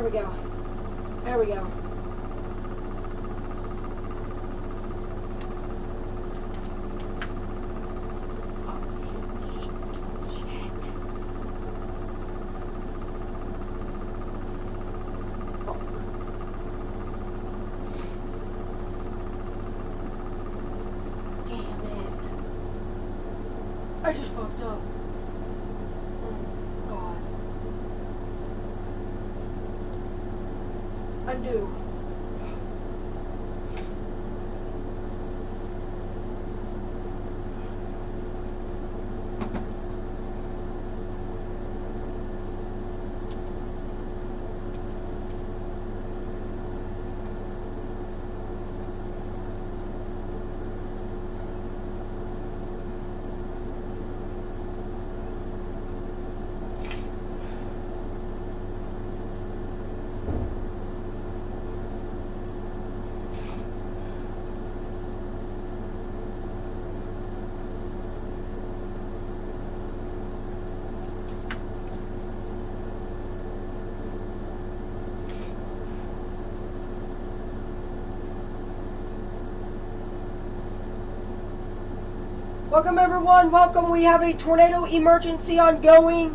There we go. There we go. I just fucked up. Oh God. Undo. Welcome everyone, welcome. We have a tornado emergency ongoing.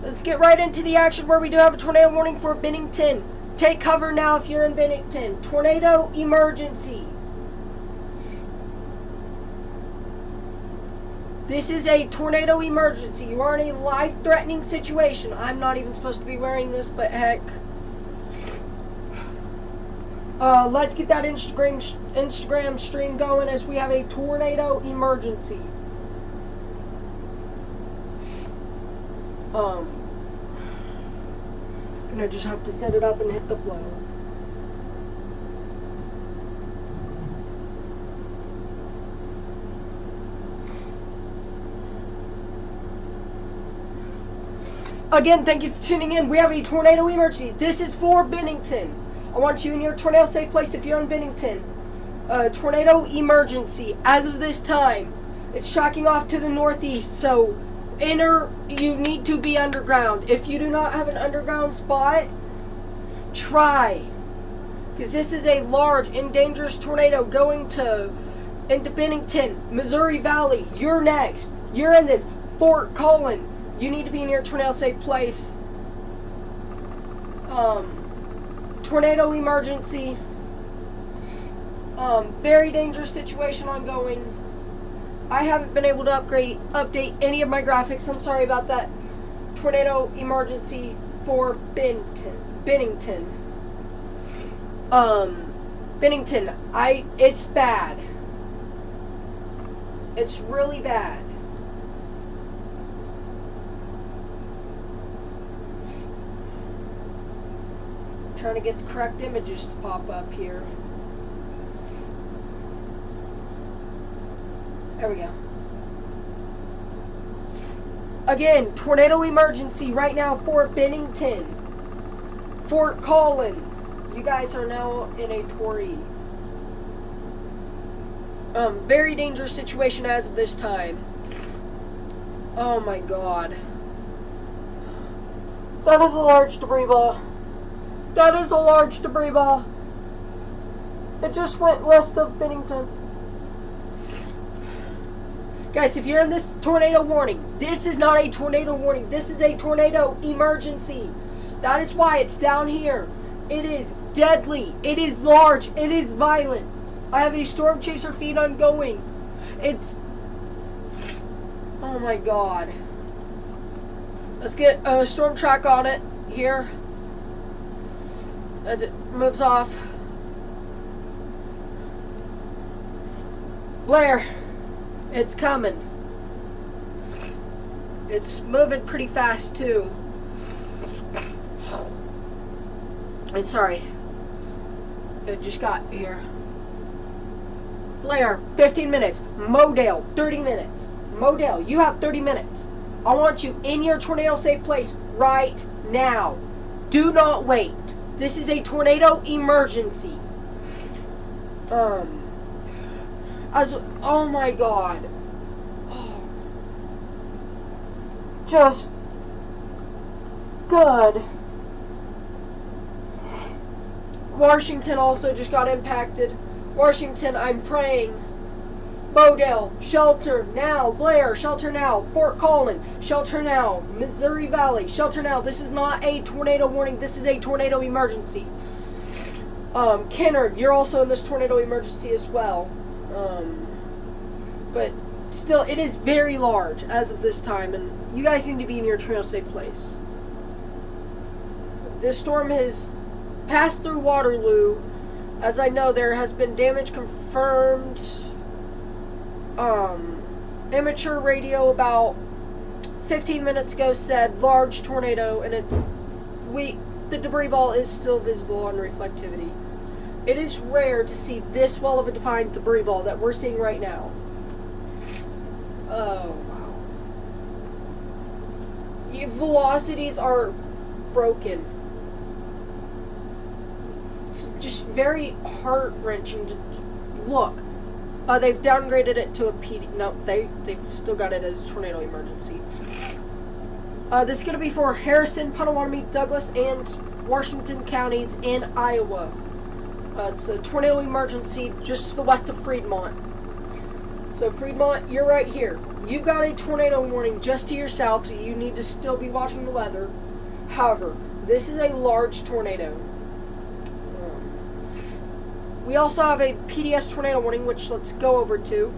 Let's get right into the action where we do have a tornado warning for Bennington. Take cover now if you're in Bennington. Tornado emergency. This is a tornado emergency. You are in a life-threatening situation. I'm not even supposed to be wearing this, but heck. Let's get that Instagram stream going as we have a tornado emergency. Gonna just have to set it up and hit the flow. Again, thank you for tuning in. We have a tornado emergency. This is for Bennington. I want you in your tornado safe place if you're in Bennington. Tornado emergency. As of this time, it's tracking off to the northeast, so you need to be underground. If you do not have an underground spot, try. Because this is a large and dangerous tornado going into Bennington, Missouri Valley. You're next. You're in this. Fort Collin. You need to be in your tornado safe place. Tornado emergency. Very dangerous situation ongoing. I haven't been able to update any of my graphics. I'm sorry about that. Tornado emergency for Bennington. Bennington. It's bad. It's really bad. Trying to get the correct images to pop up here. There we go. Again, tornado emergency right now for Bennington. Fort Collin. You guys are now in a Tory. Very dangerous situation as of this time. Oh my God. That is a large debris ball. That is a large debris ball. It just went west of Bennington. Guys, if you're in this tornado warning, this is not a tornado warning. This is a tornado emergency. That is why it's down here. It is deadly. It is large. It is violent. I have a storm chaser feed ongoing. It's... Oh my God. Let's get a storm track on it here. As it moves off. Blair, it's coming. It's moving pretty fast too. And sorry, it just got here. Blair, 15 minutes. Modale, 30 minutes. Modale, you have 30 minutes. I want you in your tornado safe place right now. Do not wait. This is a tornado emergency. Oh my God. Oh. Just God. Washington also just got impacted. Washington, I'm praying. Modell, shelter now. Blair, shelter now. Fort Collin, shelter now. Missouri Valley, shelter now. This is not a tornado warning. This is a tornado emergency. Kennard, you're also in this tornado emergency as well. But still, it is very large as of this time, and you guys need to be in your tornado safe place. This storm has passed through Waterloo. As I know, there has been damage confirmed. Amateur radio about 15 minutes ago said large tornado, and the debris ball is still visible on reflectivity. It is rare to see this well of a defined debris ball that we're seeing right now. Oh, wow. Your velocities are broken. It's just very heart-wrenching to look. They've downgraded it to a PD. No, they've still got it as tornado emergency. This is going to be for Harrison, Potawatomi, Douglas, and Washington counties in Iowa. It's a tornado emergency just to the west of Fremont. So Fremont, you're right here. You've got a tornado warning just to yourself, so you need to still be watching the weather. However, this is a large tornado. We also have a PDS tornado warning, which let's go over to.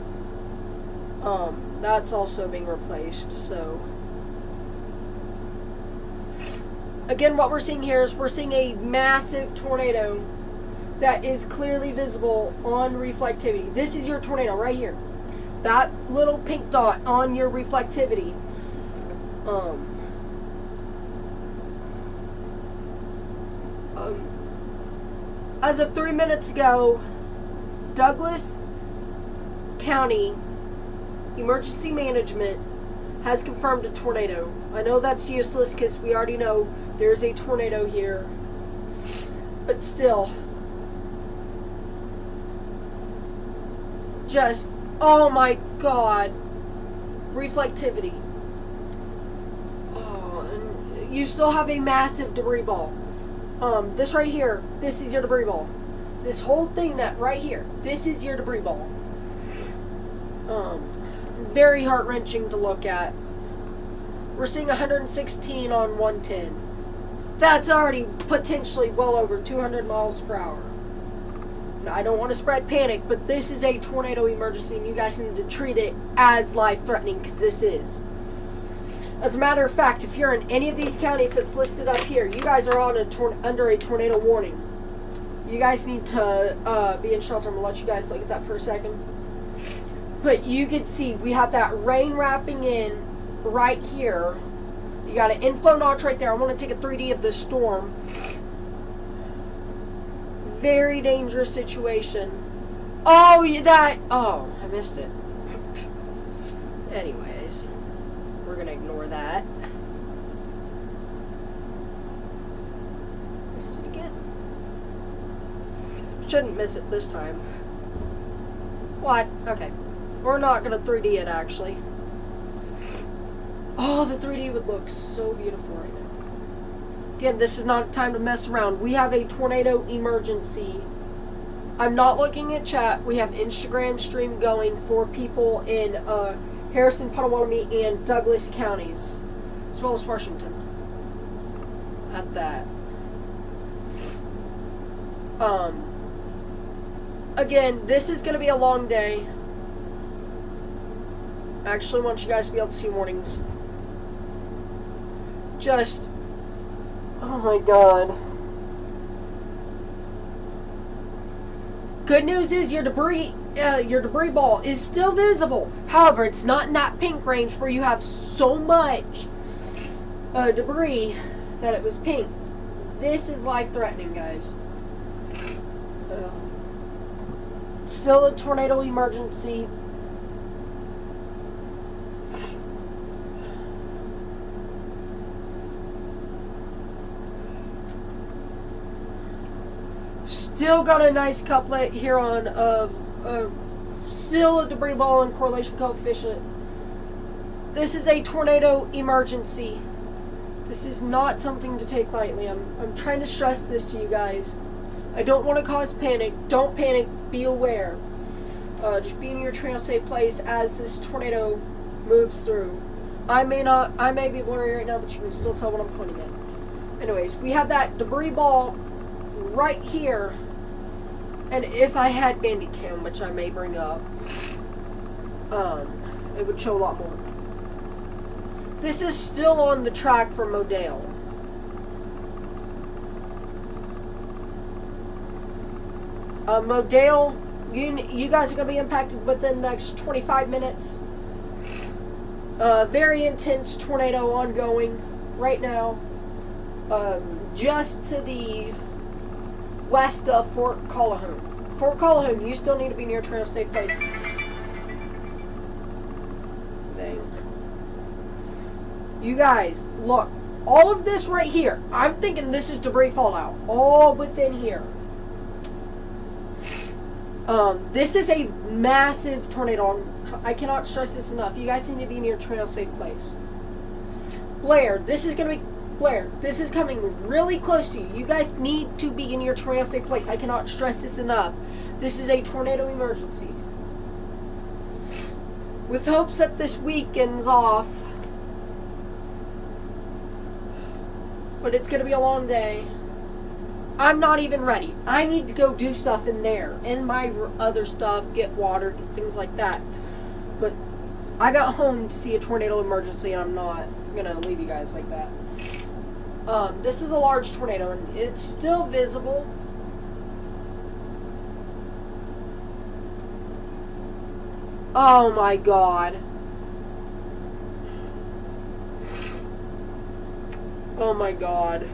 That's also being replaced, so. Again, what we're seeing here is we're seeing a massive tornado that is clearly visible on reflectivity. This is your tornado right here. That little pink dot on your reflectivity. As of 3 minutes ago, Douglas County Emergency Management has confirmed a tornado. I know that's useless because we already know there's a tornado here. But still. Just, oh my God. Reflectivity. Oh, and you still have a massive debris ball. This right here, this is your debris ball. This whole thing that right here, this is your debris ball. Very heart-wrenching to look at. We're seeing 116 on 110. That's already potentially well over 200 miles per hour. Now, I don't want to spread panic, but this is a tornado emergency, and you guys need to treat it as life-threatening, because this is. As a matter of fact, if you're in any of these counties that's listed up here, you guys are on under a tornado warning. You guys need to be in shelter. I'm going to let you guys look at that for a second. But you can see we have that rain wrapping in right here. You got an inflow notch right there. I want to take a 3D of this storm. Very dangerous situation. Oh, oh, I missed it. Anyways. We're going to ignore that. Missed it again. Shouldn't miss it this time. What? Okay. We're not going to 3D it, actually. Oh, the 3D would look so beautiful right now. Again, this is not a time to mess around. We have a tornado emergency. I'm not looking at chat. We have Instagram stream going for people in, Harrison, Potawatomi, and Douglas counties, as well as Washington. At that. Again, this is going to be a long day. I actually want you guys to be able to see warnings. Just, oh my God. Good news is your debris ball is still visible. However, it's not in that pink range where you have so much debris that it was pink. This is life-threatening, guys. Still a tornado emergency. Still got a nice couplet here on still a debris ball and correlation coefficient. This is a tornado emergency. This is not something to take lightly. I'm trying to stress this to you guys. I don't want to cause panic. Don't panic. Be aware. Just be in your trail safe place as this tornado moves through. I may be blurry right now, but you can still tell what I'm pointing at. Anyways, we have that debris ball right here. And if I had Bandicam, which I may bring up, it would show a lot more. This is still on the track for Modale. Modale, you guys are going to be impacted within the next 25 minutes. Very intense tornado ongoing right now. Just to the west of Fort Calhoun. Fort Calhoun, you still need to be near trail safe place. Dang. You guys, look. All of this right here, I'm thinking this is debris fallout. All within here. This is a massive tornado. I cannot stress this enough. You guys need to be near trail safe place. Blair, this is going to be... Blair, this is coming really close to you. You guys need to be in your trail safe place. I cannot stress this enough. This is a tornado emergency. With hopes that this weekend's off. But it's going to be a long day. I'm not even ready. I need to go do stuff in there. And my other stuff, get water, get things like that. But I got home to see a tornado emergency, and I'm not going to leave you guys like that. This is a large tornado, and it's still visible. Oh my god. Oh my god.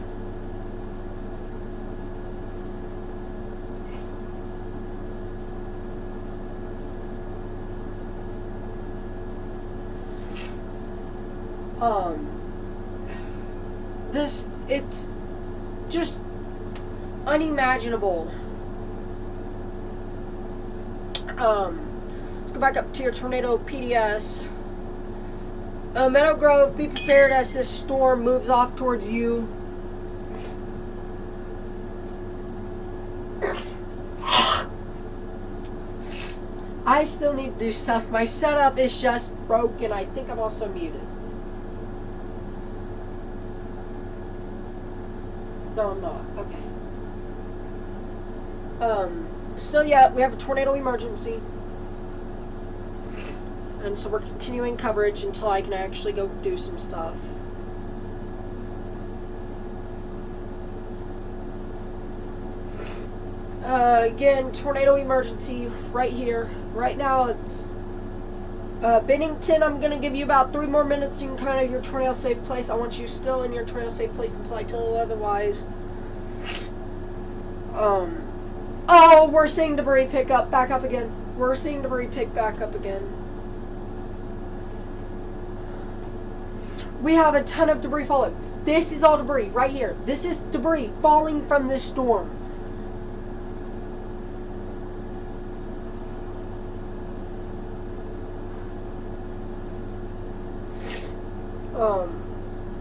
It's just unimaginable. Let's go back up to your tornado PDS. Meadow Grove, be prepared as this storm moves off towards you. I still need to do stuff. My setup is just broken. I think I'm also muted. No, I'm not. Okay. So yeah, we have a tornado emergency. And so we're continuing coverage until I can actually go do some stuff. Again, tornado emergency right here. Right now it's Bennington. I'm going to give you about 3 more minutes in kind of your tornado safe place. I want you still in your tornado safe place until I tell you otherwise. Oh, we're seeing debris pick up, back up again. We're seeing debris pick back up again. We have a ton of debris falling. This is all debris right here. This is debris falling from this storm.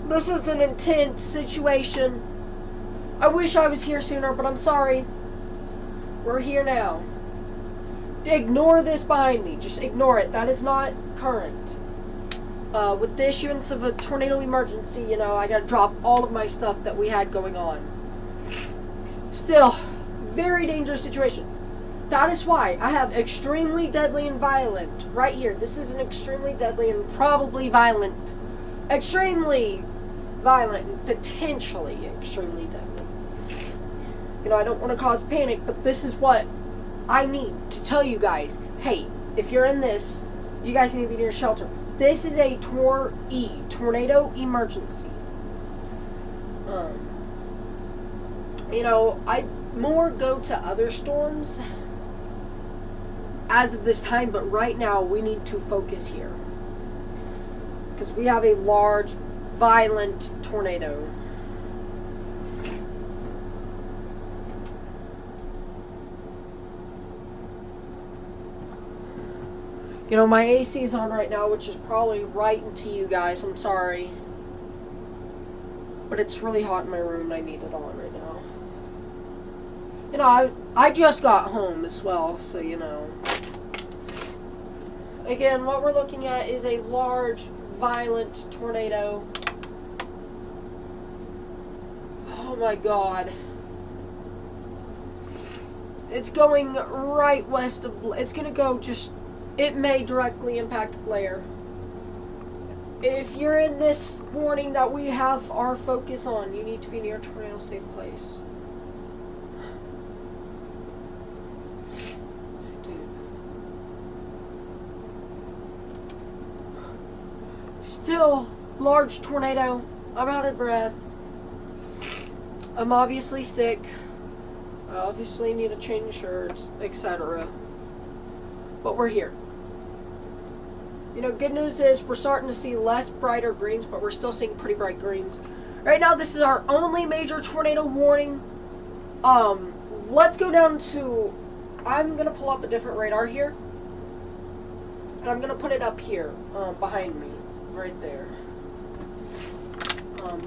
This is an intense situation. I wish I was here sooner, but I'm sorry. We're here now. Ignore this behind me. Just ignore it. That is not current. With the issuance of a tornado emergency, you know, I gotta drop all of my stuff that we had going on. Still, very dangerous situation. That is why I have extremely deadly and violent right here. This is an extremely deadly and probably violent. Extremely violent and potentially extremely deadly. You know, I don't want to cause panic, but this is what I need to tell you guys. Hey, if you're in this, you guys need to be near shelter. This is a tornado emergency. You know, I more go to other storms as of this time, but right now we need to focus here. Because we have a large, violent tornado. You know, my AC is on right now, which is probably right into you guys. I'm sorry. but it's really hot in my room and I need it on right now. You know, I just got home as well, so you know. Again, what we're looking at is a large, violent tornado. Oh my god. It's going right west of Blair. It's going to go just... It may directly impact Blair. If you're in this warning that we have our focus on, you need to be near a tornado safe place. Dude. Still, large tornado. I'm out of breath. I'm obviously sick. I obviously need to change shirts, etc. But we're here. You know, good news is we're starting to see less brighter greens, but we're still seeing pretty bright greens. Right now, this is our only major tornado warning. Let's go down to... I'm going to pull up a different radar here. And I'm going to put it up here, behind me. Right there.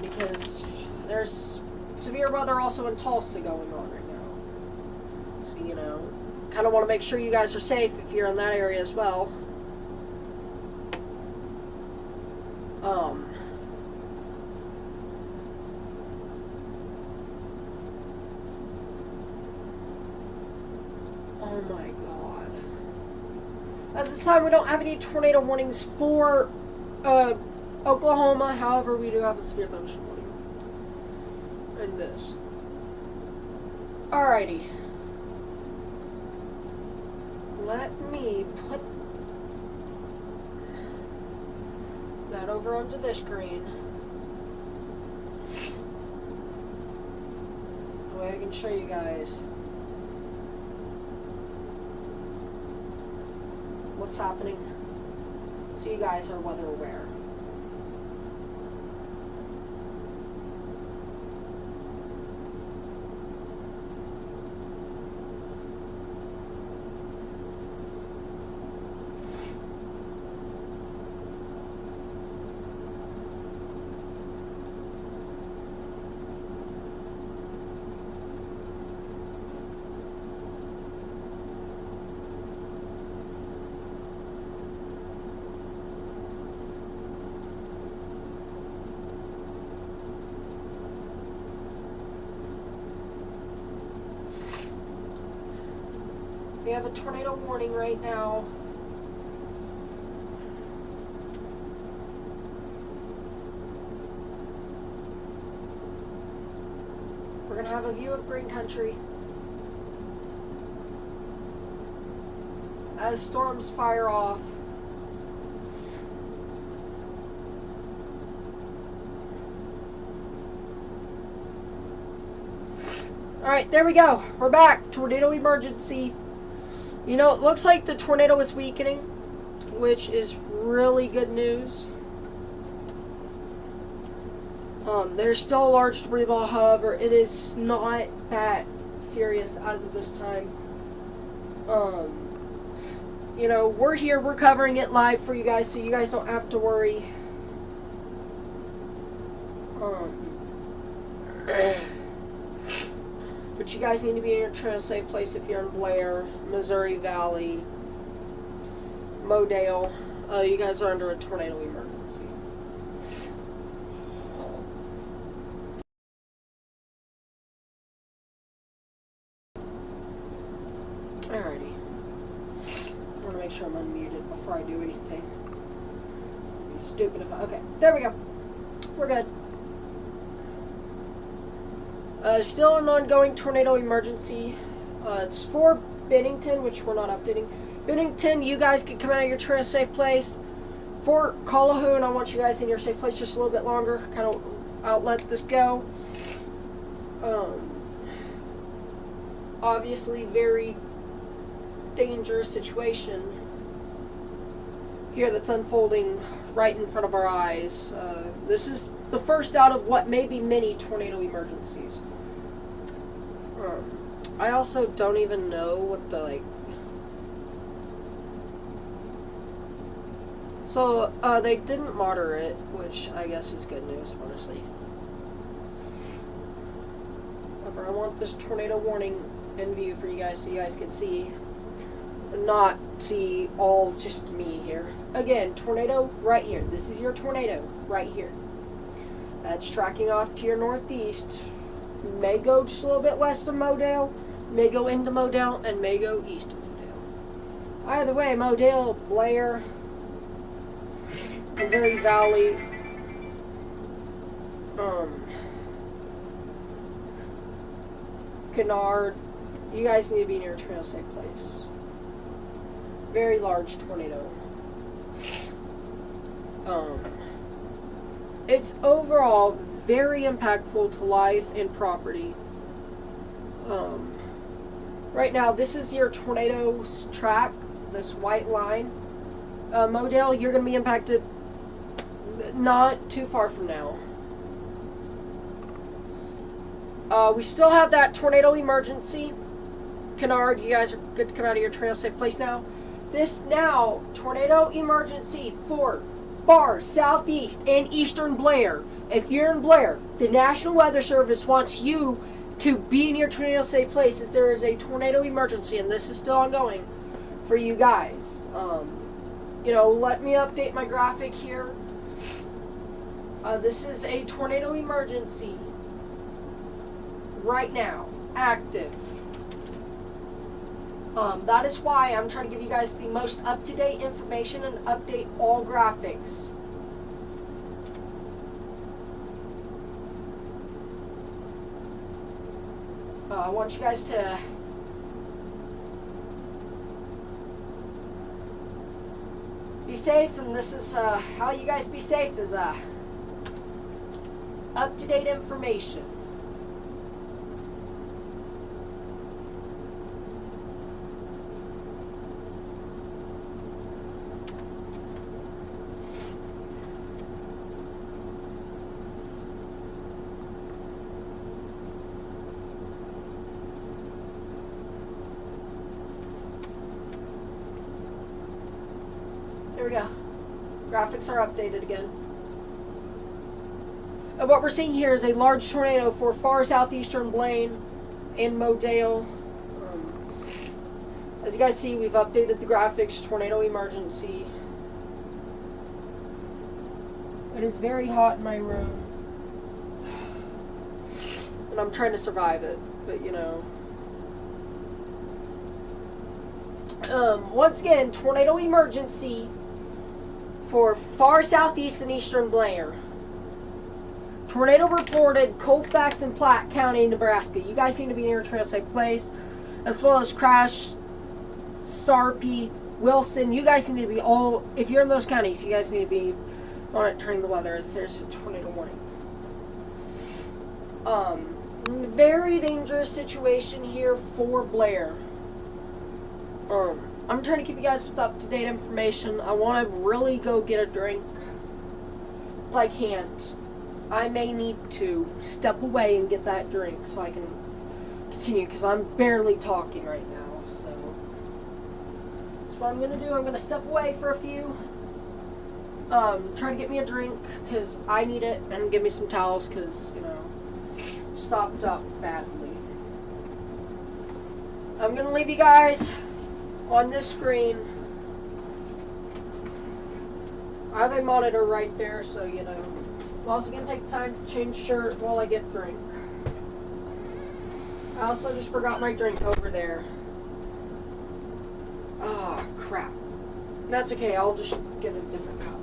Because there's severe weather also in Tulsa going on right now. So, you know, kind of want to make sure you guys are safe if you're in that area as well. Oh my god. As this time, we don't have any tornado warnings for Oklahoma. However, we do have a severe thunderstorm warning. And this. Alrighty. Let me put that over onto this screen. That way I can show you guys what's happening, so you guys are weather aware. We have a tornado warning right now. We're going to have a view of green country as storms fire off. Alright, there we go. We're back. Tornado emergency. You know, it looks like the tornado is weakening, which is really good news. There's still a large debris ball, however, it is not that serious as of this time. You know, we're here, we're covering it live for you guys, so you guys don't have to worry. But you guys need to be in your trail safe place if you're in Blair, Missouri Valley, Modale. You guys are under a tornado emergency. Alrighty. I want to make sure I'm unmuted before I do anything. It'd be stupid if I... Okay, there we go. We're good. Still an ongoing tornado emergency. It's for Bennington, which we're not updating. Bennington, you guys can come out of your trail safe place. For Calhoun, I want you guys in your safe place just a little bit longer. Kind of outlet this go. Obviously, very dangerous situation here that's unfolding right in front of our eyes. This is the first out of what may be many tornado emergencies. I also don't even know what the, like... So, they didn't monitor it, which I guess is good news, honestly. However, I want this tornado warning in view for you guys so you guys can see, not see all just me here. Again, tornado right here. This is your tornado right here. That's tracking off to your northeast. May go just a little bit west of Modale, may go into Modale, and may go east of Modale. Either way, Modale, Blair, Missouri Valley, Kennard, you guys need to be near a trail safe place. Very large tornado. It's overall very impactful to life and property. Right now, this is your tornado's track, this white line. Modale, you're going to be impacted not too far from now. We still have that tornado emergency. Kennard, you guys are good to come out of your trail safe place now. This now, tornado emergency for far southeast and eastern Blair. If you're in Blair, the National Weather Service wants you to be in your tornado safe place as there is a tornado emergency, and this is still ongoing for you guys. You know, let me update my graphic here. This is a tornado emergency right now, active. That is why I'm trying to give you guys the most up-to-date information and update all graphics. I want you guys to be safe, and this is how you guys be safe is up-to-date information. There we go. Graphics are updated again. And what we're seeing here is a large tornado for far southeastern Blaine and Modale. As you guys see, we've updated the graphics. Tornado emergency. It is very hot in my room. And I'm trying to survive it, but you know. Once again, tornado emergency for far southeast and eastern Blair. Tornado reported Colfax and Platte County, Nebraska. You guys need to be near a trail safe place, as well as Crash, Sarpy, Wilson. You guys need to be all, if you're in those counties, you guys need to be monitoring the weather as there's a tornado warning. Very dangerous situation here for Blair. I'm trying to keep you guys with up-to-date information. I want to really go get a drink, but I can't. I may need to step away and get that drink so I can continue, because I'm barely talking right now. So that's what I'm going to do. I'm going to step away for a few, try to get me a drink, because I need it, and give me some towels, because, you know, stopped up badly. I'm going to leave you guys on this screen. I have a monitor right there, so you know. I'm also going to take the time to change shirt while I get drink. I also just forgot my drink over there. Ah, crap. That's okay, I'll just get a different cup.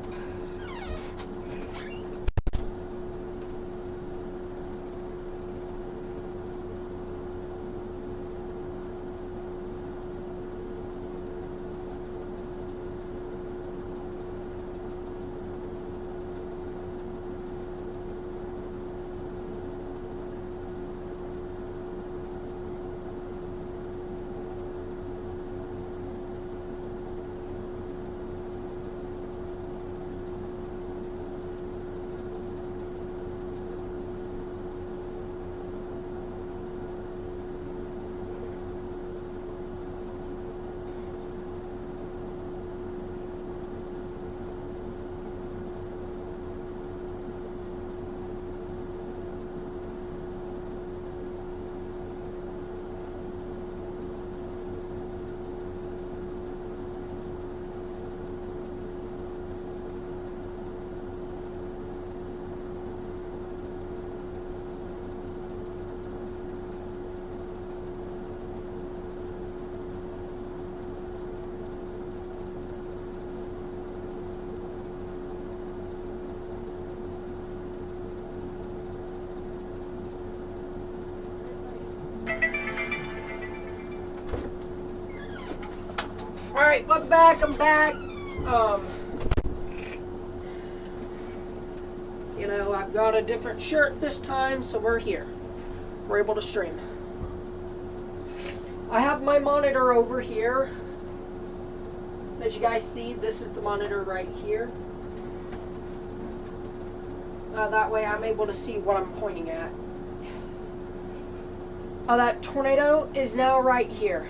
Alright, welcome back. I'm back. You know, I've got a different shirt this time, so we're here. We're able to stream. I have my monitor over here that you guys see. This is the monitor right here. That way I'm able to see what I'm pointing at. That tornado is now right here.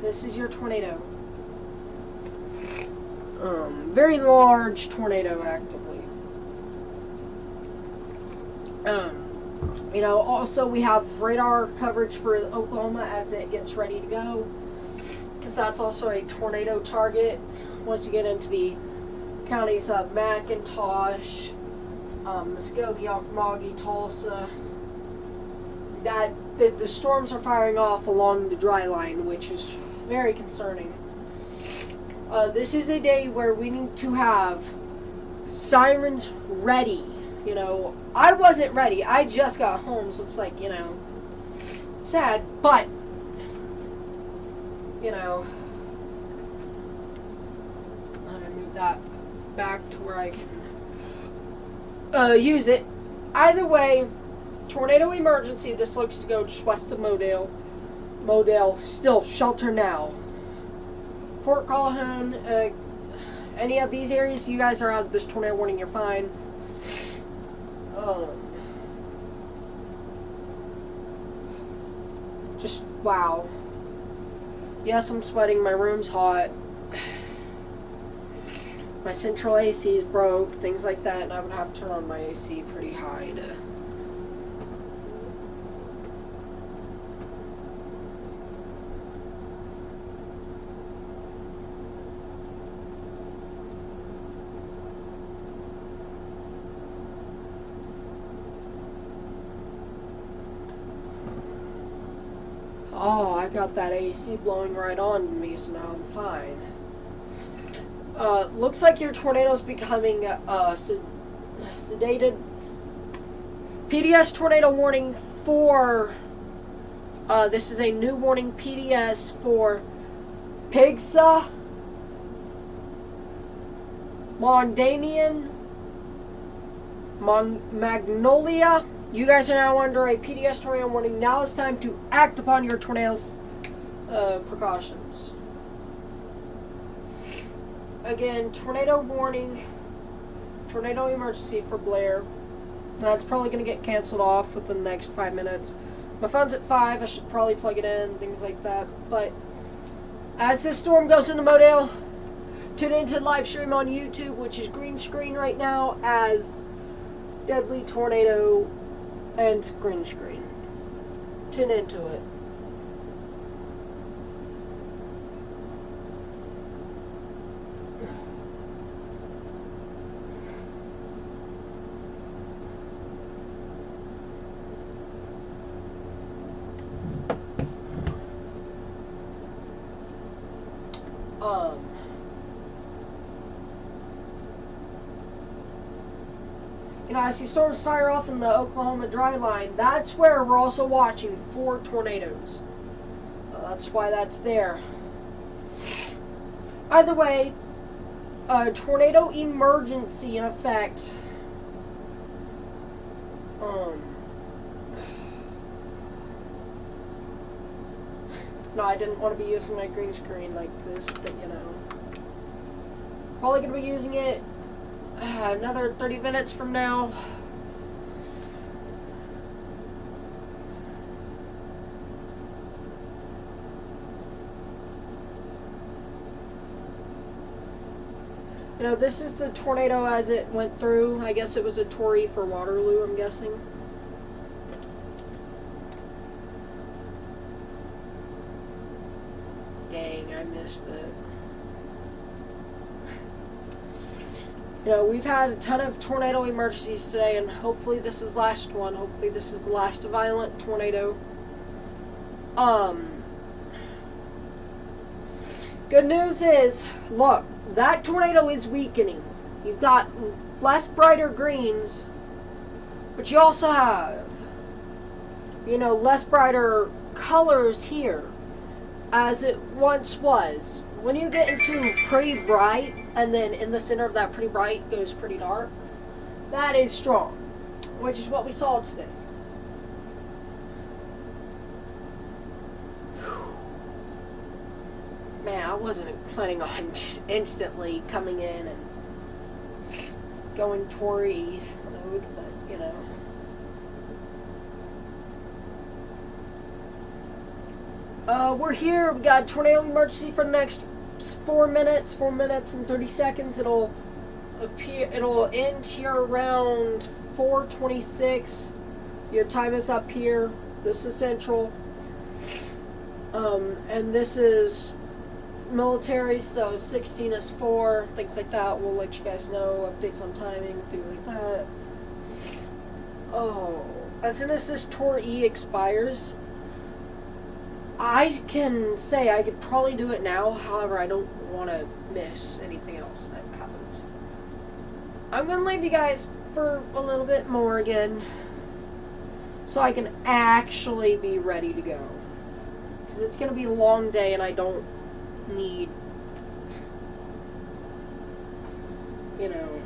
This is your tornado. Very large tornado, actively. You know, also we have radar coverage for Oklahoma as it gets ready to go, because that's also a tornado target. Once you get into the counties of McIntosh, Muskogee, Ocmulgee, Tulsa, that the storms are firing off along the dry line, which is very concerning. This is a day where we need to have sirens ready. You know, I wasn't ready. I just got home, so it's like, you know, sad, but, you know, I'm going to move that back to where I can use it. Either way, tornado emergency. This looks to go just west of Modale. Modale, still shelter now. Fort Calhoun, any of these areas, you guys are out of this tornado warning, you're fine. Just, wow. Yes, I'm sweating, my room's hot. My central AC is broke, things like that, and I would have to turn on my AC pretty high to... Oh, I got that AC blowing right on me, so now I'm fine. Looks like your tornado's becoming sedated. PDS tornado warning for, this is a new warning, PDS for Pigsa, Mondanian, Magnolia. You guys are now under a PDS tornado warning. Now it's time to act upon your tornado's precautions. Again, tornado warning, tornado emergency for Blair. That's probably going to get canceled off within the next 5 minutes. My phone's at 5. I should probably plug it in, things like that. But as this storm goes into Modale, tune into the live stream on YouTube, which is green screen right now, as Deadly Tornado and green screen. Tune into it. You know, I see storms fire off in the Oklahoma dry line. That's where we're also watching for tornadoes. That's why that's there. Either way, tornado emergency in effect. No, I didn't want to be using my green screen like this, but you know. Probably going to be using it another 30 minutes from now. You know, this is the tornado as it went through. I guess it was a Torrey for Waterloo, I'm guessing. Dang, I missed it. You know, we've had a ton of tornado emergencies today, and hopefully this is the last one. Hopefully this is the last violent tornado. Good news is, look, that tornado is weakening. You've got less brighter greens, but you also have, you know, less brighter colors here, as it once was. when you get into pretty bright, and then in the center of that pretty bright goes pretty dark, that is strong, which is what we saw today. Man, I wasn't planning on just instantly coming in and going Tory mode, but you know. We're here. We got tornado emergency for the next 4 minutes and 30 seconds. It'll end here around 4:26. Your time is up here. This is central. And this is military, so 16 is 4, things like that. We'll let you guys know, updates on timing, things like that. Oh, as soon as this Tor E expires, I can say I could probably do it now, however, I don't want to miss anything else that happens. I'm going to leave you guys for a little bit more again, so I can actually be ready to go. Because it's going to be a long day and I don't need, you know,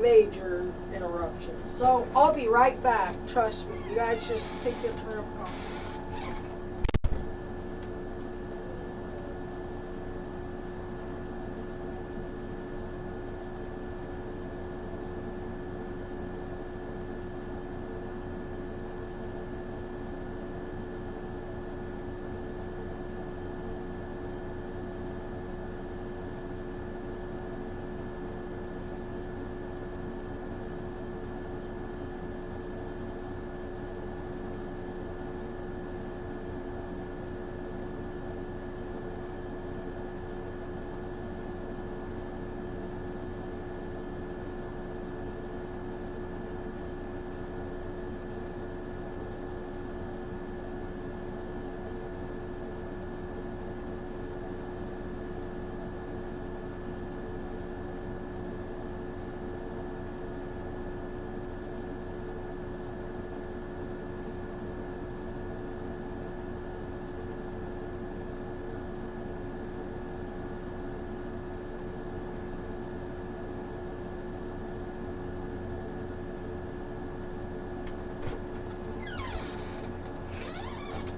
major interruptions. So I'll be right back. Trust me. You guys just take your turn of coffee.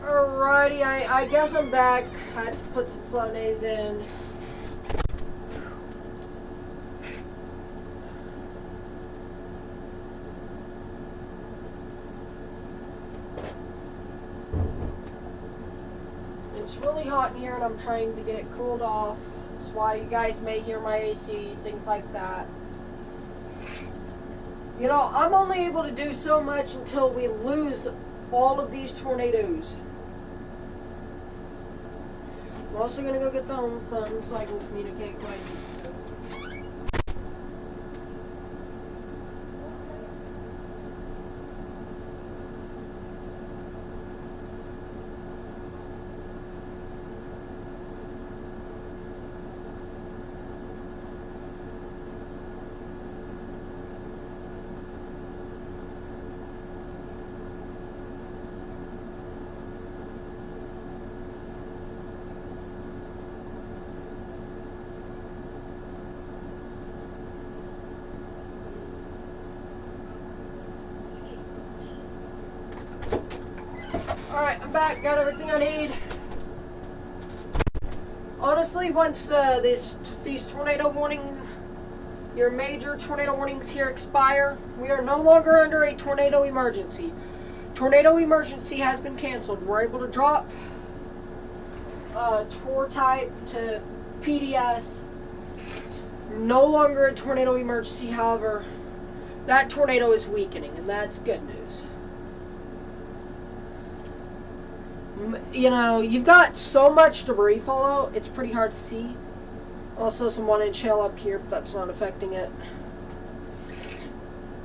Alrighty, I guess I'm back. I had to put some Flonase in. It's really hot in here and I'm trying to get it cooled off. That's why you guys may hear my AC, things like that. You know, I'm only able to do so much until we lose all of these tornadoes. I'm also going to go get the home phone so I can communicate what I need to. Alright, I'm back, got everything I need. Honestly, once these tornado warnings, your major tornado warnings here expire, we are no longer under a tornado emergency. Tornado emergency has been canceled. We're able to drop Tor type to PDS. No longer a tornado emergency, however, that tornado is weakening, and that's good news. You know, you've got so much debris fallout, it's pretty hard to see. Also some 1-inch hail up here, but that's not affecting it.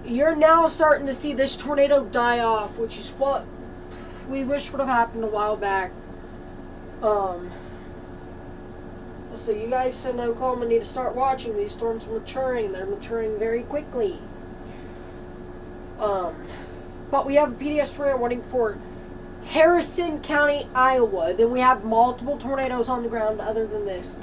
You're now starting to see this tornado die off, which is what we wish would have happened a while back. So you guys in Oklahoma need to start watching these storms maturing. They're maturing very quickly. But we have a PDS tornado warning for Harrison County, Iowa. Then we have multiple tornadoes on the ground other than this.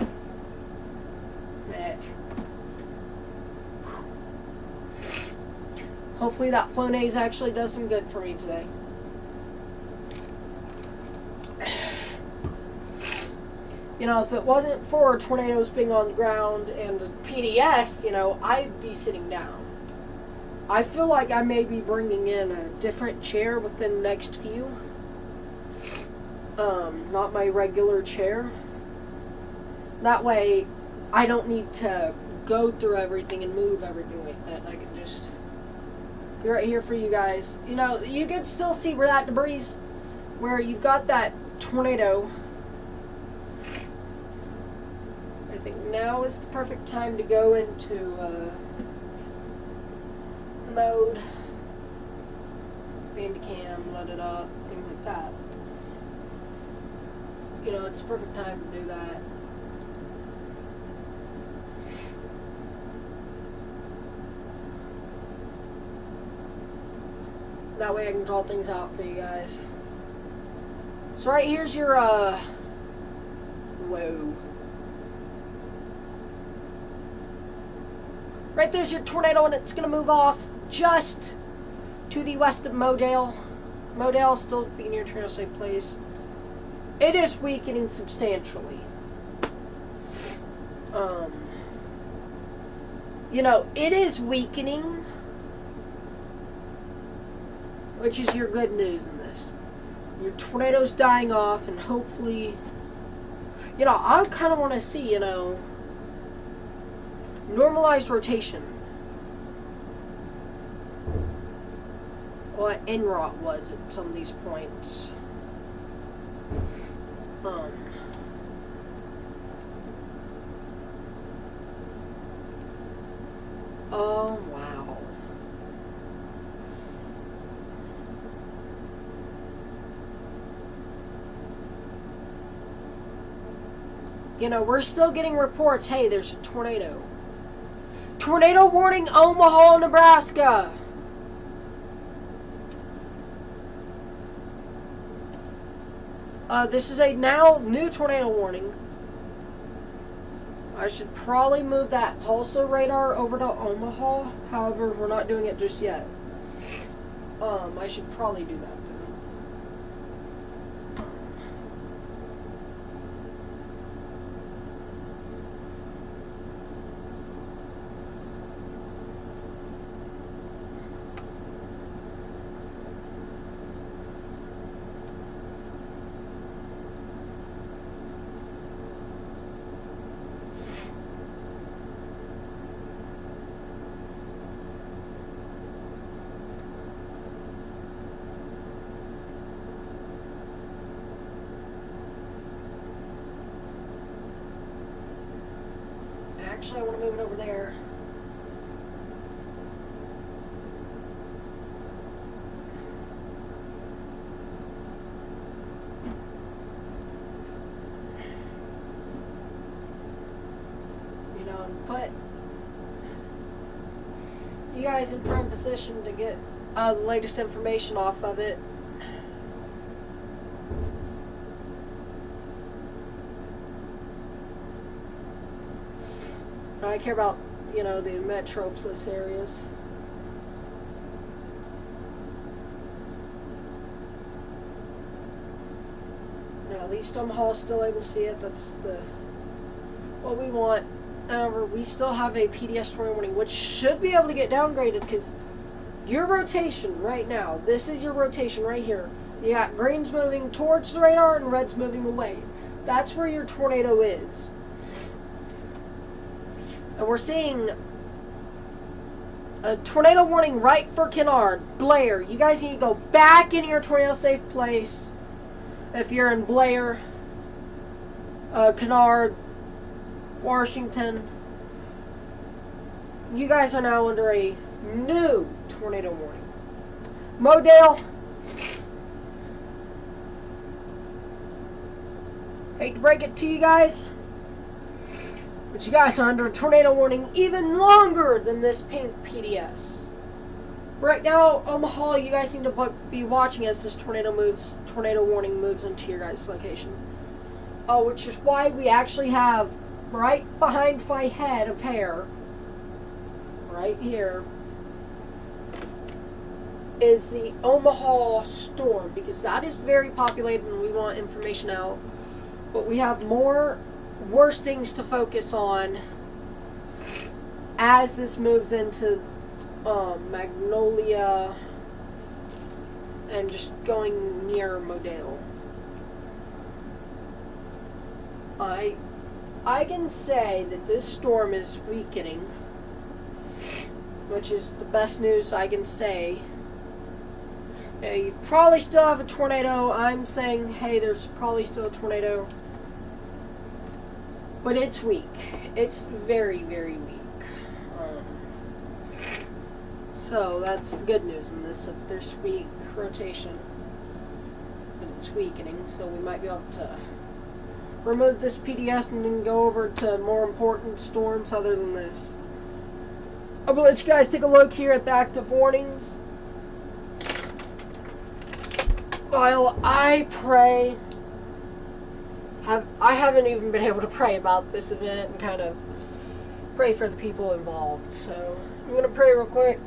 Hopefully that Flonase actually does some good for me today. You know, if it wasn't for tornadoes being on the ground and the PDS, you know, I'd be sitting down. I feel like I may be bringing in a different chair within the next few. Not my regular chair. That way, I don't need to go through everything and move everything like that. I can just be right here for you guys. You know, you can still see where that debris, where you've got that tornado. I think now is the perfect time to go into mode, Bandicam, load it up, things like that. You know, it's the perfect time to do that. That way I can draw things out for you guys. So right here's your, whoa. Right there's your tornado, and it's going to move off just to the west of Modale. Modale still being your trail safe place. It is weakening substantially. You know, it is weakening, which is your good news in this. Your tornado's dying off, and hopefully, you know, I kind of want to see, you know, normalized rotation. What NROT was at some of these points. Oh, wow. You know, we're still getting reports, hey, there's a tornado. Tornado warning, Omaha, Nebraska. This is a now new tornado warning. I should probably move that Tulsa radar over to Omaha. However, we're not doing it just yet. I should probably do that. Actually, I want to move it over there. You know, and put you guys in prime position to get the latest information off of it. I care about, you know, the metropolis areas. Now, at least Omaha is still able to see it. That's what we want. However, we still have a PDS tornado warning, which should be able to get downgraded because your rotation right now, this is your rotation right here. You got green's moving towards the radar and red's moving away. That's where your tornado is. And we're seeing a tornado warning right for Kennard. Blair, you guys need to go back into your tornado safe place. If you're in Blair, Kennard, Washington, you guys are now under a new tornado warning. Modale, hate to break it to you guys, but you guys are under a tornado warning even longer than this pink PDS. Right now, Omaha, you guys need to be watching as this tornado warning moves into your guys' location. Which is why we actually have right behind my head of hair, right here, is the Omaha storm, because that is very populated and we want information out. But we have worse things to focus on as this moves into Magnolia and just going near Modale. I can say that this storm is weakening, which is the best news I can say. You probably still have a tornado. I'm saying, hey, there's probably still a tornado. But it's weak. It's very, very weak. So that's the good news in this. There's weak rotation. And it's weakening, so we might be able to remove this PDS and then go over to more important storms other than this. I'm going to let you guys take a look here at the active warnings. While I pray, I haven't even been able to pray about this event and kind of pray for the people involved. So I'm going to pray real quick.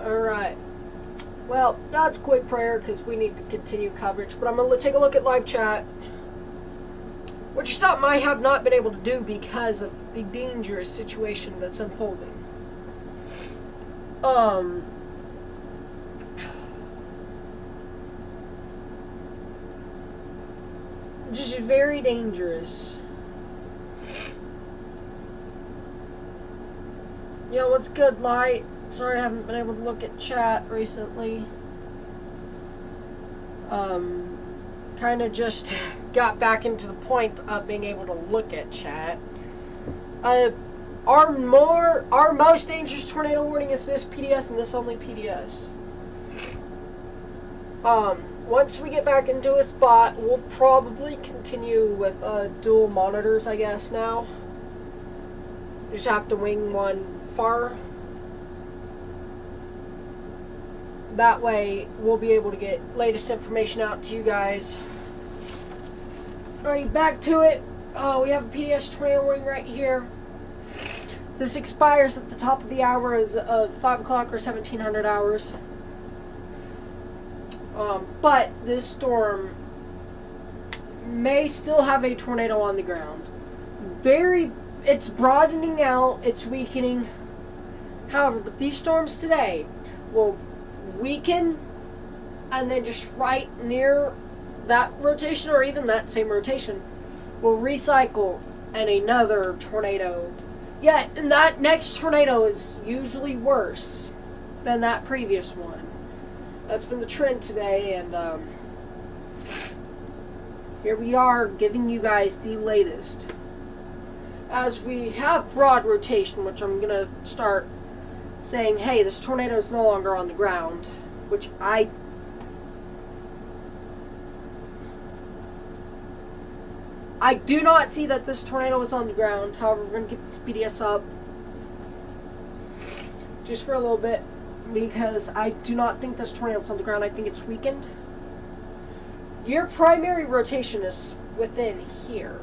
Alright. Well, that's a quick prayer because we need to continue coverage. But I'm going to take a look at live chat, which is something I have not been able to do because of the dangerous situation that's unfolding. Just very dangerous. Yo, what's good, Light? Sorry I haven't been able to look at chat recently. Kind of just got back into the point of being able to look at chat. Our most dangerous tornado warning is this PDS and this only PDS. Once we get back into a spot, we'll probably continue with dual monitors, I guess, now. You just have to wing one far. That way, we'll be able to get latest information out to you guys. Alrighty, back to it. We have a PDS tornado warning right here. This expires at the top of the hour as 5 o'clock or 1700 hours. But this storm may still have a tornado on the ground. It's broadening out, it's weakening. However, but these storms today will weaken and then just right near that rotation or even that same rotation will recycle and another tornado. Yeah, and that next tornado is usually worse than that previous one. That's been the trend today, and here we are giving you guys the latest. As we have broad rotation, which I'm going to start saying, hey, this tornado is no longer on the ground, which I do not see that this tornado is on the ground. However, we're going to get this PDS up just for a little bit, because I do not think this tornado is on the ground. I think it's weakened. Your primary rotation is within here,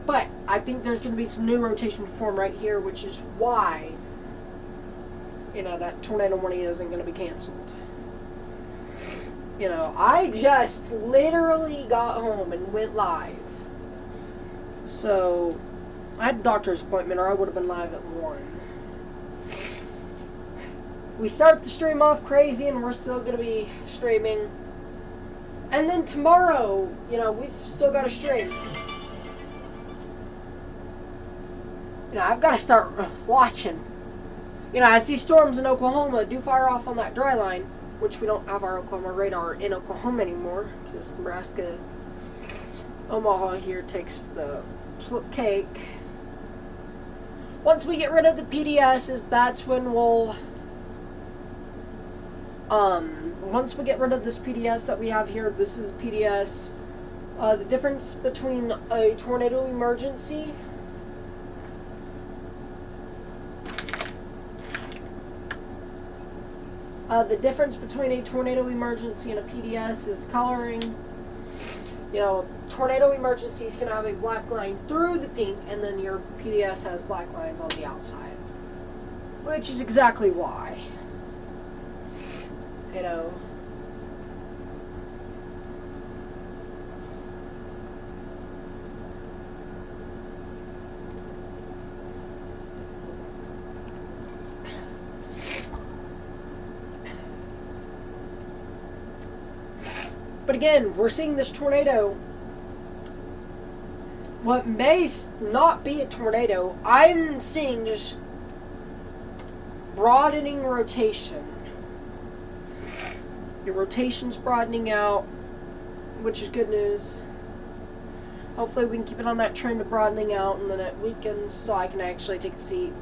but I think there's going to be some new rotation form right here, which is why, you know, that tornado warning isn't going to be canceled. You know, I just literally got home and went live. So, I had a doctor's appointment or I would have been live at 1. We start the stream off crazy and we're still going to be streaming. And then tomorrow, you know, we've still got to stream. You know, I've got to start watching. You know, as these storms in Oklahoma do fire off on that dry line, which we don't have our Oklahoma radar in Oklahoma anymore, because Nebraska Omaha here takes the cake. Once we get rid of the PDSs, that's when we'll once we get rid of this PDS that we have here, this is PDS. The difference between a tornado emergency and a PDS is coloring. You know, tornado emergencies can have a black line through the pink, and then your PDS has black lines on the outside. Which is exactly why. You know. But again, we're seeing this tornado. What may not be a tornado, I'm seeing just broadening rotation. Your rotation's broadening out, which is good news. Hopefully we can keep it on that trend of broadening out, and then it weakens so I can actually take a seat.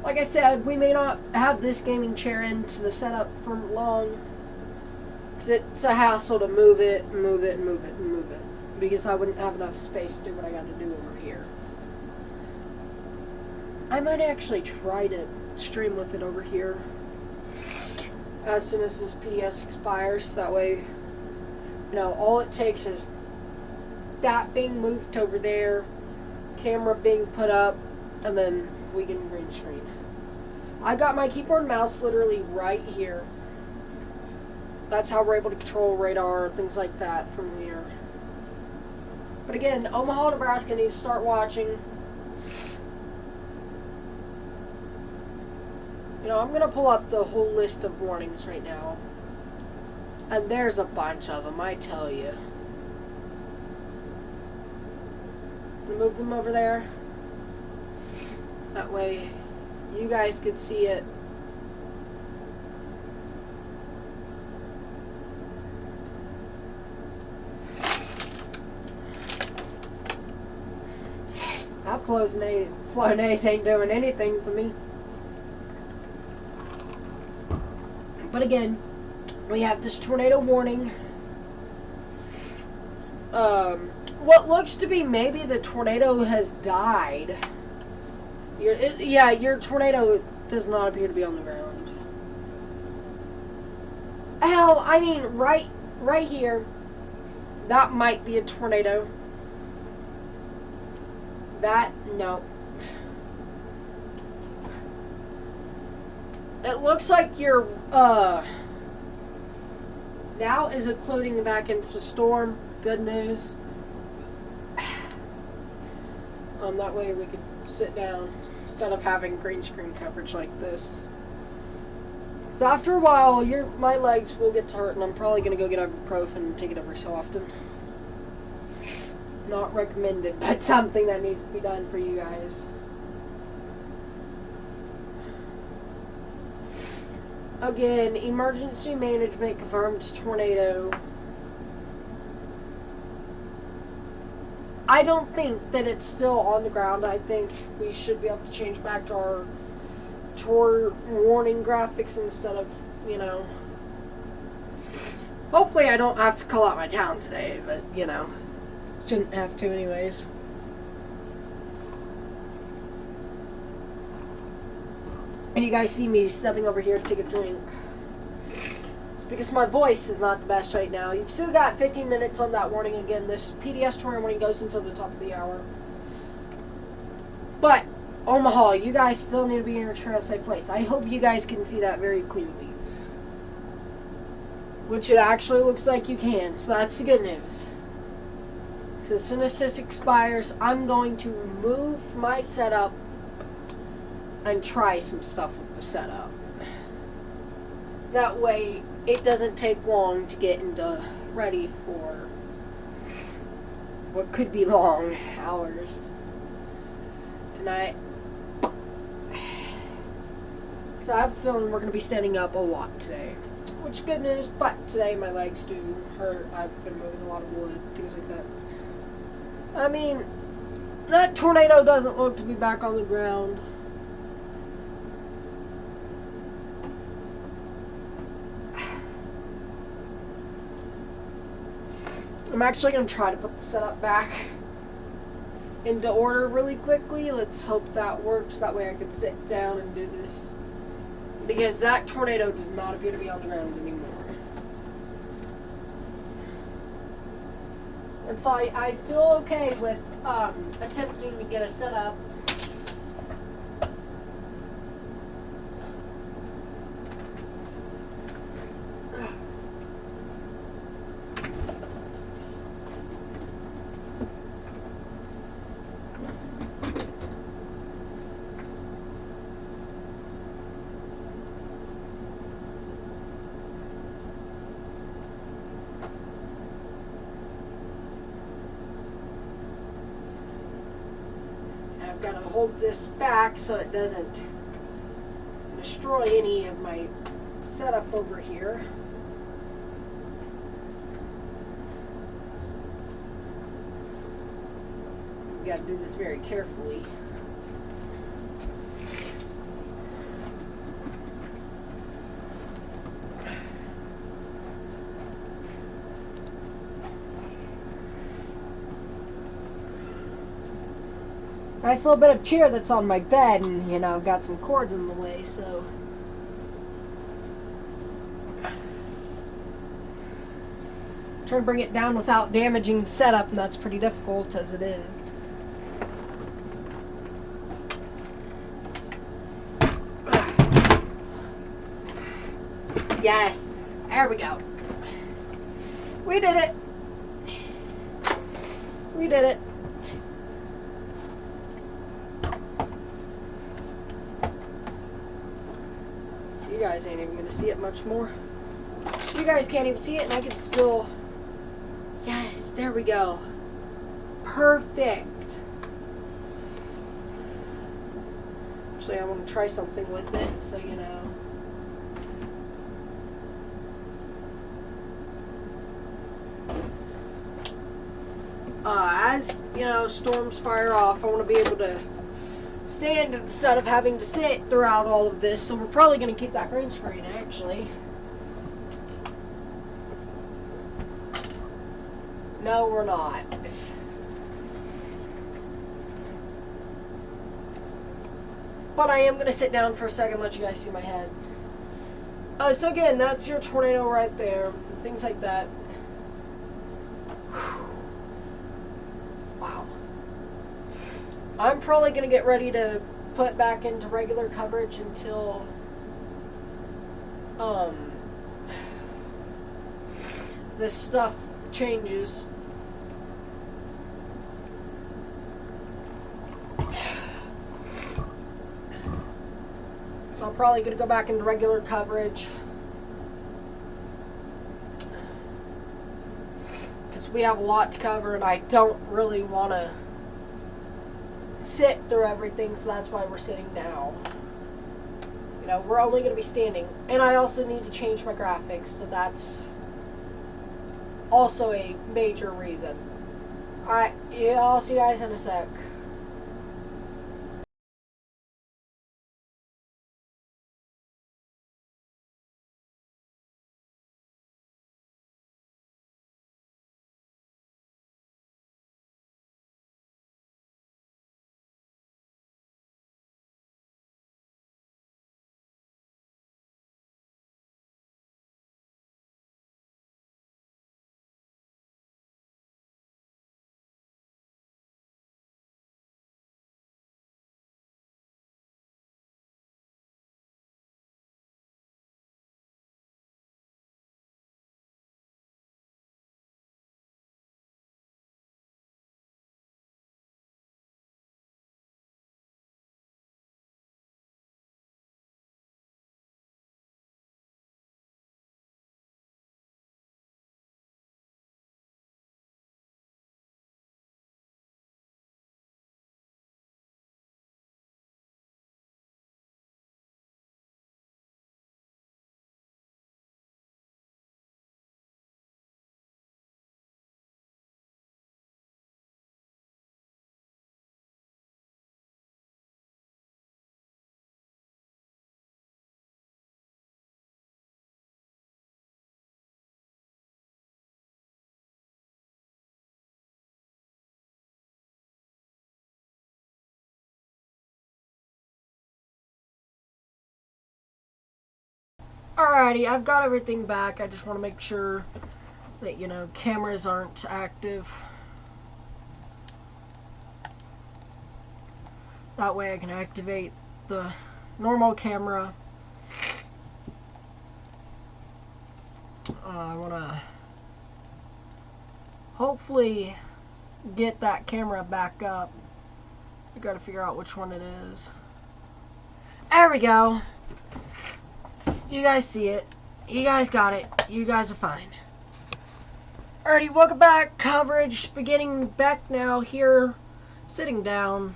Like I said, we may not have this gaming chair into the setup for long, because it's a hassle to move it, because I wouldn't have enough space to do what I got to do over here. I might actually try to stream with it over here as soon as this PDS expires. That way, you know, all it takes is that being moved over there, camera being put up, and then we can green screen. I got my keyboard and mouse literally right here. That's how we're able to control radar, things like that from here. But again, Omaha, Nebraska needs to start watching. You know, I'm going to pull up the whole list of warnings right now. And there's a bunch of them, I tell you. Move them over there. That way you guys could see it. That Flonase ain't doing anything to me. But again, we have this tornado warning. What looks to be maybe the tornado has died. Your tornado does not appear to be on the ground. Hell, I mean, right here, that might be a tornado. No. It looks like your, now is including back into the storm. Good news. That way we could sit down instead of having green screen coverage like this. So after a while, my legs will get to hurt, and I'm probably going to go get ibuprofen and take it every so often. Not recommended, but something that needs to be done for you guys. Again, emergency management confirmed tornado. I don't think that it's still on the ground. I think we should be able to change back to our tour warning graphics instead of, you know. Hopefully I don't have to call out my town today, but, you know. Shouldn't have to anyways. And you guys see me stepping over here to take a drink. It's because my voice is not the best right now. You've still got 15 minutes on that warning again. This PDS tornado warning goes until the top of the hour. But, Omaha, you guys still need to be in your trail safe place. I hope you guys can see that very clearly. Which it actually looks like you can, so that's the good news. So as soon as this expires, I'm going to move my setup and try some stuff with the setup. That way, it doesn't take long to get into ready for what could be long hours tonight. So I have a feeling we're going to be standing up a lot today, which is good news, but today my legs do hurt. I've been moving a lot of wood, things like that. I mean, that tornado doesn't look to be back on the ground. I'm actually going to try to put the setup back into order really quickly. Let's hope that works. That way I can sit down and do this. Because that tornado does not appear to be on the ground anymore. And so I feel okay with attempting to get a setup. I've got to hold this back so it doesn't destroy any of my setup over here. We've got to do this very carefully. Nice little bit of chair that's on my bed, and you know, I've got some cords in the way, so. Trying to bring it down without damaging the setup, and that's pretty difficult as it is. Yes, there we go. We did it. We did it. You guys ain't even gonna see it much more. You guys can't even see it, and I can still. Yes, there we go. Perfect. Actually, I want to try something with it, so you know. As you know, storms fire off, I want to be able to stand instead of having to sit throughout all of this. So we're probably going to keep that green screen, actually. No, we're not. But I am going to sit down for a second and let you guys see my head. So again, that's your tornado right there. Things like that. Wow. I'm probably going to get ready to put back into regular coverage until this stuff changes. So I'm probably going to go back into regular coverage. Because we have a lot to cover and I don't really want to sit through everything, so that's why we're sitting now. You know, we're only going to be standing. And I also need to change my graphics, so that's also a major reason. Alright, yeah, I'll see you guys in a sec. Alrighty, I've got everything back. I just want to make sure that, you know, cameras aren't active. That way I can activate the normal camera. I want to hopefully get that camera back up. I got to figure out which one it is. There we go. You guys see it. You guys got it. You guys are fine. Alrighty, welcome back. Coverage beginning back now here. Sitting down.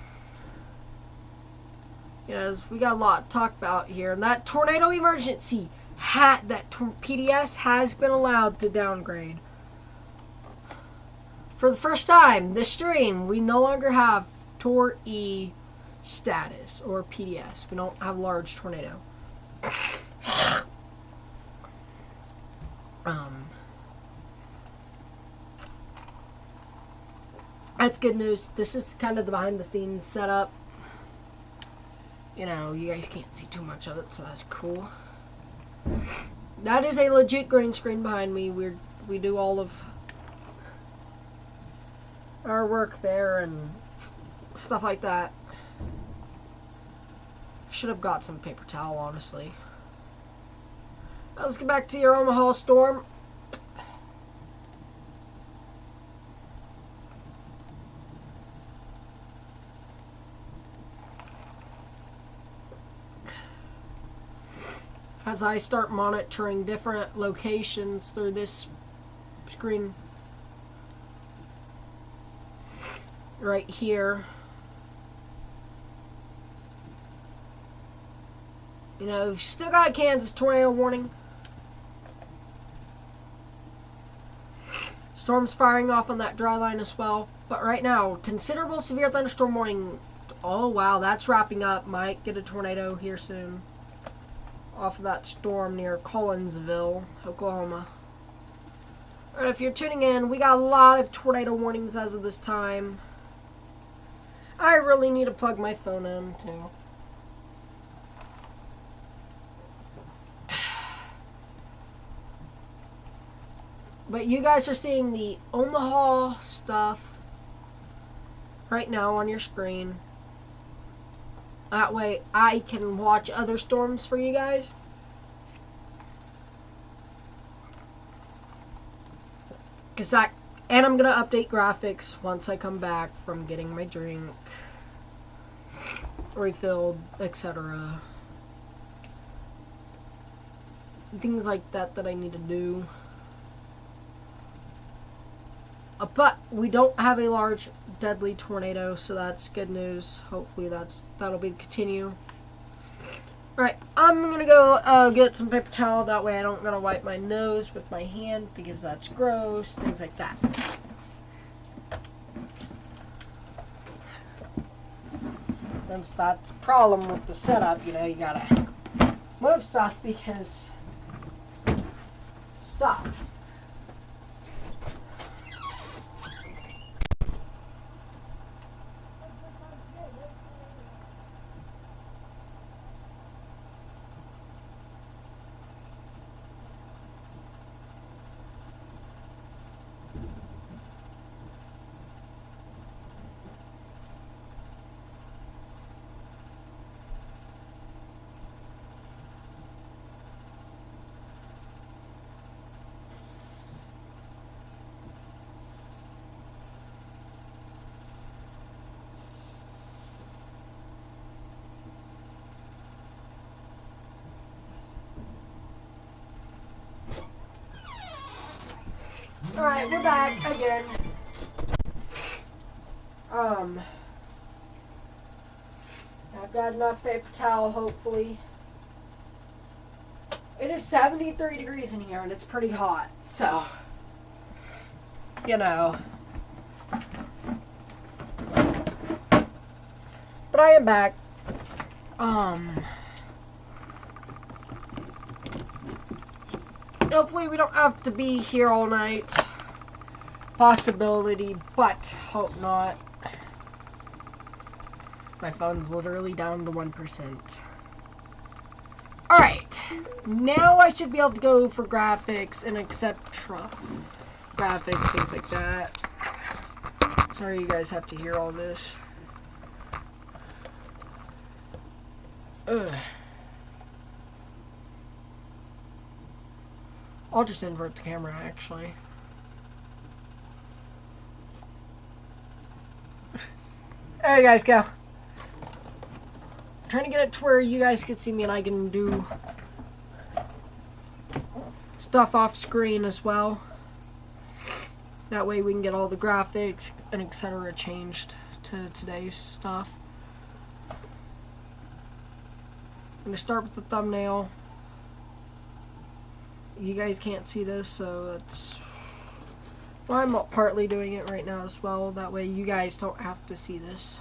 You know, we got a lot to talk about here. And that tornado emergency PDS has been allowed to downgrade. For the first time this stream, we no longer have Tor E status or PDS. We don't have large tornado. That's good news. This is kind of the behind the scenes setup. You know, you guys can't see too much of it, so that's cool. That is a legit green screen behind me. We do all of our work there and stuff like that. Should have got some paper towel, honestly. Let's get back to your Omaha storm. As I start monitoring different locations through this screen right here. You know, still got a Kansas tornado warning. Storms firing off on that dry line as well. But right now, considerable severe thunderstorm warning. Oh wow, that's wrapping up. Might get a tornado here soon. Off of that storm near Collinsville, Oklahoma. Alright, if you're tuning in, we got a lot of tornado warnings as of this time. I really need to plug my phone in too. But you guys are seeing the Omaha stuff right now on your screen. That way I can watch other storms for you guys. And I'm going to update graphics once I come back from getting my drink refilled, etc. Things like that that I need to do. But we don't have a large deadly tornado, so that's good news. Hopefully that'll be continue. Alright, I'm gonna go get some paper towel. That way I don't gotta wipe my nose with my hand because that's gross. Things like that. That's the problem with the setup. You know, you gotta move stuff because stuff. Alright, we're back again. I've got enough paper towel, hopefully. It is 73 degrees in here, and it's pretty hot, so, you know. But I am back. Hopefully we don't have to be here all night. Possibility, but hope not. My phone's literally down to 1%. Alright. Now I should be able to go for graphics and etc. Graphics, things like that. Sorry you guys have to hear all this. Ugh. I'll just invert the camera, actually. There you guys go. I'm trying to get it to where you guys can see me and I can do stuff off screen as well. That way we can get all the graphics and etc. changed to today's stuff. I'm going to start with the thumbnail. You guys can't see this, so that's why I'm partly doing it right now as well. That way you guys don't have to see this.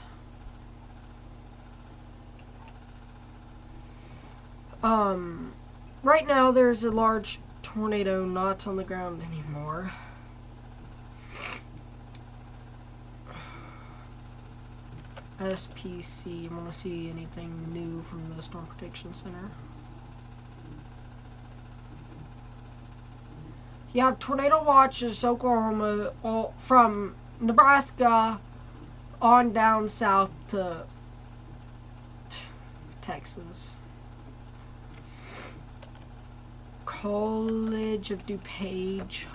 Right now there's a large tornado not on the ground anymore. SPC, I want to see anything new from the Storm Prediction Center. You have tornado watches, Oklahoma, all from Nebraska on down south to Texas. College of DuPage.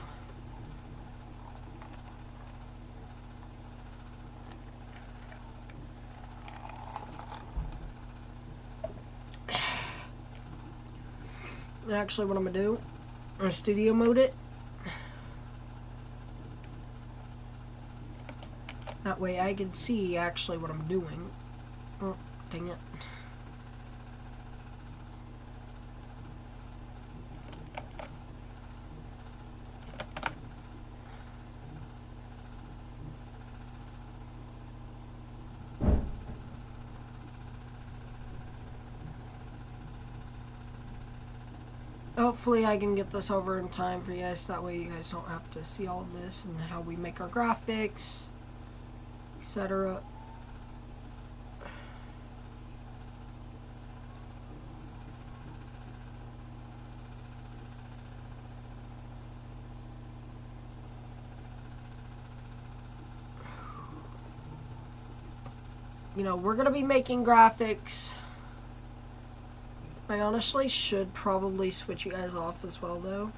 Actually, what I'm gonna do, I'm gonna studio mode it. That way I can see actually what I'm doing. Oh, dang it. Hopefully I can get this over in time for you guys, that way you guys don't have to see all this and how we make our graphics, etc. You know, we're gonna be making graphics. I honestly should probably switch you guys off as well, though.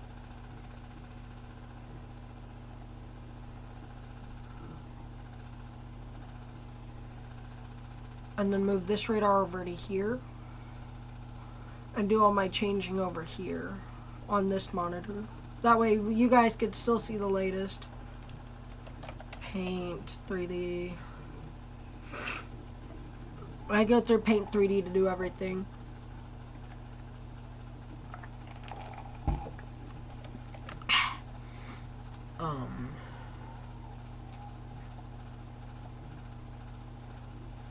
And then move this radar over to here. And do all my changing over here on this monitor. That way you guys could still see the latest. Paint 3D. I go through Paint 3D to do everything.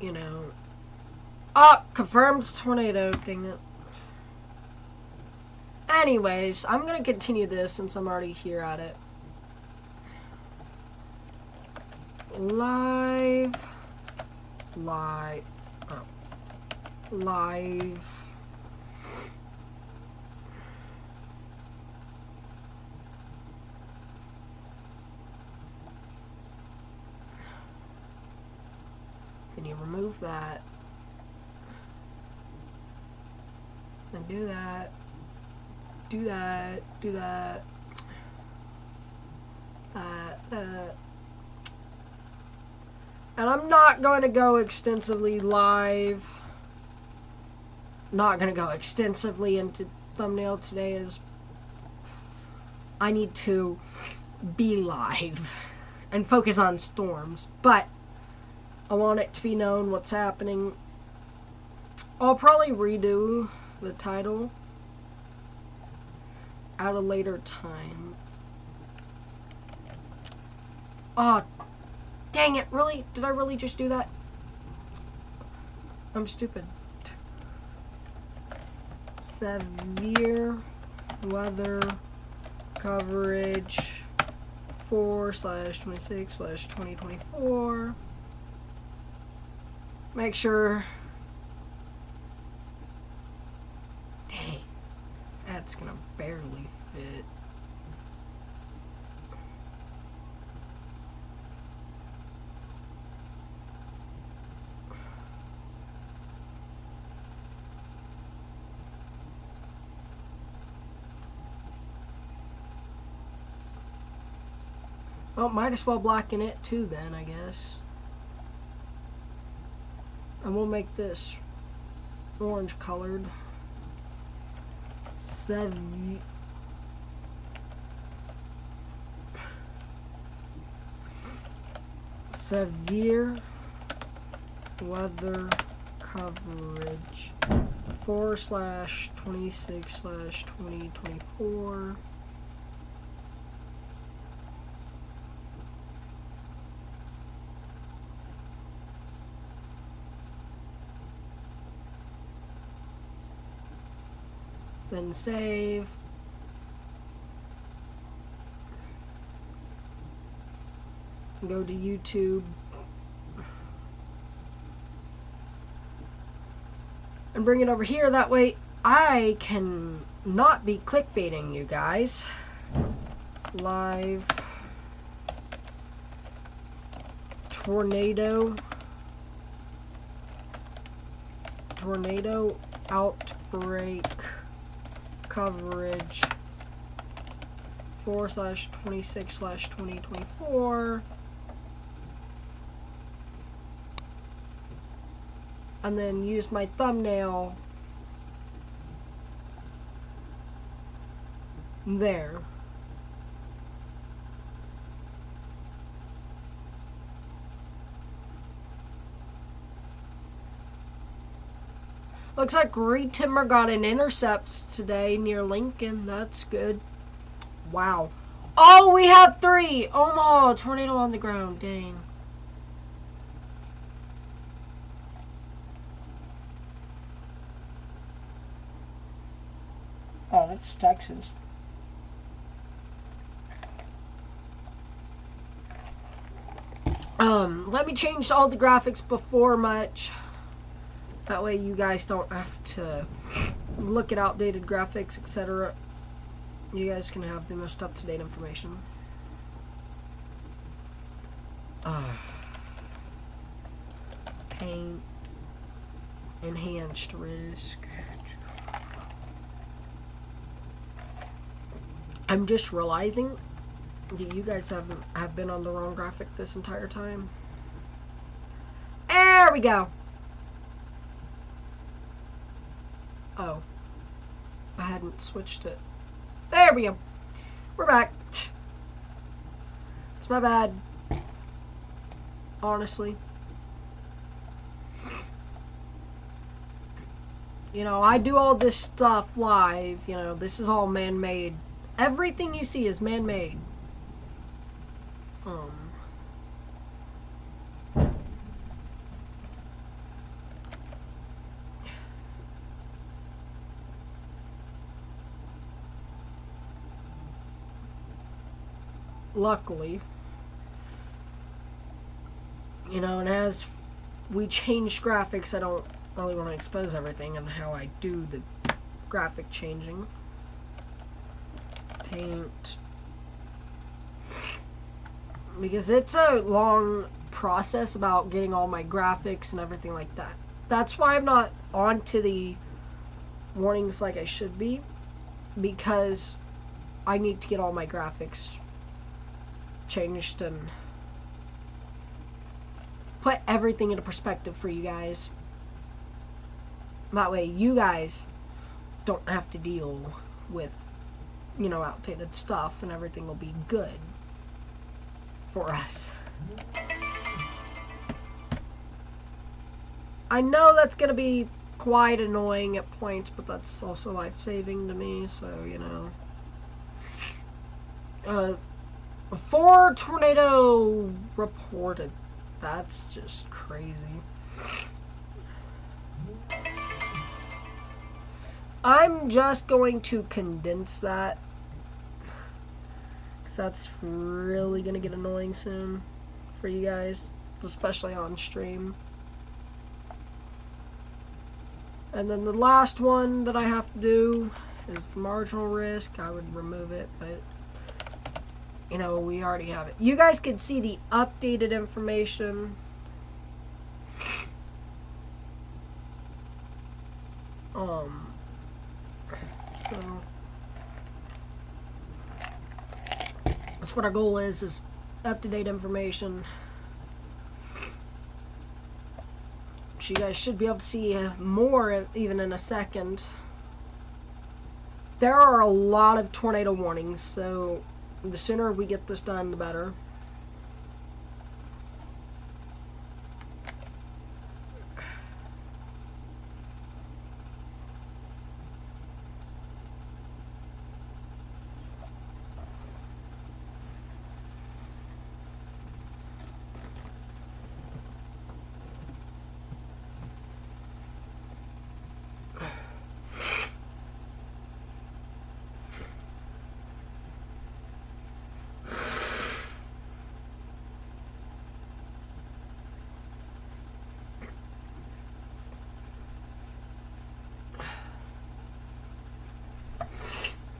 You know. Confirms tornado, dang it. Anyways, I'm gonna continue this since I'm already here at it. Live. Can you remove that? And do that. Do that. Do that. That. And I'm not going to go extensively live. Not going to go extensively into thumbnail today, as I need to be live and focus on storms. But I want it to be known what's happening. I'll probably redo the title at a later time. Oh, dang it, really? Did I really just do that? I'm stupid. Severe weather coverage 4/26/2024. Make sure. Dang. That's gonna barely fit. Well, might as well blacken it too then, I guess. And we'll make this orange colored. Severe weather coverage 4/26/2024. Then save. Go to YouTube. And bring it over here. That way I can not be clickbaiting you guys. Live tornado outbreak coverage 4/26/2024. And then use my thumbnail there. Looks like Reed Timmer got an intercept today near Lincoln. That's good. Wow. Oh, we have 3. Omaha, tornado on the ground. Dang. Oh, that's Texas. Let me change all the graphics before much. That way you guys don't have to look at outdated graphics, etc. You guys can have the most up-to-date information. Paint. Enhanced risk. I'm just realizing that you guys have been on the wrong graphic this entire time. There we go. Oh, I hadn't switched it. There we go. We're back. It's my bad. Honestly. You know, I do all this stuff live. You know, this is all man-made. Everything you see is man-made. Luckily, you know, and as we change graphics, I don't really want to expose everything and how I do the graphic changing. Paint. Because it's a long process about getting all my graphics and everything like that. That's why I'm not onto the warnings like I should be. Because I need to get all my graphics changed and put everything into perspective for you guys. That way you guys don't have to deal with, you know, outdated stuff, and everything will be good for us. I know that's gonna be quite annoying at points, but that's also life-saving to me, so, you know. 4 tornado reported. That's just crazy. I'm just going to condense that, because that's really going to get annoying soon for you guys, especially on stream. And then the last one that I have to do is the marginal risk. I would remove it, but you know, we already have it. You guys can see the updated information. So that's what our goal is up-to-date information. So you guys should be able to see more even in a second. There are a lot of tornado warnings, so the sooner we get this done, the better.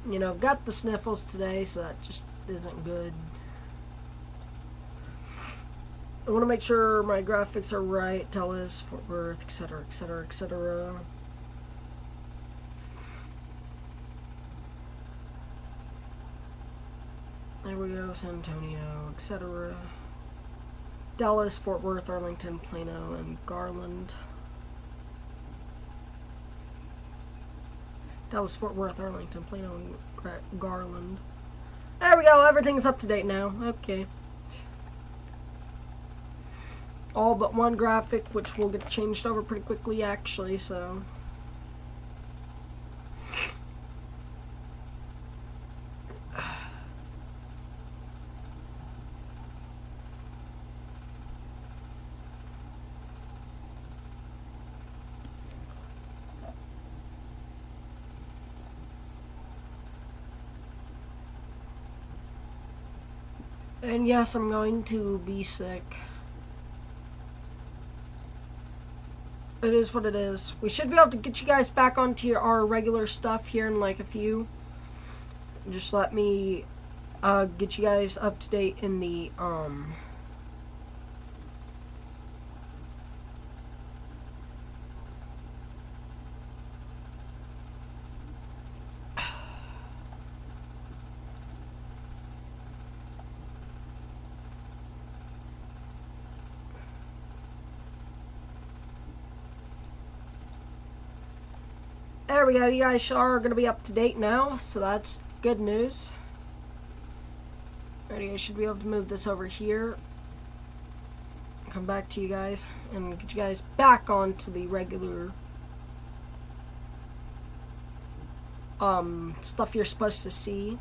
You know, got the sniffles today, so that just isn't good. I want to make sure my graphics are right. Dallas, Fort Worth, etc., etc., etc. There we go, San Antonio, etc. Dallas, Fort Worth, Arlington, Plano, and Garland. Dallas, Fort Worth, Arlington, Plano, and Garland. There we go, everything's up to date now. Okay. All but one graphic, which will get changed over pretty quickly, actually, so. And yes, I'm going to be sick. It is what it is. We should be able to get you guys back onto our regular stuff here in like a few. Just let me get you guys up to date in the There we go, you guys are going to be up to date now, so that's good news. Alrighty, I should be able to move this over here. Come back to you guys, and get you guys back onto the regular stuff you're supposed to see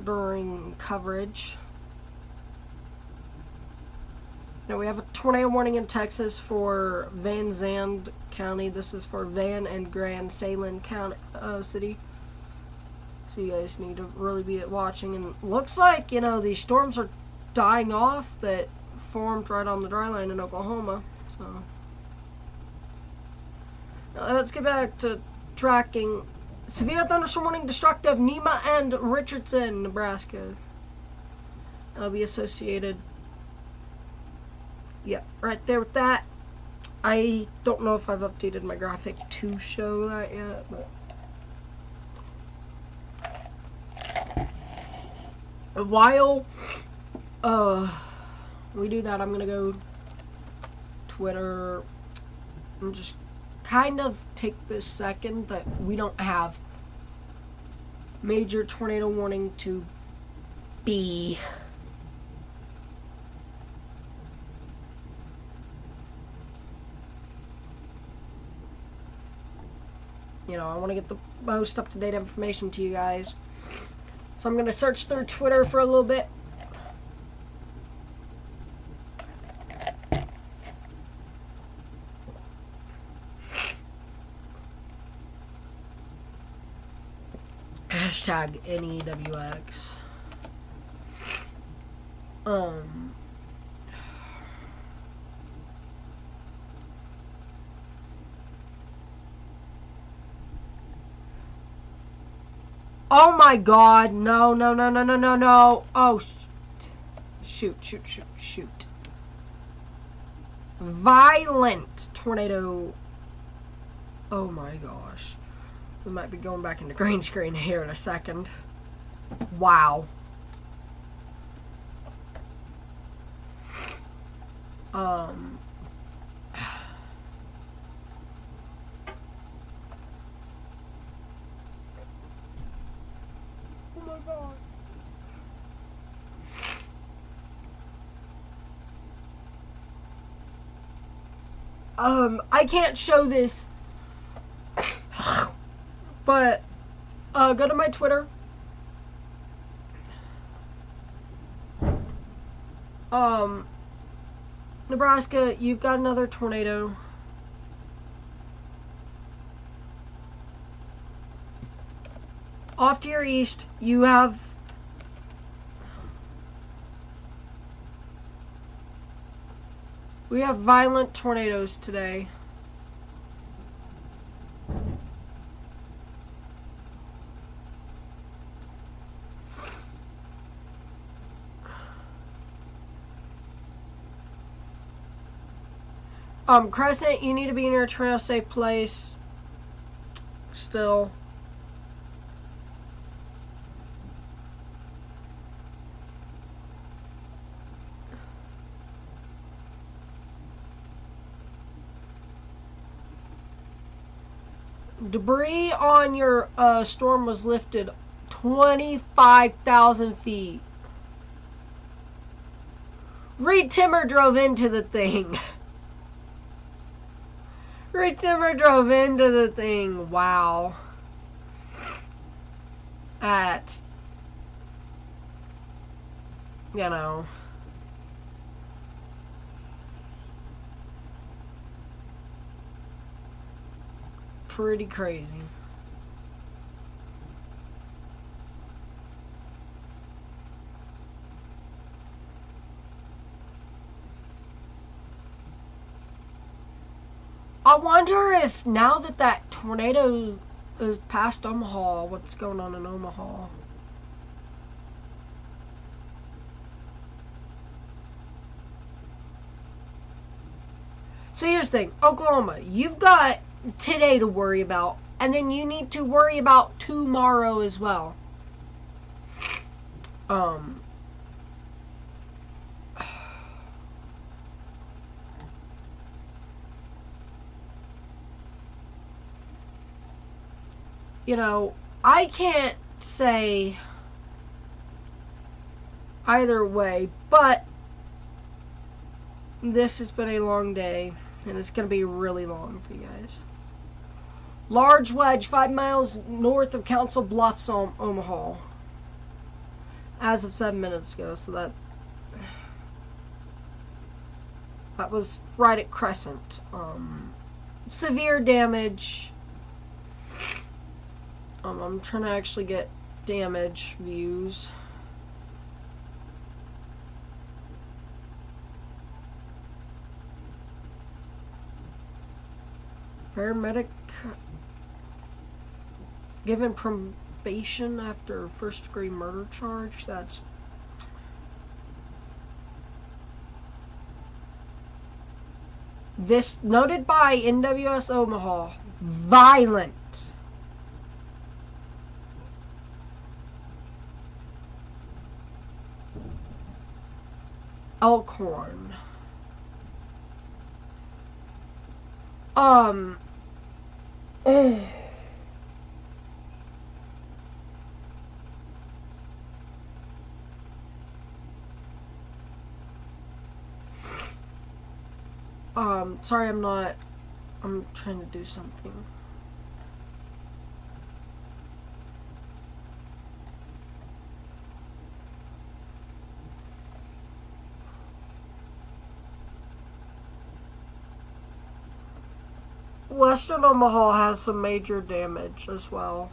during coverage. Now we have a tornado warning in Texas for Van Zandt County. This is for Van and Grand Salem County, City. So you guys need to really be watching. And looks like, you know, these storms are dying off that formed right on the dry line in Oklahoma. So now let's get back to tracking. Severe thunderstorm warning destructive Nema and Richardson, Nebraska. That'll be associated. Yep, right there with that. I don't know if I've updated my graphic to show that yet, but while we do that, I'm gonna go Twitter and just kind of take this second that we don't have major tornado warning to be. You know, I want to get the most up-to-date information to you guys. So I'm going to search through Twitter for a little bit. Hashtag NEWX. Oh my god. No, no, no, no, no, no, no. Oh, shoot, shoot, shoot, shoot. Violent tornado. Oh my gosh. We might be going back into green screen here in a second. Wow. Oh my god. I can't show this, but go to my Twitter. Nebraska, you've got another tornado. Off to your east, you have we have violent tornadoes today. Crescent, you need to be in your trail safe place. Still. Debris on your storm was lifted 25,000 feet. Reed Timmer drove into the thing. Reed Timmer drove into the thing. Wow. That's, you know. Pretty crazy. I wonder if now that that tornado is past Omaha, what's going on in Omaha? So here's the thing, Oklahoma, you've got today to worry about, and then you need to worry about tomorrow as well. You know, I can't say either way, but this has been a long day, and it's going to be really long for you guys. Large wedge 5 miles north of Council Bluffs, Omaha. As of 7 minutes ago, so that was right at Crescent. Severe damage. I'm trying to actually get damage views. Paramedic given probation after first-degree murder charge. That's this noted by NWS Omaha. Violent. Elkhorn. Sorry, I'm trying to do something. Western Omaha has some major damage as well.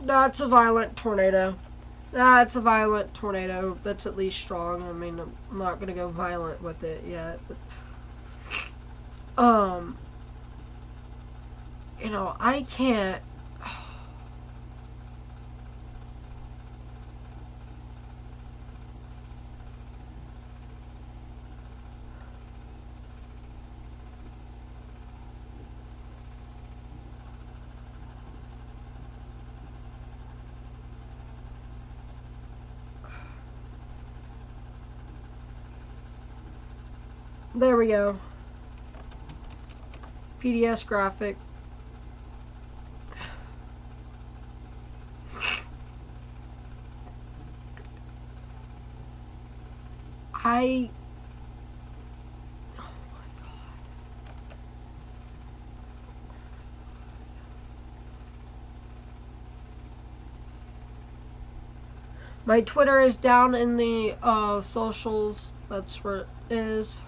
That's a violent tornado. That's a violent tornado. That's at least strong. I mean, I'm not gonna go violent with it yet, but you know, I can't. There we go. PDS graphic. Oh my god. My Twitter is down in the socials. That's where it is.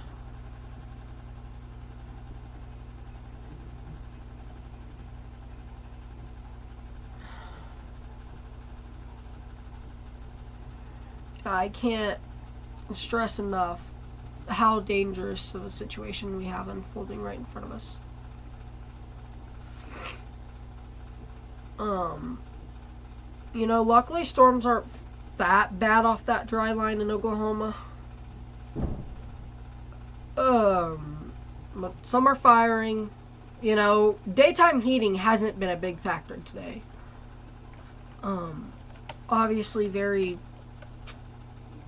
I can't stress enough how dangerous of a situation we have unfolding right in front of us. You know, luckily storms aren't that bad off that dry line in Oklahoma. But some are firing. You know, daytime heating hasn't been a big factor today. Obviously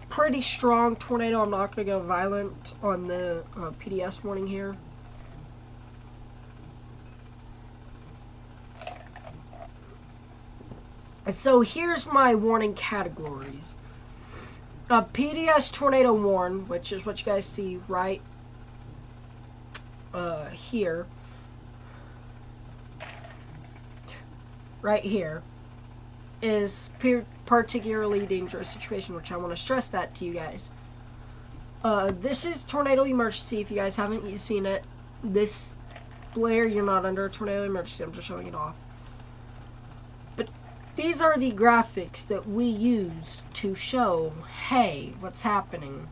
pretty strong tornado. I'm not going to go violent on the PDS warning here. So here's my warning categories. A PDS tornado warn, which is what you guys see right here. Right here is particularly dangerous situation, which I want to stress that to you guys. This is tornado emergency. If you guys haven't seen it, this Blair, you're not under a tornado emergency. I'm just showing it off. But these are the graphics that we use to show, hey, what's happening.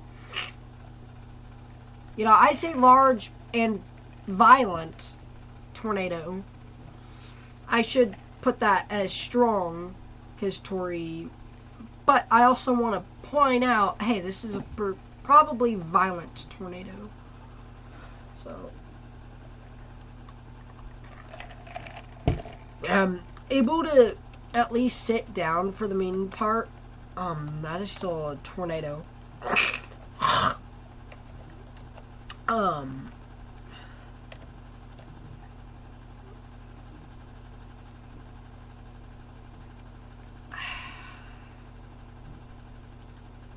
You know, I say large and violent tornado. I should put that as strong history, but I also want to point out, hey, this is a probably violent tornado. So able to at least sit down for the main part. That is still a tornado.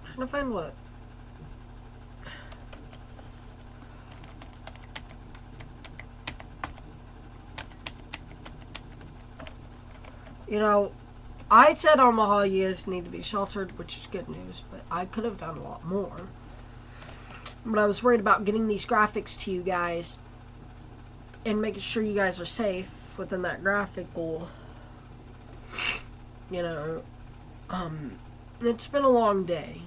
Trying to find what. You know, I said Omaha, you guys need to be sheltered, which is good news, but I could have done a lot more. But I was worried about getting these graphics to you guys and making sure you guys are safe within that graphic goal. You know, it's been a long day.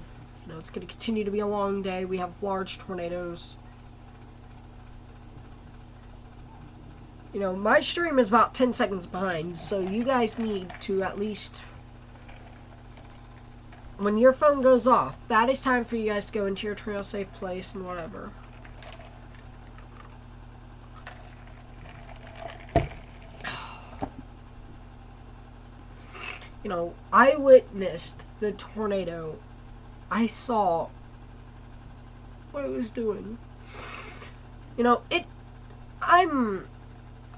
You know, it's going to continue to be a long day. We have large tornadoes. You know, my stream is about 10 seconds behind, so you guys need to at least, when your phone goes off, that is time for you guys to go into your tornado safe place and whatever. You know, I witnessed the tornado. I saw what it was doing. You know,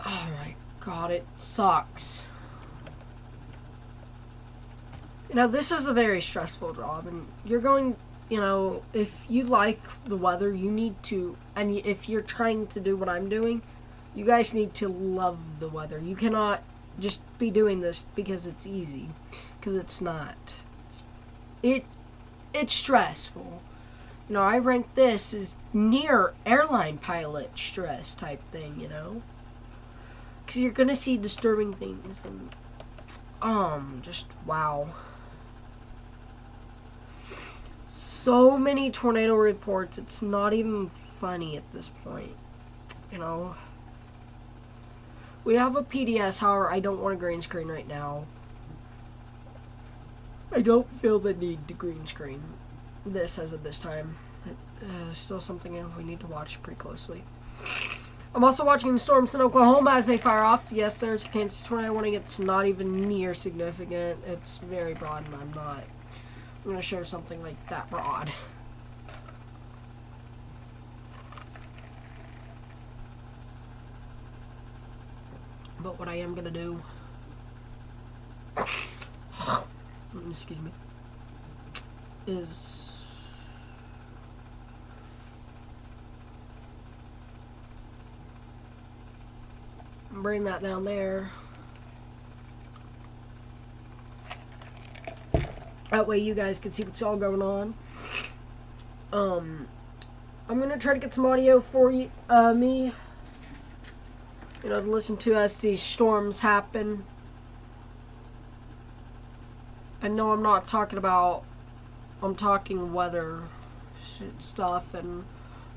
oh my god, it sucks. You know, this is a very stressful job, and you're going, you know, if you like the weather, you need to, and if you're trying to do what I'm doing, you guys need to love the weather. You cannot just be doing this because it's easy, because it's not. It's stressful. You know, I rank this as near airline pilot stress type thing, you know? Because you're going to see disturbing things, and, just, wow. So many tornado reports, it's not even funny at this point, you know? We have a PDS, however, I don't want a green screen right now. I don't feel the need to green screen this as of this time. It, still something we need to watch pretty closely. I'm also watching storms in Oklahoma as they fire off. Yes, there's a Kansas tornado warning. It's not even near significant. It's very broad, and I'm going to show something like that broad. But what I am going to do, excuse me, is bring that down there. That way you guys can see what's all going on. I'm gonna try to get some audio for you, me, you know, to listen to as these storms happen. I know I'm not talking about, I'm talking weather stuff and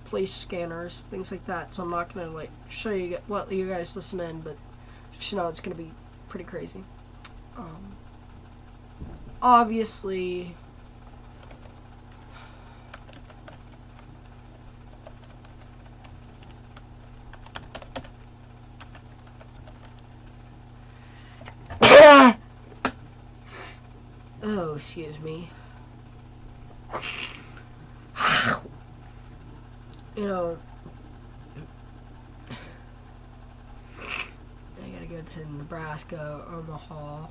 police scanners, things like that, so I'm not gonna like show you, let you guys listen in, but just know it's gonna be pretty crazy. Obviously, oh, excuse me. You know, I gotta go to Nebraska, Omaha.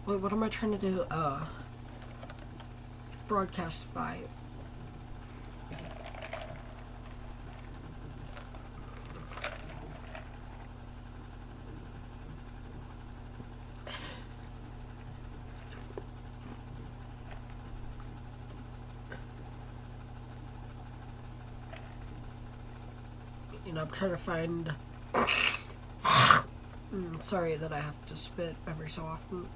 Wait, what am I trying to do? Broadcast 5. You know, I'm trying to find... sorry that I have to spit every so often.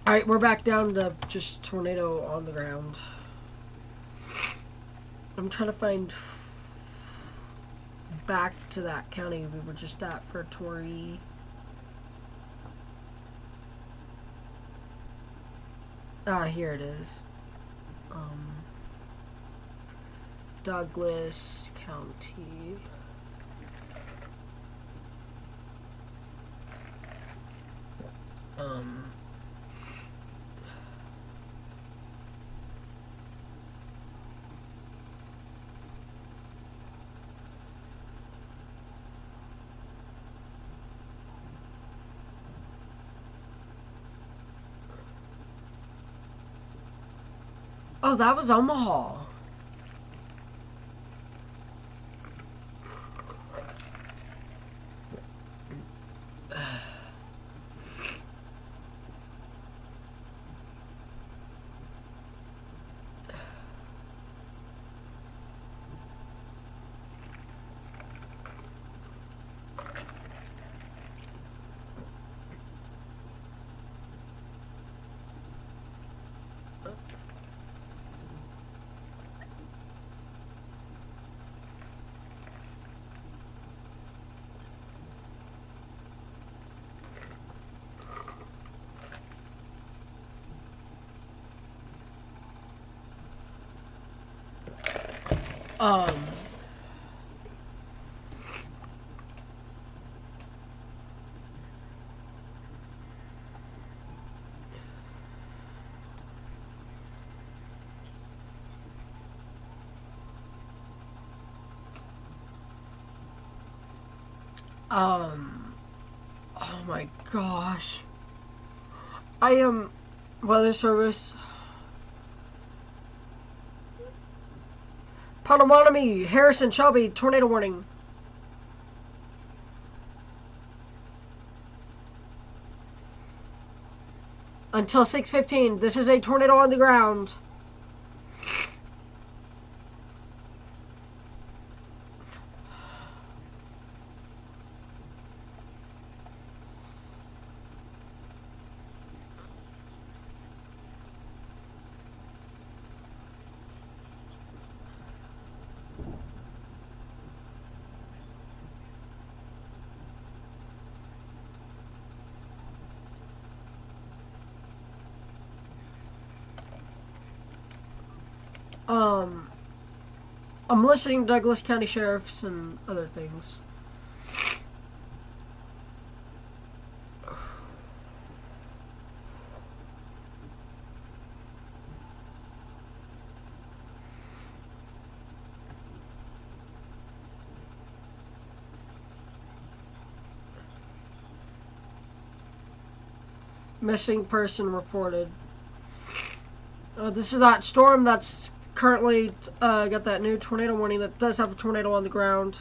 Alright, we're back down to just tornado on the ground. I'm trying to find back to that county we were just at for Torrey. Ah, here it is. Douglas County. Oh, that was Omaha. Oh my gosh. I am weather service. Potawatomi, Harrison, Shelby, tornado warning. until 6:15. This is a tornado on the ground. I'm listening to Douglas County Sheriffs and other things. Missing person reported. This is that storm that's currently got that new tornado warning that does have a tornado on the ground.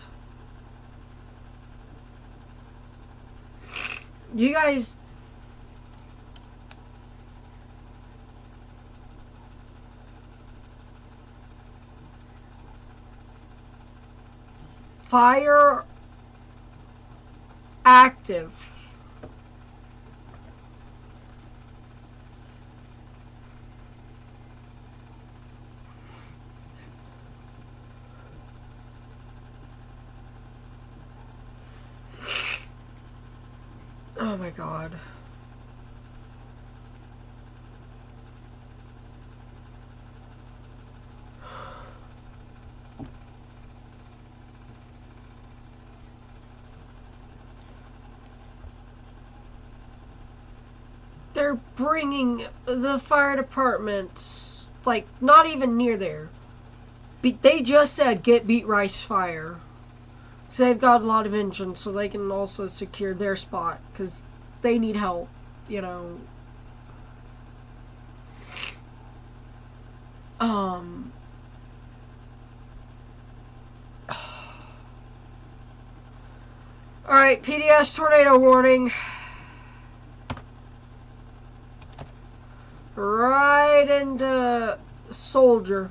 You guys... Fire active. Oh my god. They're bringing the fire departments, like, not even near there. They just said get Beat Rice Fire. So they've got a lot of engines, so they can also secure their spot, because they need help, you know. Alright, PDS tornado warning. Right into Soldier.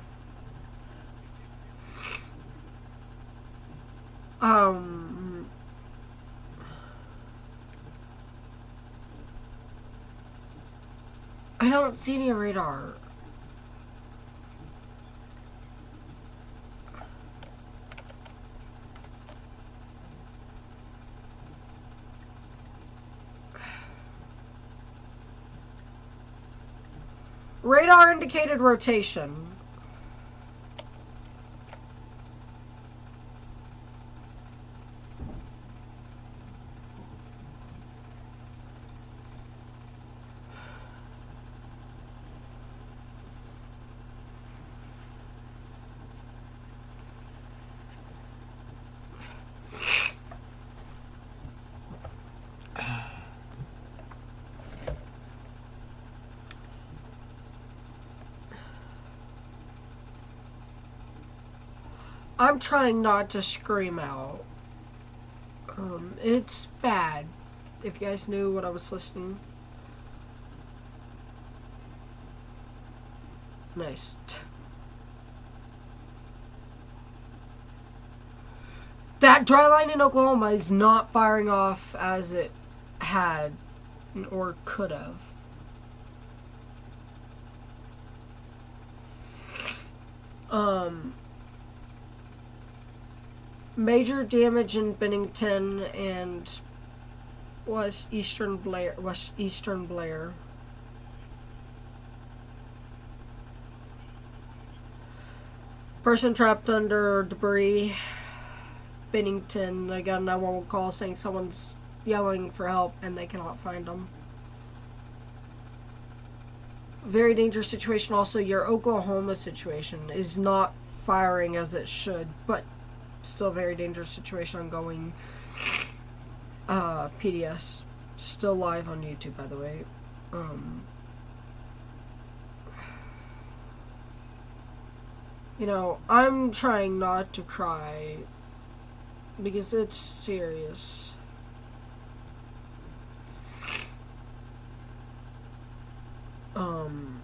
I don't see any radar. Radar indicated rotation. I'm trying not to scream out. It's bad. If you guys knew what I was listening. Nice. That dry line in Oklahoma is not firing off as it had or could have. Major damage in Bennington and West Eastern Blair. Person trapped under debris. Bennington. I got a 911 call saying someone's yelling for help and they cannot find them. Very dangerous situation. Also, your Oklahoma situation is not firing as it should, but still very dangerous situation ongoing. PDS. Still live on YouTube, by the way. You know, I'm trying not to cry because it's serious. Um,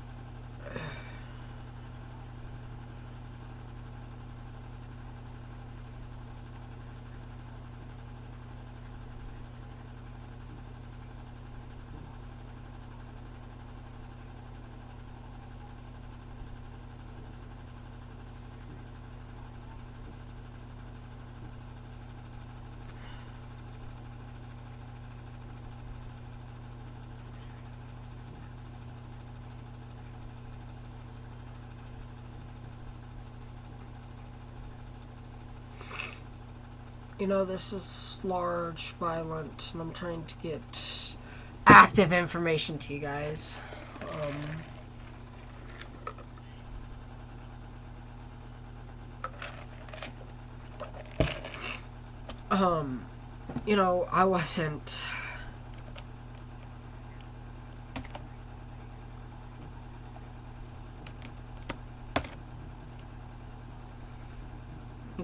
you know, this is large, violent, and I'm trying to get active information to you guys. You know, I wasn't...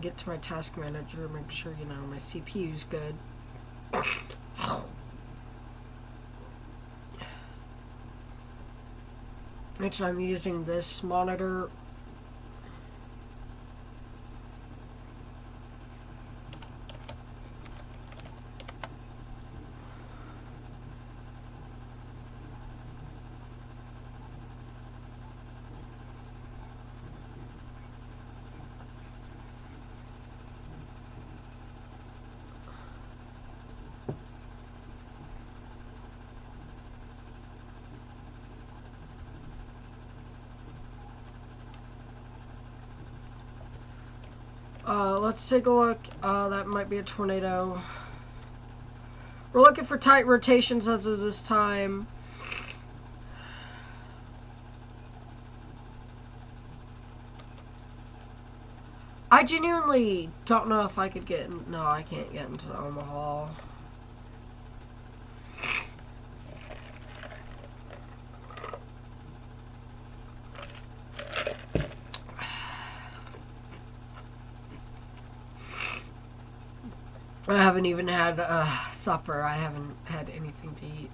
Get to my task manager, make sure, you know, my CPU's good. Make sure I'm using this monitor. Let's take a look. That might be a tornado. We're looking for tight rotations as of this time. I genuinely don't know if I could get in. No, I can't get into Omaha. I haven't even had supper. I haven't had anything to eat.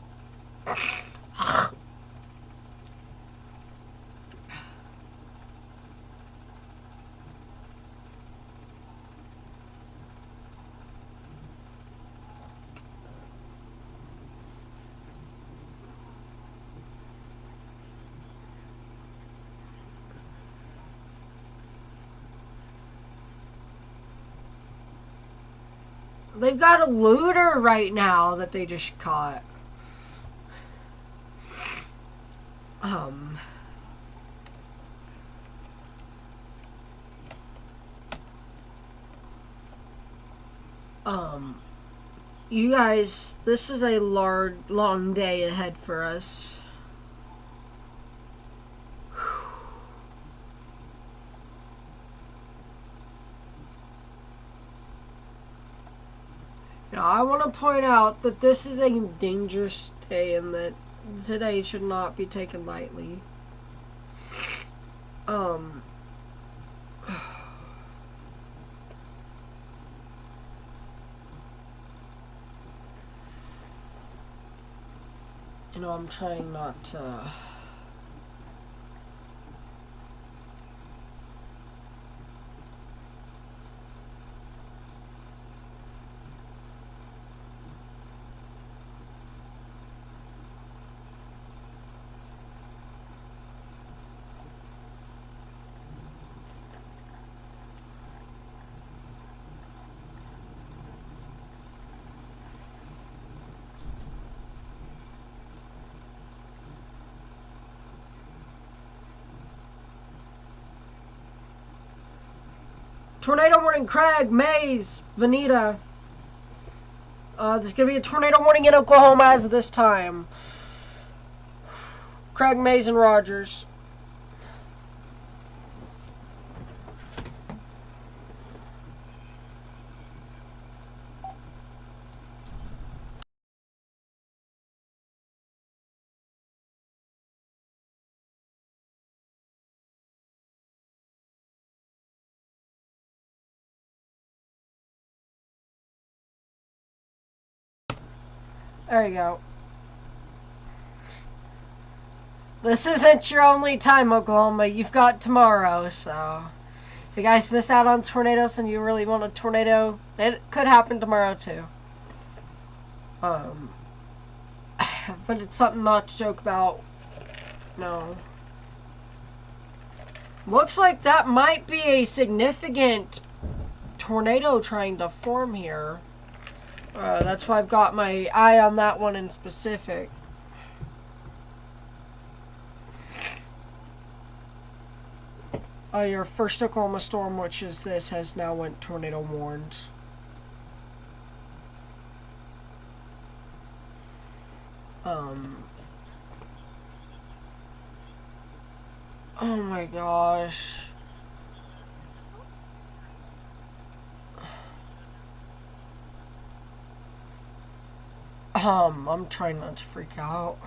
They've got a looter right now that they just caught. You guys, this is a long day ahead for us. Now, I want to point out that this is a dangerous day and that today should not be taken lightly. You know, I'm trying not to... Tornado warning, Craig, Mays, Veneta. There's going to be a tornado warning in Oklahoma as of this time. Craig, Mays, and Rogers. There you go. This isn't your only time, Oklahoma. You've got tomorrow, so if you guys miss out on tornadoes and you really want a tornado, it could happen tomorrow too. But it's something not to joke about. No. Looks like that might be a significant tornado trying to form here. That's why I've got my eye on that one in specific. Your first Oklahoma storm, which is this, has now went tornado warned. Oh my gosh. I'm trying not to freak out.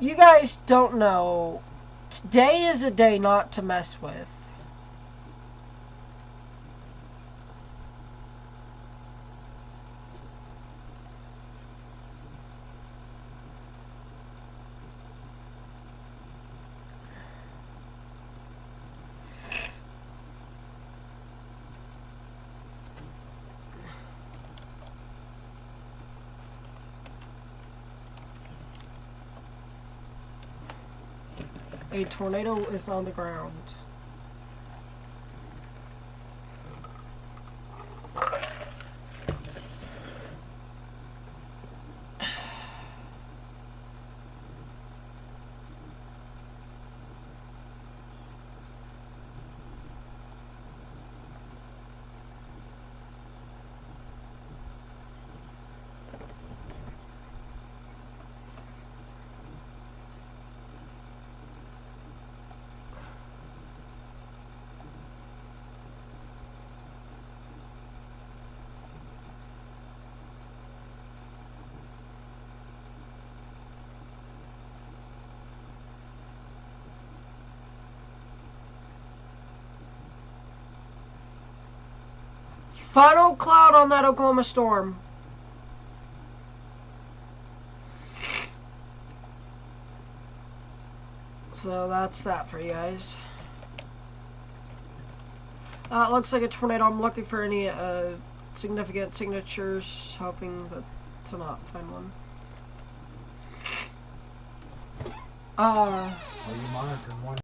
You guys don't know. Today is a day not to mess with. A tornado is on the ground. Final cloud on that Oklahoma storm. So that's that for you guys. It looks like a tornado. I'm looking for any significant signatures, hoping that to not find one. Are you monitoring one?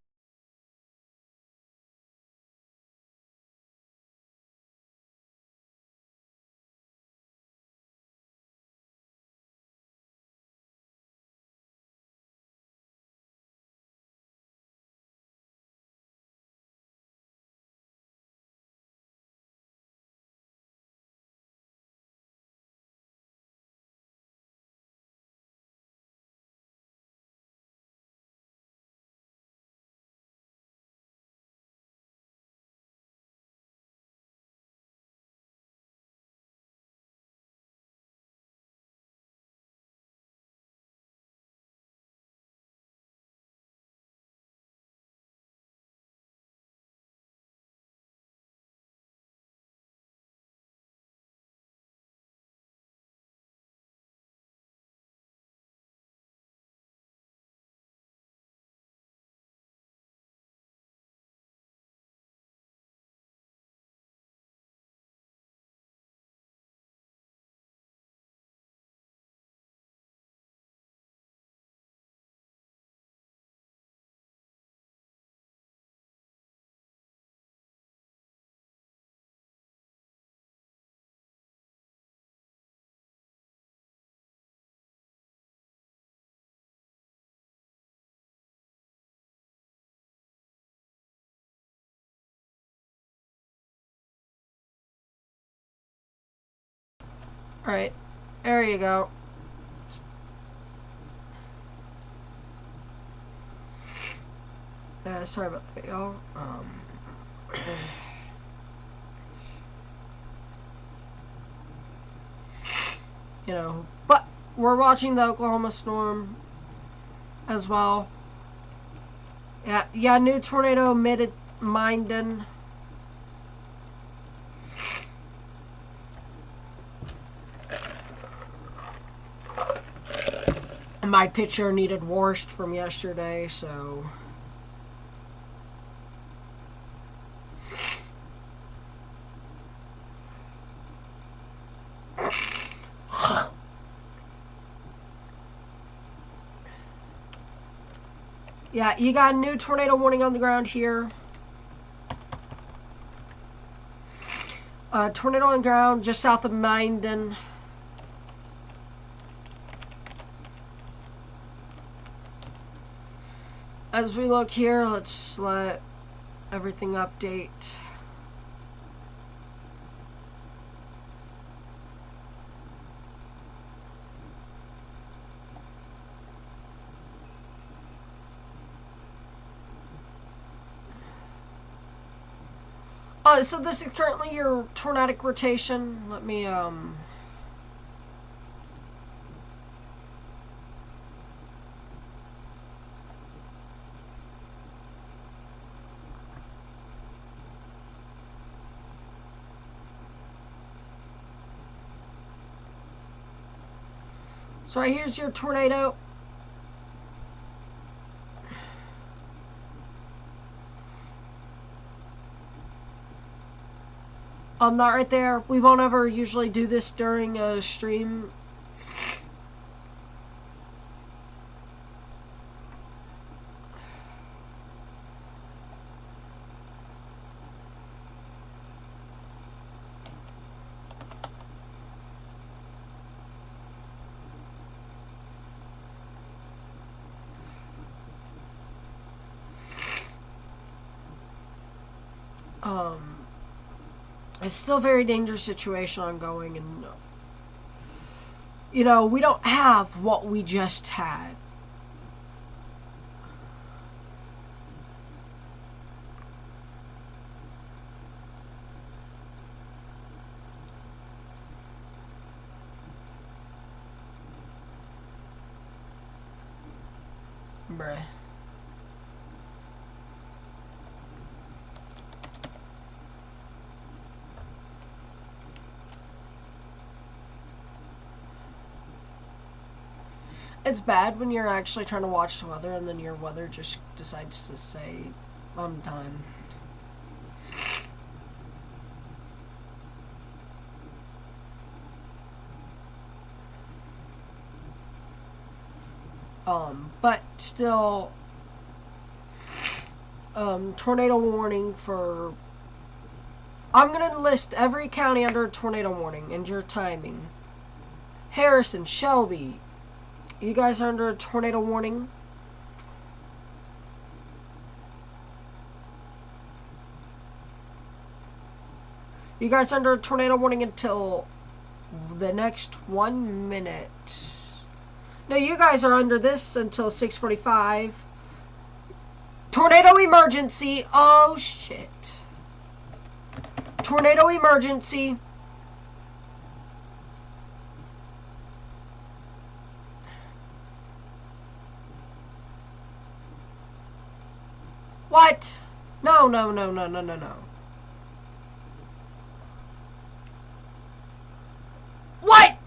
Alright, there you go. Sorry about that, y'all. You know, but we're watching the Oklahoma storm as well. Yeah, new tornado Minden. My picture needed washed from yesterday, so... Yeah, you got a new tornado warning on the ground here. Tornado on the ground just south of Minden. As we look here, let's let everything update. So this is currently your tornadic rotation. Let me, So right here's your tornado. That right there. We won't ever usually do this during a stream. It's still a very dangerous situation ongoing, and you know, we don't have what we just had. Bruh. It's bad when you're actually trying to watch the weather and then your weather just decides to say, I'm done. But still, tornado warning for... I'm going to list every county under a tornado warning and your timing. Harrison, Shelby, you guys are under a tornado warning. You guys are under a tornado warning until the next 1 minute. No, you guys are under this until 6:45. Tornado emergency. Oh, shit. Tornado emergency. What? No, no, no, no, no, no, no. What?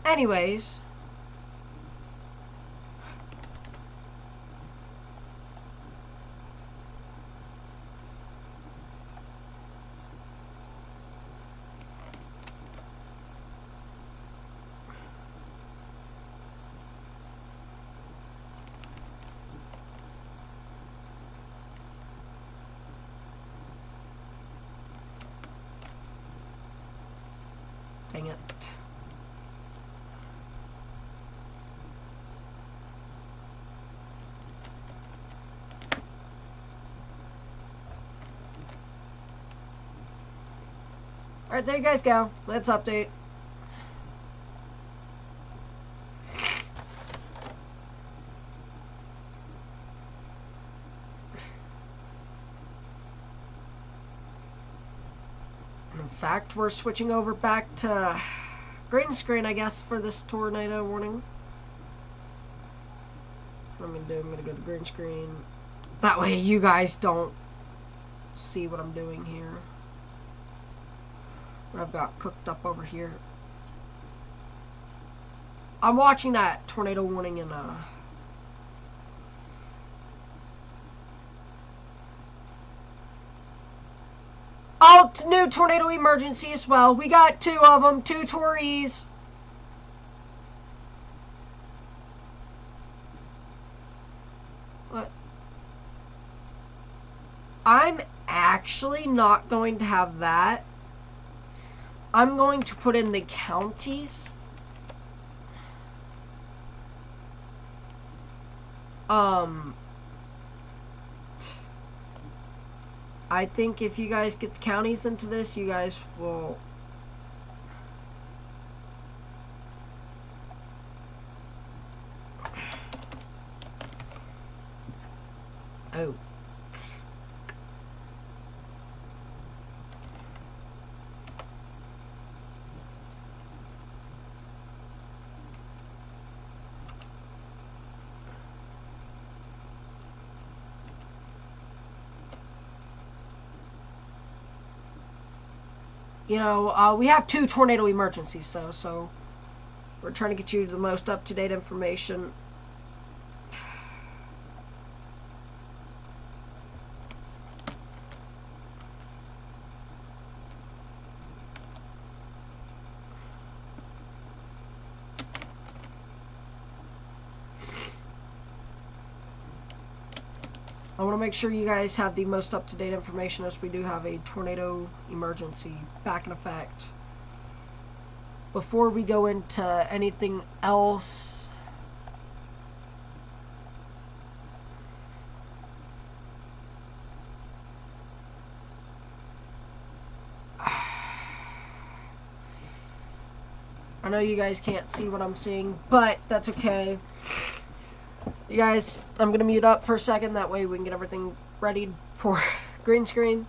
Anyways. Dang it. Alright, there you guys go. Let's update. In fact, we're switching over back to green screen, I guess, for this tornado warning. So what I'm going to do, I'm going to go to green screen. That way you guys don't see what I'm doing here. What I've got cooked up over here. I'm watching that tornado warning in oh, new tornado emergency as well. We got 2 of them, 2 Tories. What? I'm actually not going to have that. I'm going to put in the counties. I think if you guys get the counties into this, you guys will... Oh. You know, we have 2 tornado emergencies, though, so we're trying to get you the most up-to-date information. I want to make sure you guys have the most up-to-date information, as we do have a tornado emergency back in effect. Before we go into anything else, I know you guys can't see what I'm seeing, but that's okay. You guys, I'm going to mute up for a second, that way we can get everything ready for green screen.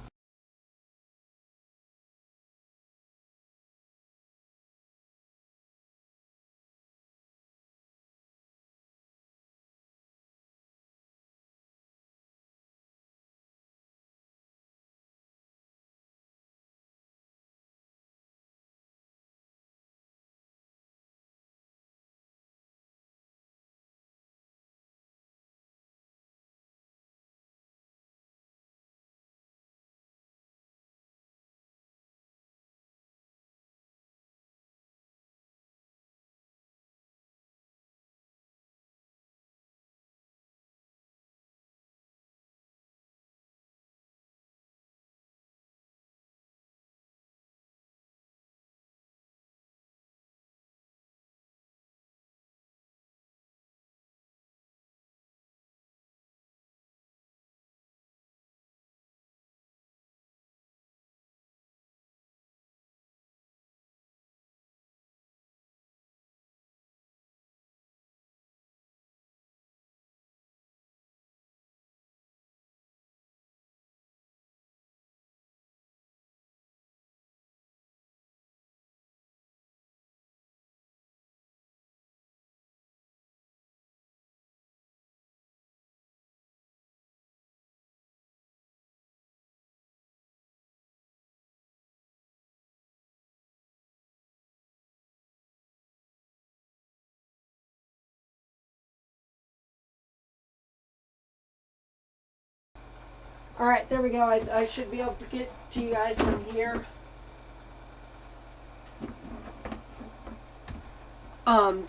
Alright, there we go. I should be able to get to you guys from here.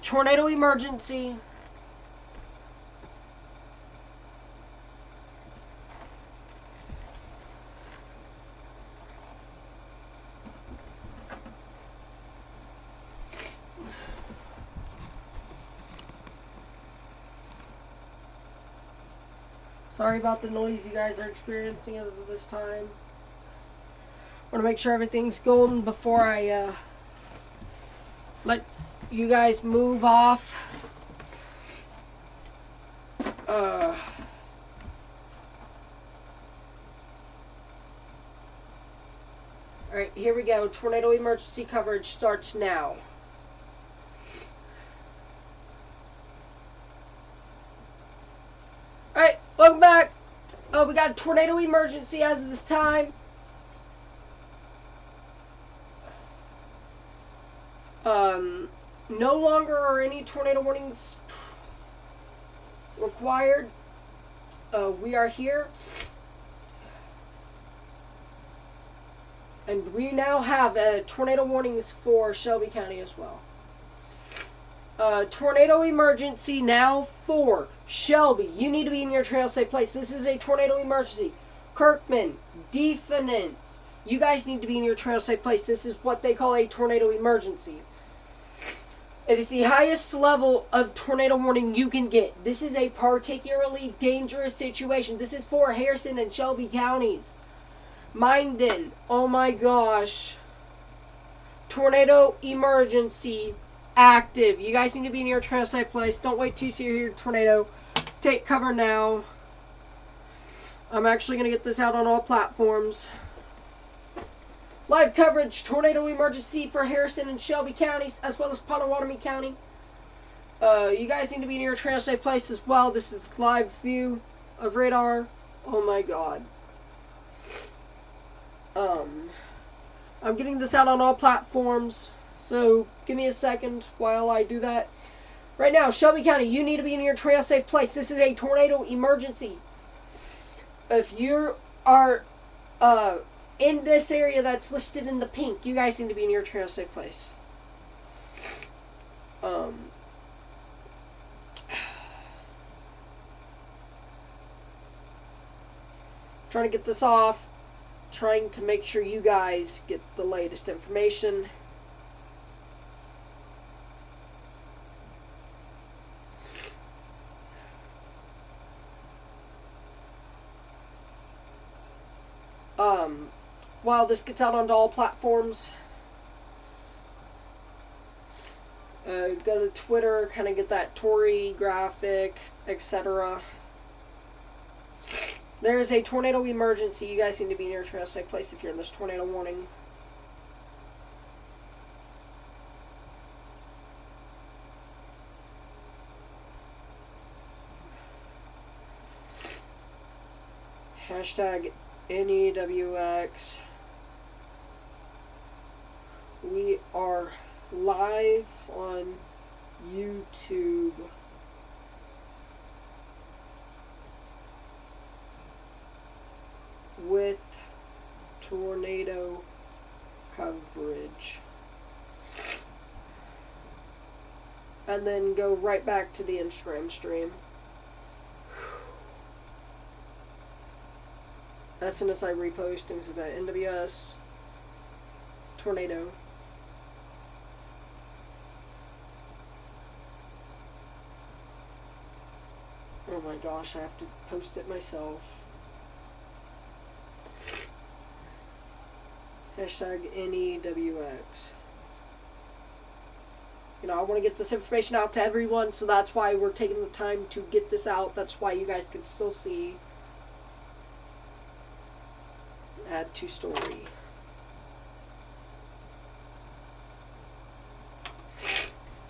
Tornado emergency. Sorry about the noise you guys are experiencing as of this time. Want to make sure everything's golden before I let you guys move off. Alright, here we go. Tornado emergency coverage starts now. Alright, welcome back. We got a tornado emergency as of this time. No longer are any tornado warnings required. We are here. And we now have tornado warnings for Shelby County as well. Tornado emergency now for Shelby. You need to be in your trail safe place. This is a tornado emergency. Kirkman, Defendants, you guys need to be in your trail safe place. This is what they call a tornado emergency. It is the highest level of tornado warning you can get. This is a particularly dangerous situation. This is for Harrison and Shelby counties. Minden, oh my gosh. Tornado emergency active. You guys need to be in your trail safe place. Don't wait till you see your tornado. Take cover now. I'm actually going to get this out on all platforms. Live coverage, tornado emergency for Harrison and Shelby counties, as well as Potawatomi County. You guys need to be in your trail safe place as well. This is live view of radar. Oh my god. I'm getting this out on all platforms, so give me a second while I do that. Right now, Shelby County, you need to be in your trail safe place. This is a tornado emergency. If you are in this area that's listed in the pink, you guys need to be in your trail safe place. Trying to get this off. Trying to make sure you guys get the latest information. While this gets out onto all platforms, go to Twitter, kind of get that Tory graphic, etc. There is a tornado emergency. You guys need to be in your trail safe place if you're in this tornado warning. Hashtag NEWX. We are live on YouTube. With tornado coverage. And then go right back to the Instagram stream. As soon as I repost things of that NWS tornado. Oh my gosh, I have to post it myself. Hashtag NEWX. You know, I want to get this information out to everyone, so that's why we're taking the time to get this out. That's why you guys can still see. Add to story.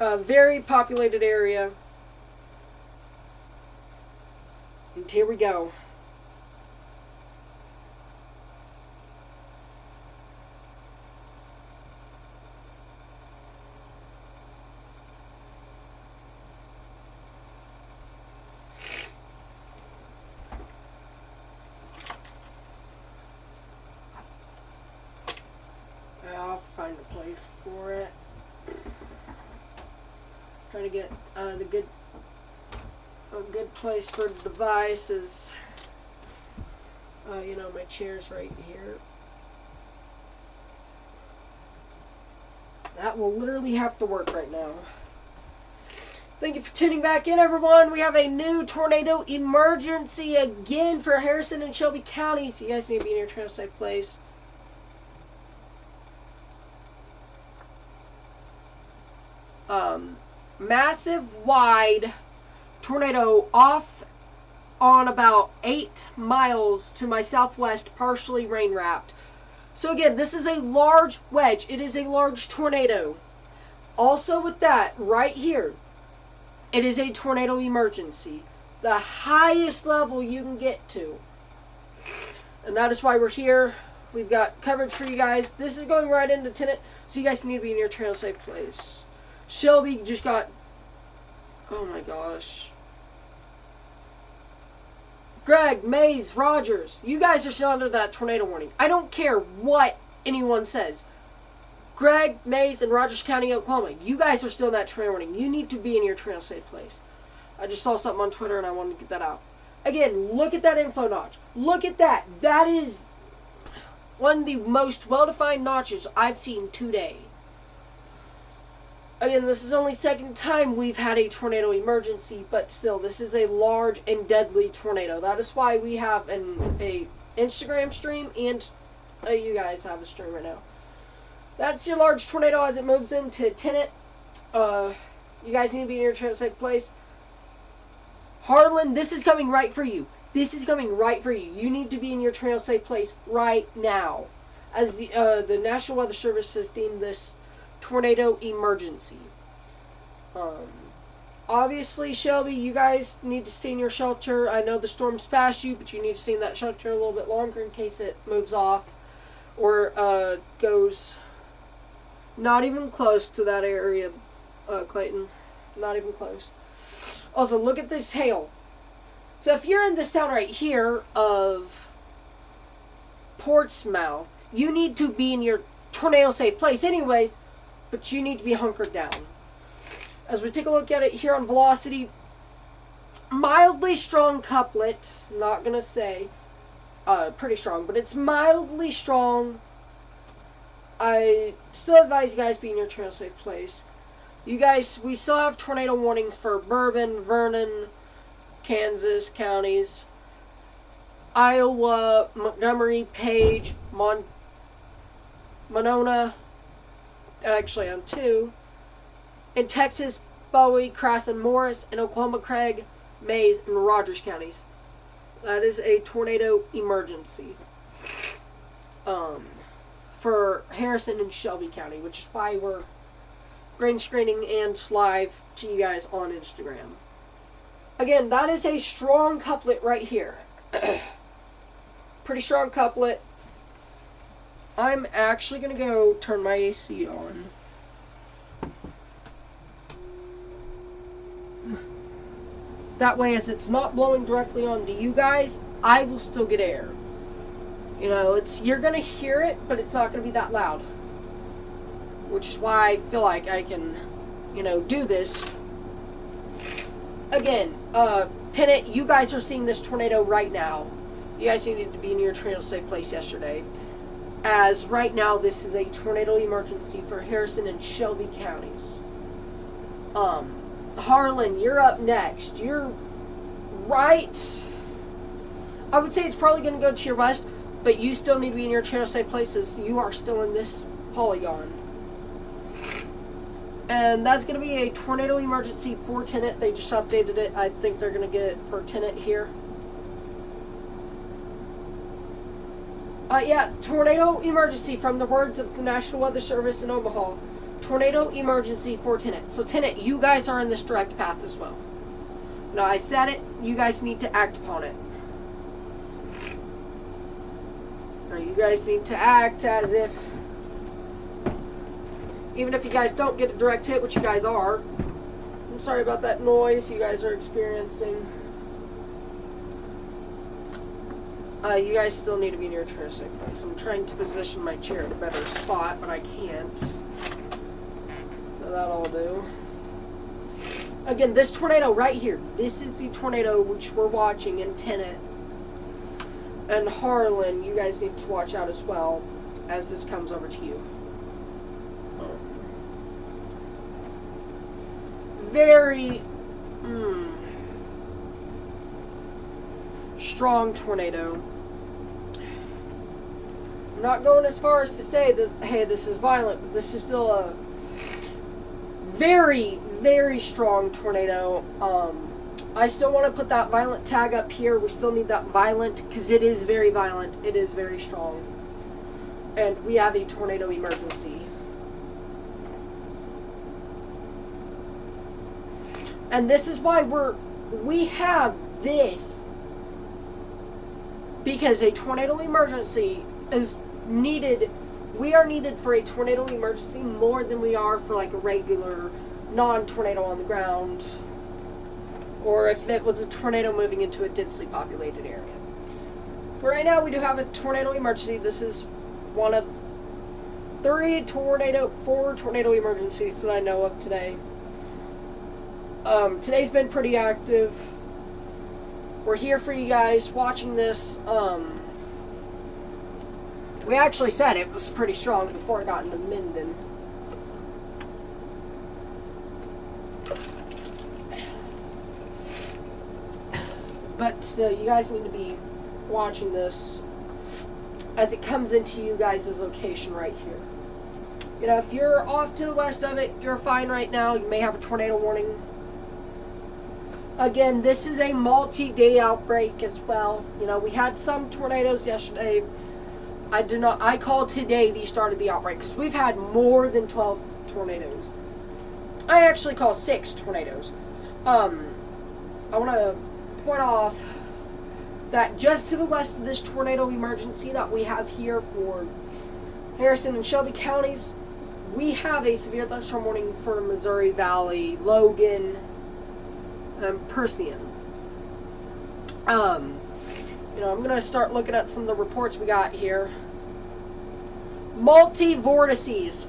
A very populated area. And here we go. I'll find a place for it. Trying to get a good place for the device is, you know, my chair's right here. That will literally have to work right now. Thank you for tuning back in, everyone. We have a new tornado emergency again for Harrison and Shelby counties. So you guys need to be in your trail safe place. Massive wide tornado off on about 8 miles to my southwest, partially rain wrapped. So again, this is a large wedge. It is a large tornado. Also with that, right here, it is a tornado emergency. The highest level you can get to And that is why we're here. We've got coverage for you guys. This is going right into Tenet, so you guys need to be in your trail safe place. Shelby just got... Oh my gosh. Greg, Mays, Rogers, you guys are still under that tornado warning. I don't care what anyone says. Greg, Mays, and Rogers County, Oklahoma, you guys are still in that tornado warning. You need to be in your trail safe place. I just saw something on Twitter and I wanted to get that out. Again, look at that info notch. Look at that. That is one of the most well-defined notches I've seen today. Again, this is only the second time we've had a tornado emergency, but still, this is a large and deadly tornado. That is why we have a Instagram stream, and you guys have a stream right now. That's your large tornado as it moves into Tenet. You guys need to be in your trail safe place. Harlan, this is coming right for you. This is coming right for you. You need to be in your trail safe place right now. As the National Weather Service has deemed this tornado emergency. Obviously, Shelby, you guys need to stay in your shelter. I know the storm's past you, but you need to stay in that shelter a little bit longer in case it moves off or goes not even close to that area, Clayton. Not even close. Also, look at this hail. So if you're in this town right here of Portsmouth, you need to be in your tornado safe place anyways, but you need to be hunkered down. As we take a look at it here on velocity, mildly strong couplet, not gonna say pretty strong, but it's mildly strong. I still advise you guys be in your trail safe place. You guys, we still have tornado warnings for Bourbon, Vernon, Kansas counties, Iowa, Montgomery, Page, Monona, actually on 2, in Texas, Bowie, Crasson, Morris, and Oklahoma, Craig, Mays, and Rogers counties. That is a tornado emergency for Harrison and Shelby County, which is why we're green screening and live to you guys on Instagram. Again, that is a strong couplet right here. Pretty strong couplet. I'm actually going to go turn my AC on. That way, as it's not blowing directly onto you guys, I will still get air. You know, you're going to hear it, but it's not going to be that loud. Which is why I feel like I can, you know, do this. Again, Tenet, you guys are seeing this tornado right now. You guys needed to be in your tornado safe place yesterday. As right now, this is a tornado emergency for Harrison and Shelby counties. Harlan, you're up next. You're right. I would say it's probably going to go to your west, but you still need to be in your trail safe places. You are still in this polygon. And that's going to be a tornado emergency for Tenet. They just updated it. I think they're going to get it for Tenet here. Yeah, tornado emergency from the words of the National Weather Service in Omaha. Tornado emergency for Tenet. So Tenet, you guys are in this direct path as well. Now, I said it. You guys need to act upon it. Now, you guys need to act as if, even if you guys don't get a direct hit, which you guys are. I'm sorry about that noise you guys are experiencing. You guys still need to be in your trail safe place. I'm trying to position my chair in a better spot, but I can't. So that'll do. Again, this tornado right here. This is the tornado which we're watching in Tenet. And Harlan, you guys need to watch out as well as this comes over to you. Very strong tornado. I'm not going as far as to say that, hey, this is violent, but this is still a very, very strong tornado. I still want to put that violent tag up here. We still need that violent, because it is very violent. It is very strong. And we have a tornado emergency. And this is why we have this because a tornado emergency is needed. We are needed for a tornado emergency more than we are for like a regular non-tornado on the ground, or if it was a tornado moving into a densely populated area. For right now, we do have a tornado emergency. This is one of four tornado emergencies that I know of today. Today's been pretty active. We're here for you guys watching this. We actually said it was pretty strong before it got into Minden. But you guys need to be watching this as it comes into you guys' location right here. You know, if you're off to the west of it, you're fine right now. You may have a tornado warning. Again, this is a multi-day outbreak as well. You know, we had some tornadoes yesterday. I call today the start of the outbreak because we've had more than 12 tornadoes. I actually call 6 tornadoes. I want to point off that just to the west of this tornado emergency that we have here for Harrison and Shelby counties, we have a severe thunderstorm warning for Missouri Valley, Logan, and Persists. You know, I'm going to start looking at some of the reports we got here. Multi-vortices.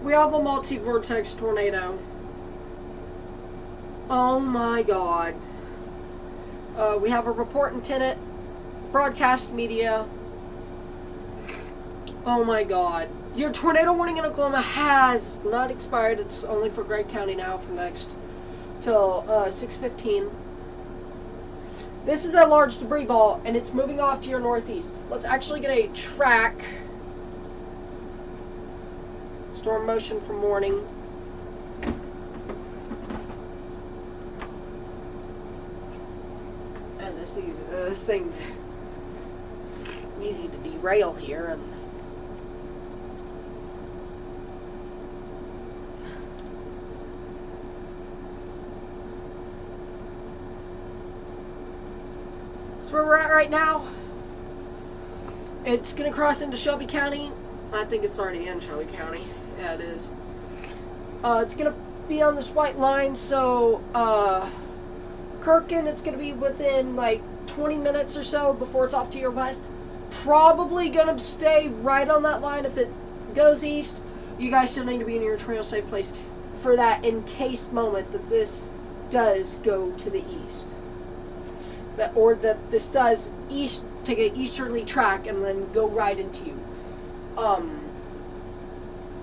We have a multi-vortex tornado. Oh my god. We have a report in Tenet, broadcast media. Oh my god. Your tornado warning in Oklahoma has not expired. It's only for Gregg County now from next till 6:15. This is a large debris ball, and it's moving off to your northeast. Let's actually get a track. Storm motion from warning. And this thing's easy to derail here. And so where we're at right now, it's going to cross into Shelby County. I think it's already in Shelby County. Yeah, it is. It's going to be on this white line, so Kirkin, it's going to be within like 20 minutes or so before it's off to your west. Probably going to stay right on that line. If it goes east, you guys still need to be in your tornado safe place for that in case moment that this does go to the east. Or that this does take an easterly track and then go right into you.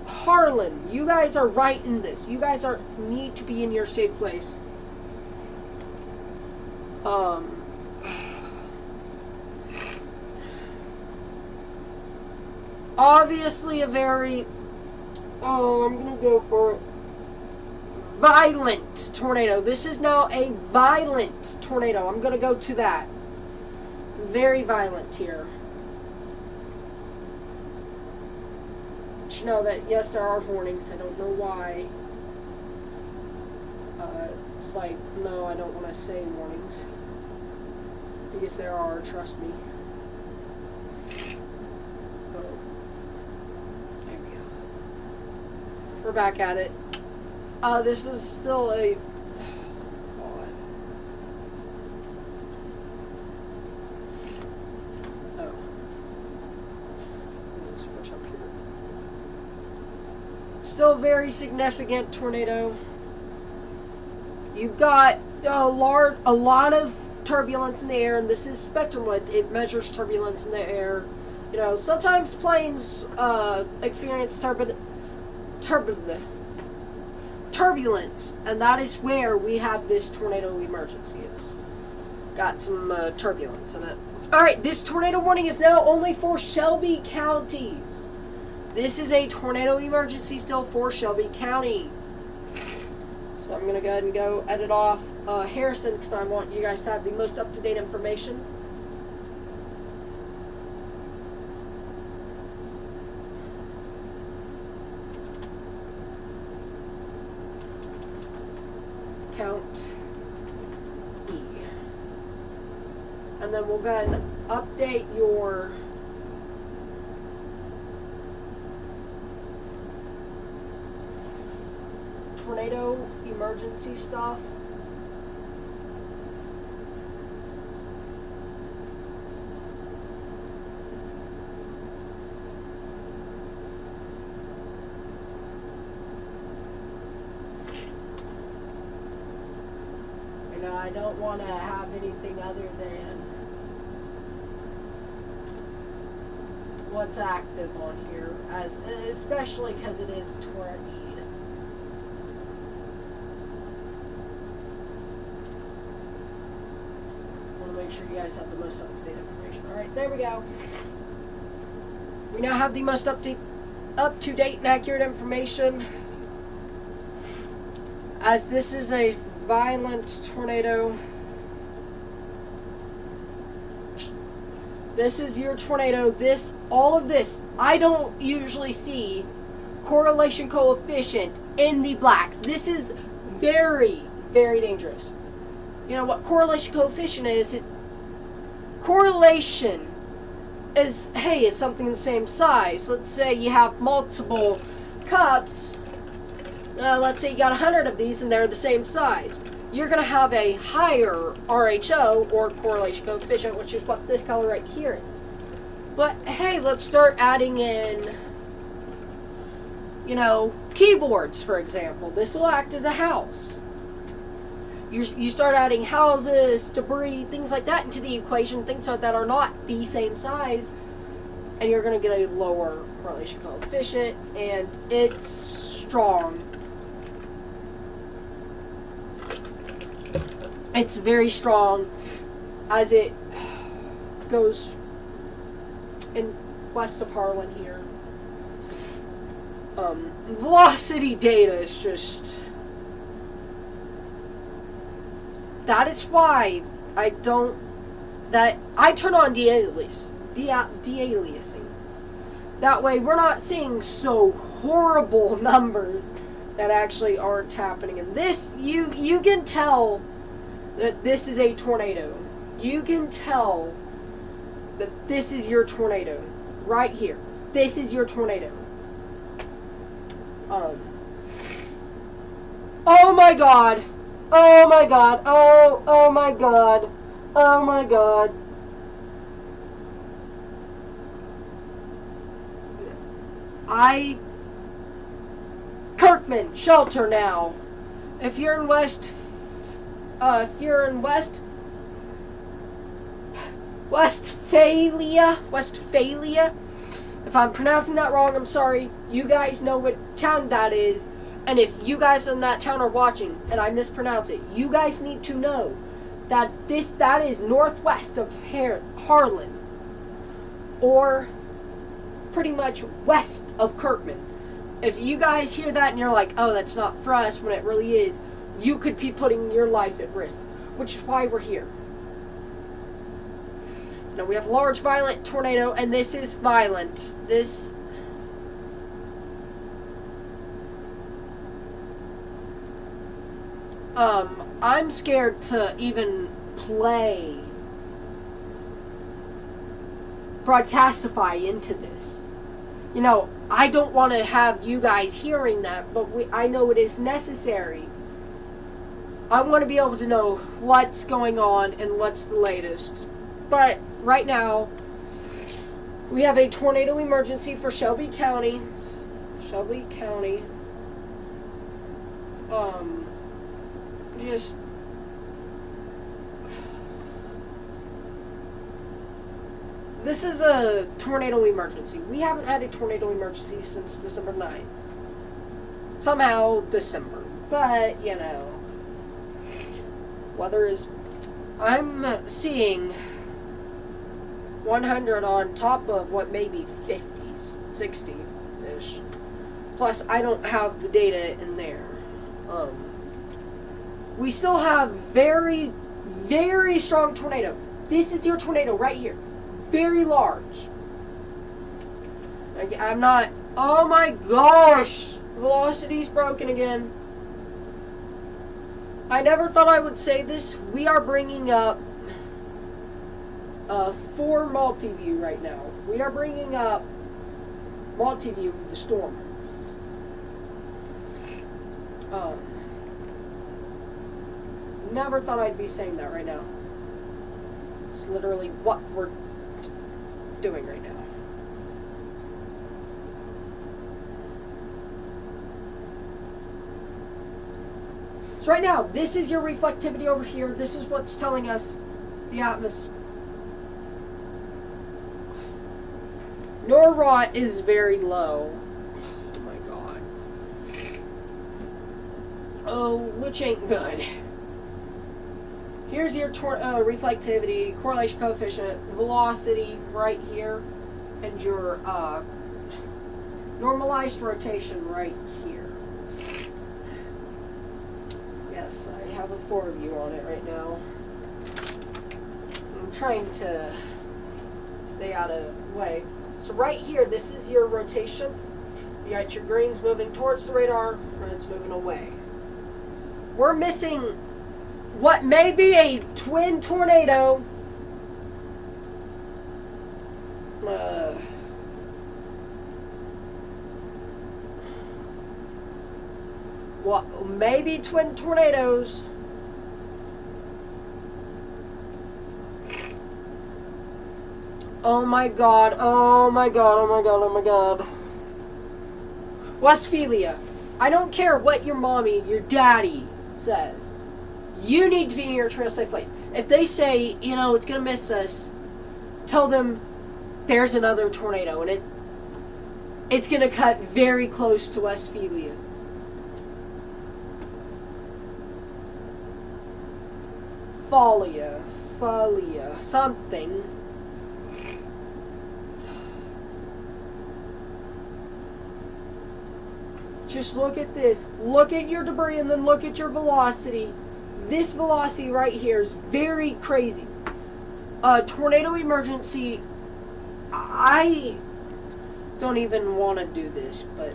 Harlan, you guys are right in this. You guys need to be in your safe place. Obviously a very, I'm gonna go for it, violent tornado. This is now a violent tornado. I'm gonna go to that. Very violent here. But you know that yes, there are warnings. I don't know why. It's like, no, I don't want to say warnings. Because there are, trust me. Oh. There we go. We're back at it. This is still a... Oh. Let's switch up here. Still a very significant tornado. You've got a lot of turbulence in the air, and this is spectrum width. It measures turbulence in the air. You know, sometimes planes experience turbulence, and that is where we have this tornado emergency. It's got some turbulence in it. Alright, this tornado warning is now only for Shelby counties. This is a tornado emergency still for Shelby County. So I'm going to go ahead and go edit off Harrison because I want you guys to have the most up-to-date information. Count E. And then we'll go ahead and update your tornado emergency stuff. You know, I don't want to have anything other than what's active on here, as especially because it is tornado. Make sure you guys have the most up-to-date information. Alright, there we go. We now have the most up-to-date and accurate information. As this is a violent tornado. This is your tornado. All of this, I don't usually see correlation coefficient in the blacks. This is very, very dangerous. You know what correlation coefficient is? Correlation is, hey, it's something the same size. Let's say you have multiple cups. Let's say you got 100 of these and they're the same size. You're going to have a higher RHO, or correlation coefficient, which is what this color right here is. But hey, let's start adding in, you know, keyboards, for example. This will act as a house. You start adding houses, debris, things like that into the equation, things that are not the same size, and you're going to get a lower correlation coefficient, and it's strong. It's very strong as it goes in west of Harlan here. Velocity data is just... That is why I turn on de-aliasing. That way we're not seeing so horrible numbers that actually aren't happening. And this, you can tell that this is a tornado. You can tell that this is your tornado. Right here. This is your tornado. Oh my god. Oh my god. Oh my god. Oh my god. Kirkman, shelter now. If you're in Westphalia, if I'm pronouncing that wrong, I'm sorry. You guys know what town that is. And if you guys in that town are watching and I mispronounce it, you guys need to know that that is northwest of Harlan, or pretty much west of Kirkman. If you guys hear that and you're like, oh, that's not for us, when it really is, you could be putting your life at risk, which is why we're here. Now we have a large violent tornado, and this is violent. I'm scared to even play Broadcastify into this. You know, I don't want to have you guys hearing that, but I know it is necessary. I want to be able to know what's going on and what's the latest. But right now, we have a tornado emergency for Shelby County. This is a tornado emergency. We haven't had a tornado emergency since December 9th. Somehow December. But, you know, weather is... I'm seeing 100 on top of what may be 50s, 60-ish. Plus, I don't have the data in there. We still have very, very strong tornado. This is your tornado right here. Very large. I'm not... Oh my gosh! Velocity's broken again. I never thought I would say this. We are bringing up for multi-view right now. We are bringing up multi-view the storm. Never thought I'd be saying that right now. It's literally what we're doing right now. So right now, this is your reflectivity over here. This is what's telling us the atmosphere. Norrot is very low. Oh my god. Oh, which ain't good. Here's your reflectivity, correlation coefficient, velocity right here, and your normalized rotation right here. Yes, I have a 4 view on it right now. I'm trying to stay out of the way. So right here, this is your rotation. You got your greens moving towards the radar, reds moving away. We're missing what may be a twin tornado. What maybe twin tornadoes. Oh my god, oh my god, oh my god, oh my god. Westphalia, I don't care what your mommy, your daddy says. You need to be in your trail safe place. If they say, you know, it's going to miss us, tell them there's another tornado and it's going to cut very close to Westphalia. Folia, something. Just look at this. Look at your debris and then look at your velocity. This velocity right here is very crazy. Tornado emergency. I don't even want to do this, but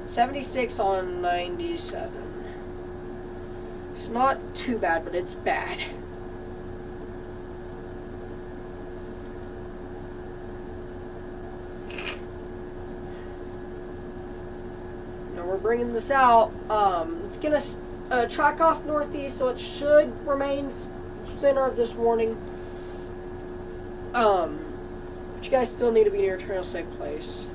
76 on 97. It's not too bad, but it's bad. We're bringing this out. It's gonna track off northeast, so it should remain center of this warning. But you guys still need to be near a trail safe place.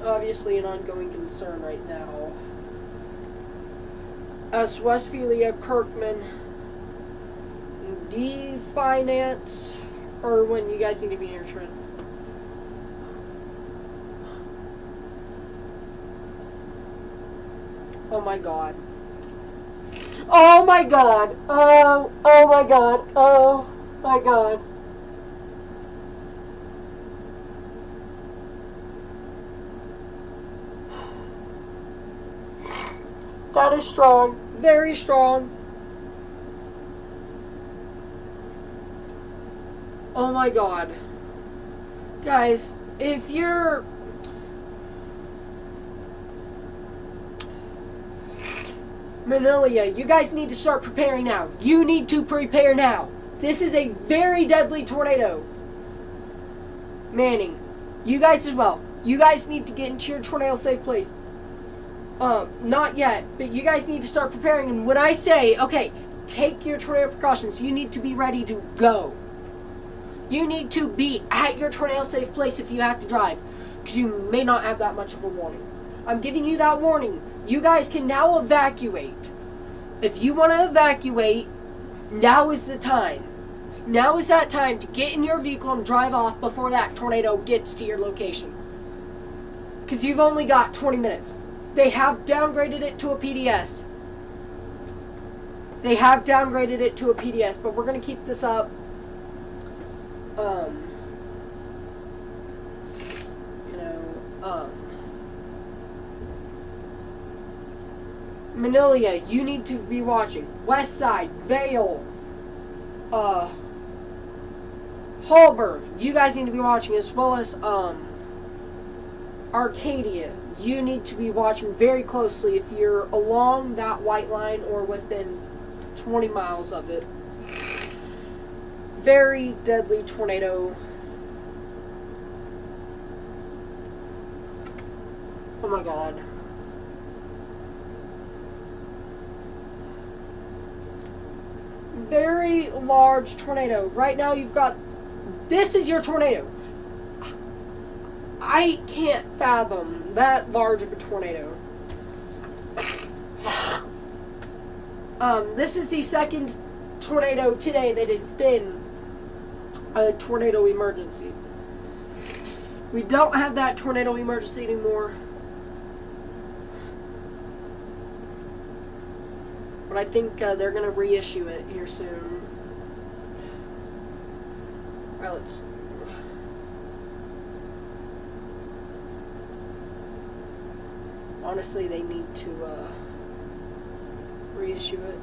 Obviously, an ongoing concern right now. As Westphalia, Kirkman, D Finance, or when you guys need to be near trail. Oh my god. Oh my god. Oh my god. Oh my god. That is strong. Very strong. Oh my god. Guys, if you're Manilia, you guys need to start preparing now. You need to prepare now. This is a very deadly tornado. Manning, you guys as well. You guys need to get into your tornado safe place. Not yet, but you guys need to start preparing. And when I say, okay, take your tornado precautions, you need to be ready to go. You need to be at your tornado safe place if you have to drive, because you may not have that much of a warning. I'm giving you that warning. You guys can now evacuate. If you want to evacuate, now is the time. Now is that time to get in your vehicle and drive off before that tornado gets to your location. Because you've only got 20 minutes. They have downgraded it to a PDS. They have downgraded it to a PDS, but we're going to keep this up. Manilia, you need to be watching. West Side, Vale, Hallberg, you guys need to be watching, as well as Arcadia. You need to be watching very closely if you're along that white line or within 20 miles of it. very deadly tornado. Oh my god. Very large tornado. Right now you've got, this is your tornado. I can't fathom that large of a tornado. This is the second tornado today that has been a tornado emergency. We don't have that tornado emergency anymore. But I think they're going to reissue it here soon. Alright, let's... Honestly, they need to reissue it.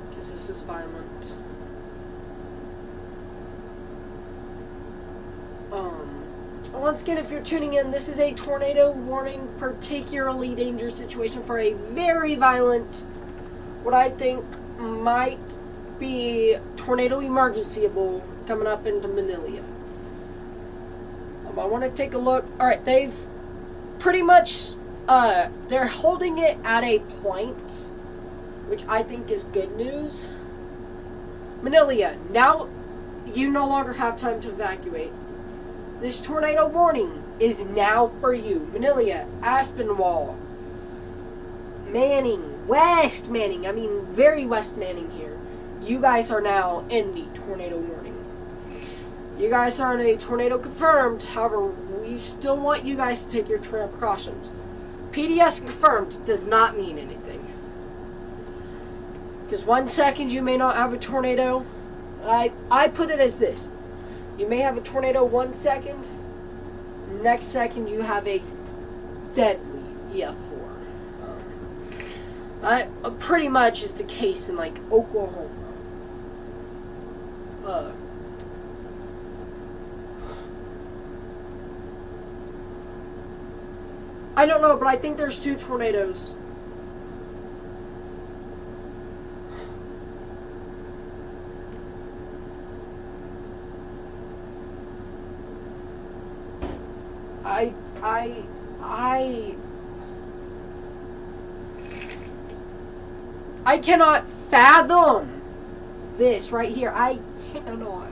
Because this is violent. Once again, if you're tuning in, this is a tornado warning, particularly dangerous situation for a very violent, what I think might be tornado emergency-able coming up into Manila. I want to take a look. Alright, they've pretty much, they're holding it at a point, which I think is good news. Manila, now you no longer have time to evacuate. This tornado warning is now for you. Manila, Aspinwall, Manning, West Manning, I mean very West Manning here. You guys are now in the tornado warning. You guys are in a tornado confirmed, however, we still want you guys to take your tornado precautions. PDS confirmed does not mean anything. Because 1 second you may not have a tornado. I put it as this. You may have a tornado 1 second. Next second you have a deadly EF4. Pretty much is the case in like Oklahoma. I don't know, but I think there's 2 tornadoes. I cannot fathom this right here. I cannot.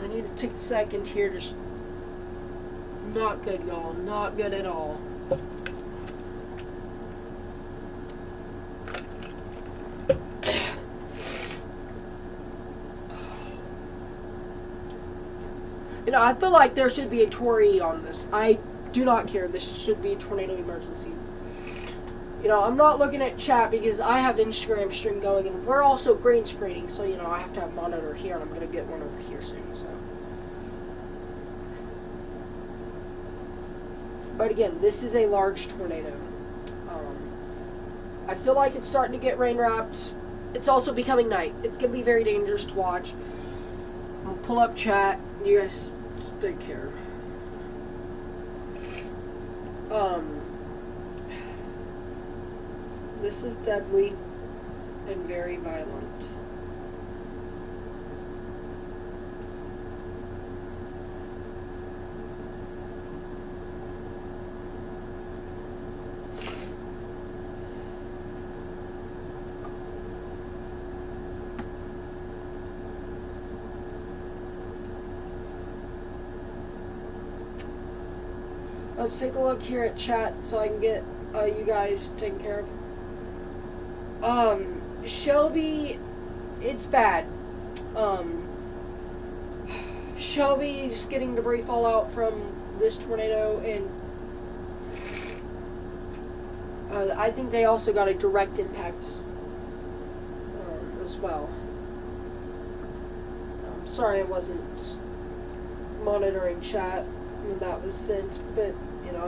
I need to take a second here. Just not good, y'all. Not good at all. You know, I feel like there should be a Tory on this. I do not care. This should be a tornado emergency. You know, I'm not looking at chat because I have Instagram stream going, and we're also green screening, so, you know, I have to have a monitor here, and I'm going to get one over here soon, so. But again, this is a large tornado. I feel like it's starting to get rain-wrapped. It's also becoming night. It's going to be very dangerous to watch. I'll pull up chat. You guys take care. This is deadly and very violent. Let's take a look here at chat so I can get you guys taken care of. Shelby, it's bad. Shelby's getting debris fallout from this tornado, and I think they also got a direct impact as well. I'm sorry I wasn't monitoring chat when that was sent, but you know,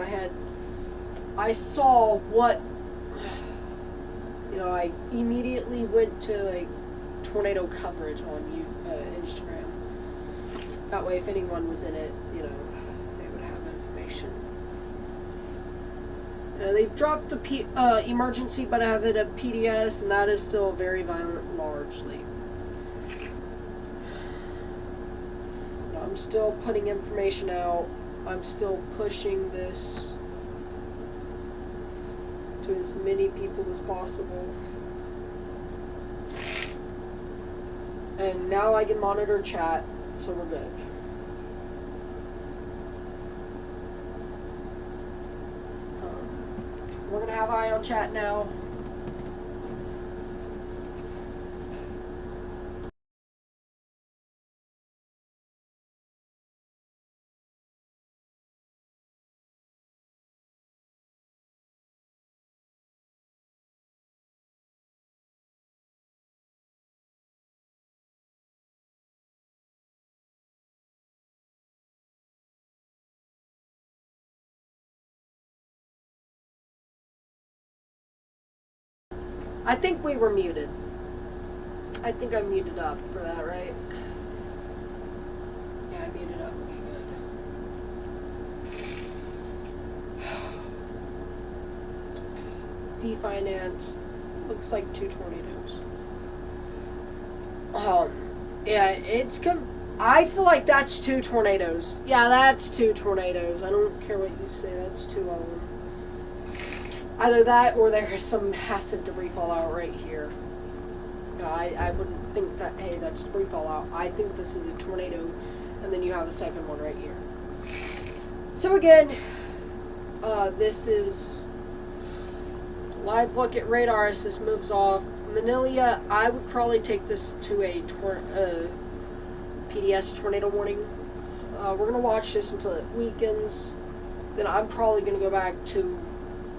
I saw what, you know, I immediately went to like tornado coverage on Instagram. That way, if anyone was in it, you know, they would have information. They've dropped the emergency, but have it at PDS, and that is still very violent, largely. I'm still putting information out. I'm still pushing this to as many people as possible. And now I can monitor chat, so we're good. We're gonna have eye on chat now. I think we were muted. I think I'm muted up for that, right? Yeah, I muted up. Okay, good. Definance. Looks like 2 tornadoes. Yeah, it's I feel like that's 2 tornadoes. Yeah, that's 2 tornadoes. I don't care what you say, that's 2 of them. Either that or there is some massive debris fallout right here. No, I wouldn't think that, hey, that's debris fallout. I think this is a tornado, and then you have a second one right here. So again, this is live look at radar as this moves off. Manila, I would probably take this to a PDS tornado warning. We're going to watch this until it weakens. Then I'm probably going to go back to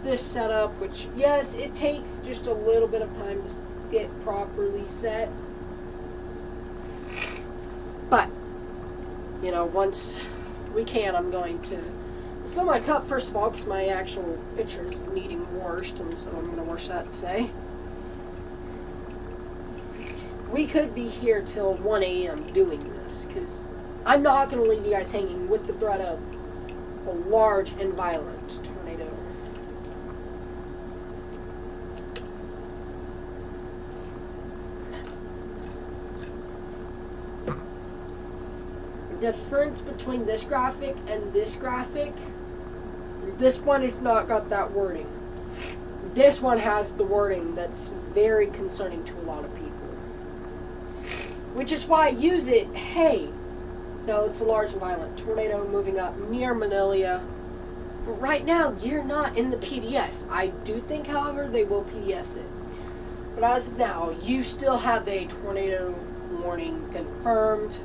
this setup, which, yes, it takes just a little bit of time to get properly set. But, you know, once we can, I'm going to fill my cup first of all, because my actual pitcher is needing washed, and so I'm going to wash that today. We could be here till 1 a.m. doing this, because I'm not going to leave you guys hanging with the threat of a large and violent tornado. The difference between this graphic and this graphic, this one has not got that wording. This one has the wording that's very concerning to a lot of people. Which is why I use it. Hey, no, it's a large and violent tornado moving up near Manila. But right now, you're not in the PDS. I do think, however, they will PDS it. But as of now, you still have a tornado warning confirmed.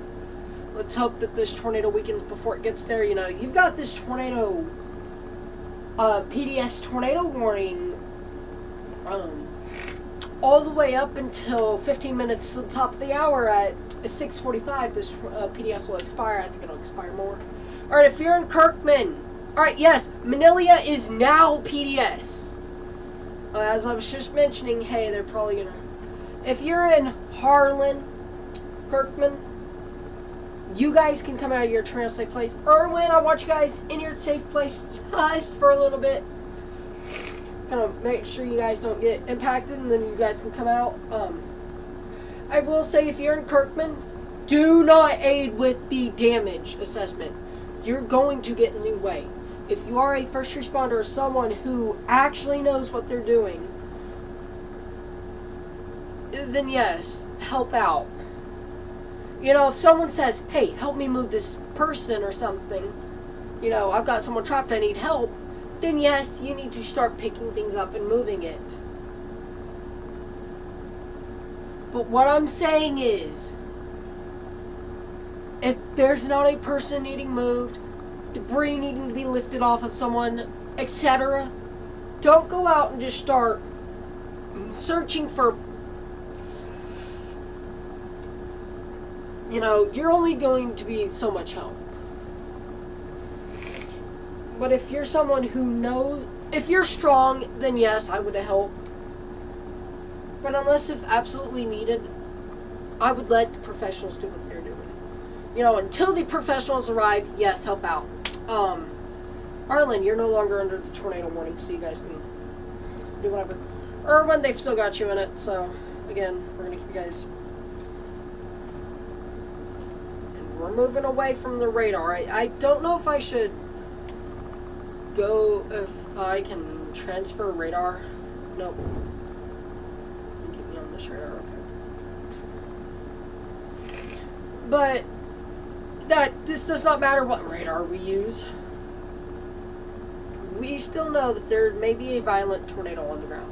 Let's hope that this tornado weakens before it gets there. You know, you've got this tornado, PDS tornado warning, all the way up until 15 minutes to the top of the hour at 6:45. This PDS will expire. I think it'll expire more. Alright, if you're in Kirkman, alright, yes, Manila is now PDS. As I was just mentioning, hey, they're probably gonna... If you're in Harlan, Kirkman, you guys can come out of your tornado safe place. Irwin, I want you guys in your safe place just for a little bit. Kind of make sure you guys don't get impacted, and then you guys can come out. I will say, if you're in Kirkman, do not aid with the damage assessment. You're going to get in the way. If you are a first responder or someone who actually knows what they're doing, then yes, help out. You know, if someone says, hey, help me move this person or something, you know, I've got someone trapped, I need help, then yes, you need to start picking things up and moving it. But what I'm saying is, if there's not a person needing moved, debris needing to be lifted off of someone, etc., don't go out and just start searching for, you know, you're only going to be so much help. But if you're someone who knows, if you're strong, then yes, I would help. But unless if absolutely needed, I would let the professionals do what they're doing. You know, until the professionals arrive, yes, help out. Arlen, you're no longer under the tornado warning, so you guys can do whatever. Irwin, they've still got you in it, so again, we're gonna keep you guys. And we're moving away from the radar. I don't know if I should go, if I can transfer radar. Nope. Keep me on this radar, okay. But this does not matter what radar we use. We still know that there may be a violent tornado on the ground.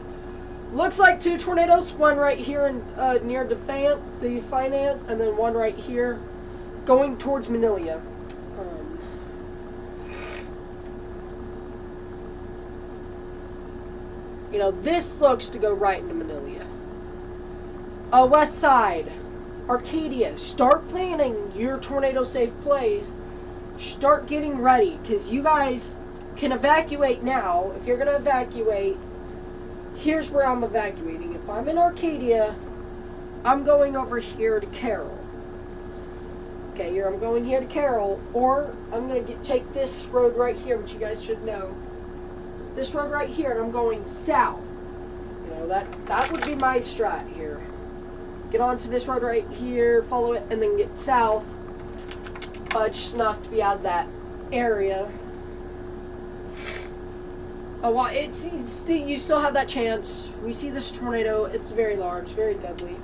Looks like 2 tornadoes, one right here in, near the finance, and then one right here going towards Manila. You know, this looks to go right into Manila. West side, Arcadia, start planning your tornado safe place. Start getting ready, because you guys can evacuate now. If you're going to evacuate, here's where I'm evacuating. If I'm in Arcadia, I'm going over here to Carroll. Okay, here I'm going here to Carroll, or I'm going to take this road right here, which you guys should know. This road right here, and I'm going south. You know, that would be my strat here. Get onto this road right here, follow it, and then get south. Just enough to be out of that area. Oh, well, you still have that chance. We see this tornado. It's very large, very deadly.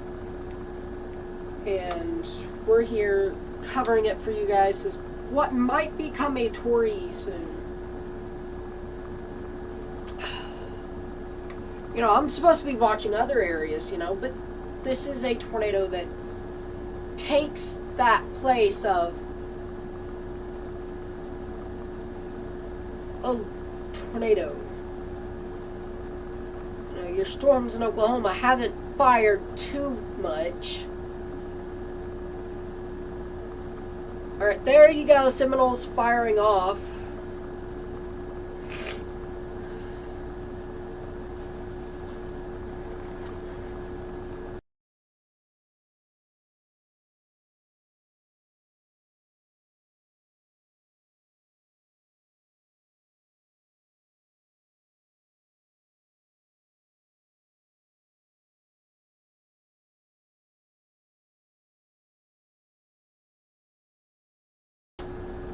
And we're here covering it for you guys as what might become a Tory soon. You know, I'm supposed to be watching other areas, you know, but this is a tornado that takes that place of a tornado. You know, your storms in Oklahoma haven't fired too much. Alright, there you go, Seminoles firing off.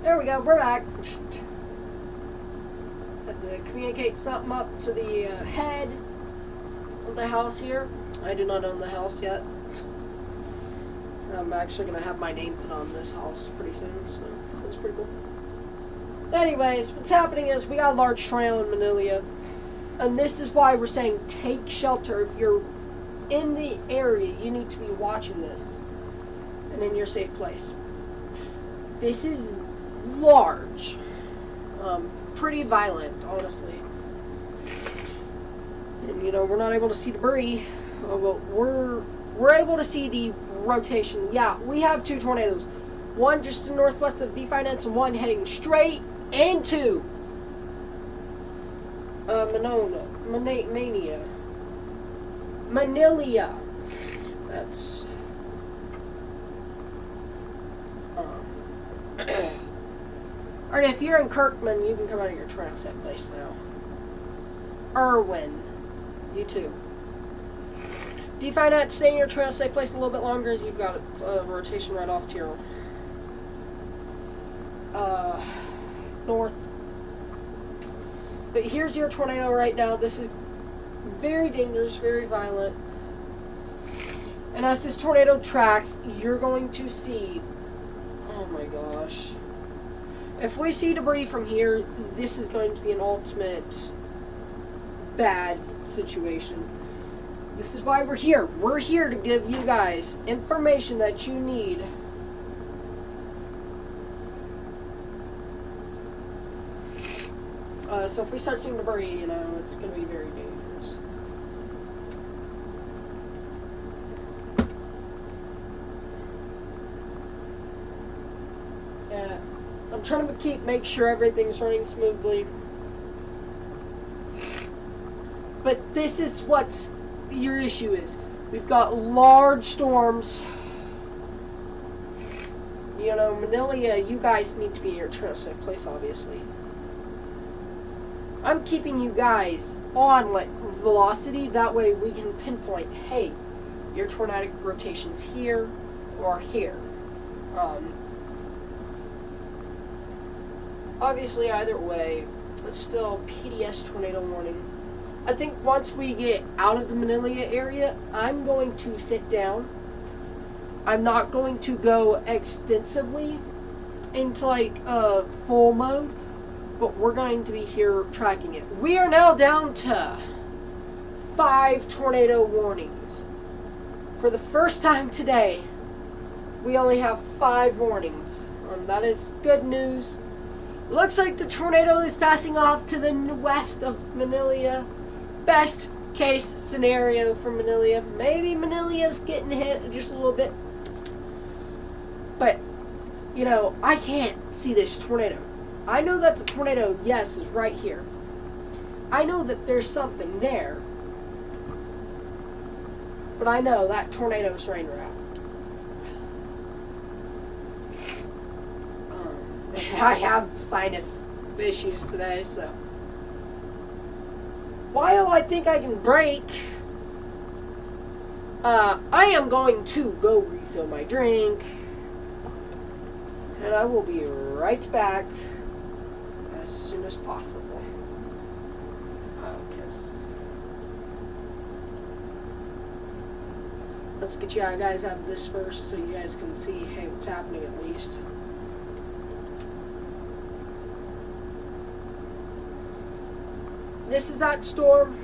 There we go, we're back. Had to communicate something up to the head of the house here. I do not own the house yet. I'm actually going to have my name put on this house pretty soon, so that's pretty cool. Anyways, what's happening is we got a large tornado in Manila, and this is why we're saying take shelter. If you're in the area, you need to be watching this and in your safe place. This is large, pretty violent, honestly. And you know, we're not able to see debris, but we're able to see the rotation. Yeah, we have 2 tornadoes, one just to the northwest of B-Finance and one heading straight into Manila. That's alright, if you're in Kirkman, you can come out of your tornado safe place now. Irwin, you too. Do you find out staying in your tornado safe place a little bit longer as you've got a rotation right off to your north? But here's your tornado right now. This is very dangerous, very violent. And as this tornado tracks, you're going to see, oh my gosh. If we see debris from here, this is going to be an ultimate bad situation. This is why we're here. We're here to give you guys information that you need. So if we start seeing debris, you know, it's going to be very dangerous. Yeah, I'm trying to make sure everything's running smoothly. But this is what's your issue is. We've got large storms. You know, Manila, you guys need to be in your tornado safe place, obviously. I'm keeping you guys on like velocity. That way we can pinpoint, hey, your tornadic rotation's here or here. Obviously, either way, it's still PDS tornado warning. I think once we get out of the Manila area, I'm going to sit down. I'm not going to go extensively into like full mode, but we're going to be here tracking it. We are now down to 5 tornado warnings. For the first time today, we only have 5 warnings. That is good news. Looks like the tornado is passing off to the west of Manila. Best case scenario for Manila. Maybe Manila's getting hit just a little bit. But, you know, I can't see this tornado. I know that the tornado, yes, is right here. I know that there's something there. But I know that tornado's rain wrap. I have sinus issues today, so. While I think I can break, I am going to go refill my drink. And I will be right back as soon as possible. Let's get you guys out of this first so you guys can see, hey, what's happening at least. This is that storm.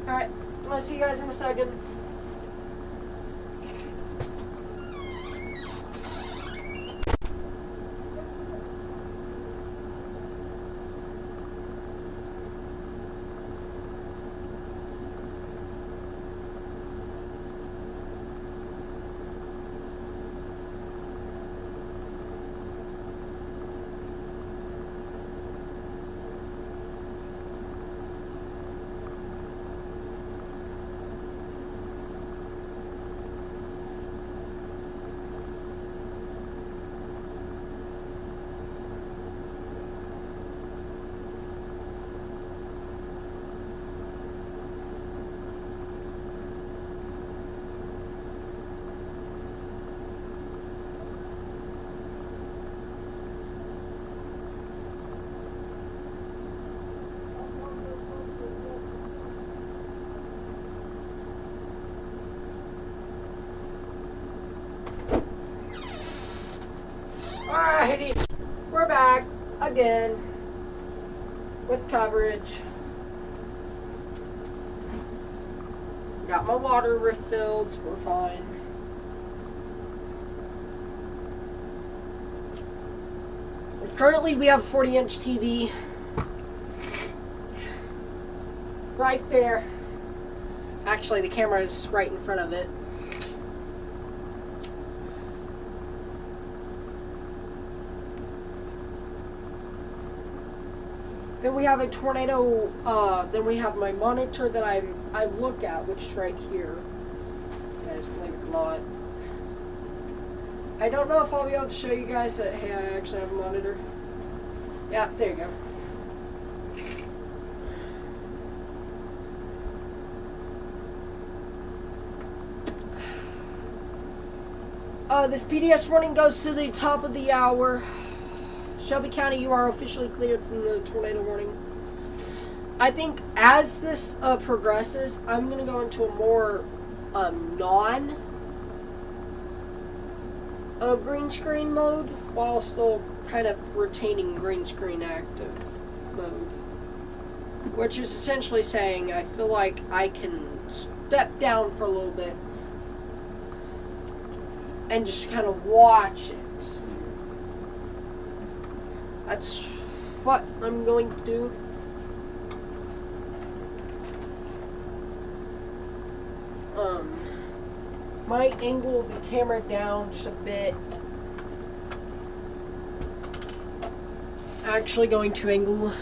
Alright, I'll see you guys in a second. Alrighty, we're back again with coverage. Got my water refilled, so we're fine. Currently, we have a 40-inch TV right there. Actually, the camera is right in front of it. Then we have a tornado, then we have my monitor that I look at, which is right here. You guys believe it or not. I don't know if I'll be able to show you guys that, hey, I actually have a monitor. Yeah, there you go. This PDS warning goes to the top of the hour. Shelby County, you are officially cleared from the tornado warning. I think as this progresses, I'm going to go into a more green screen mode while still kind of retaining green screen active mode. Which is essentially saying I feel like I can step down for a little bit and just kind of watch it. That's what I'm going to do. Might angle the camera down just a bit. Actually going to angle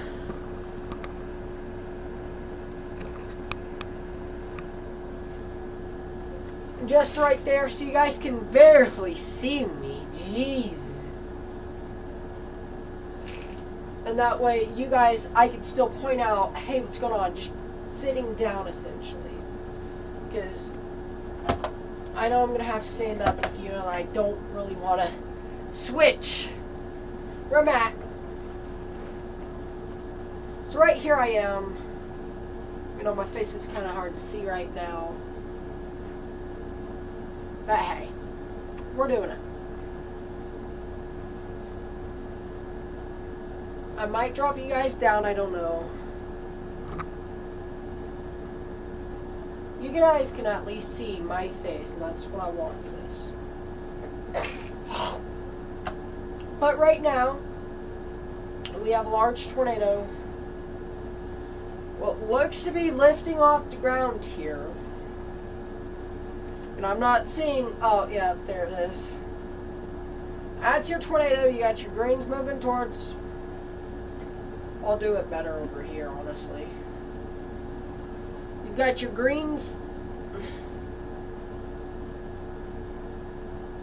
just right there so you guys can barely see me. Jeez. And that way you guys, I can still point out, hey, what's going on? Just sitting down essentially. Because I know I'm going to have to stand up in a few and I don't really want to switch where I'm at. So right here I am. You know, my face is kind of hard to see right now. But hey, we're doing it. I might drop you guys down, I don't know. You guys can at least see my face, and that's what I want for this. But right now, we have a large tornado. What looks to be lifting off the ground here. And I'm not seeing, oh yeah, there it is. That's your tornado. You got your greens moving towards, I'll do it better over here, honestly. You've got your greens.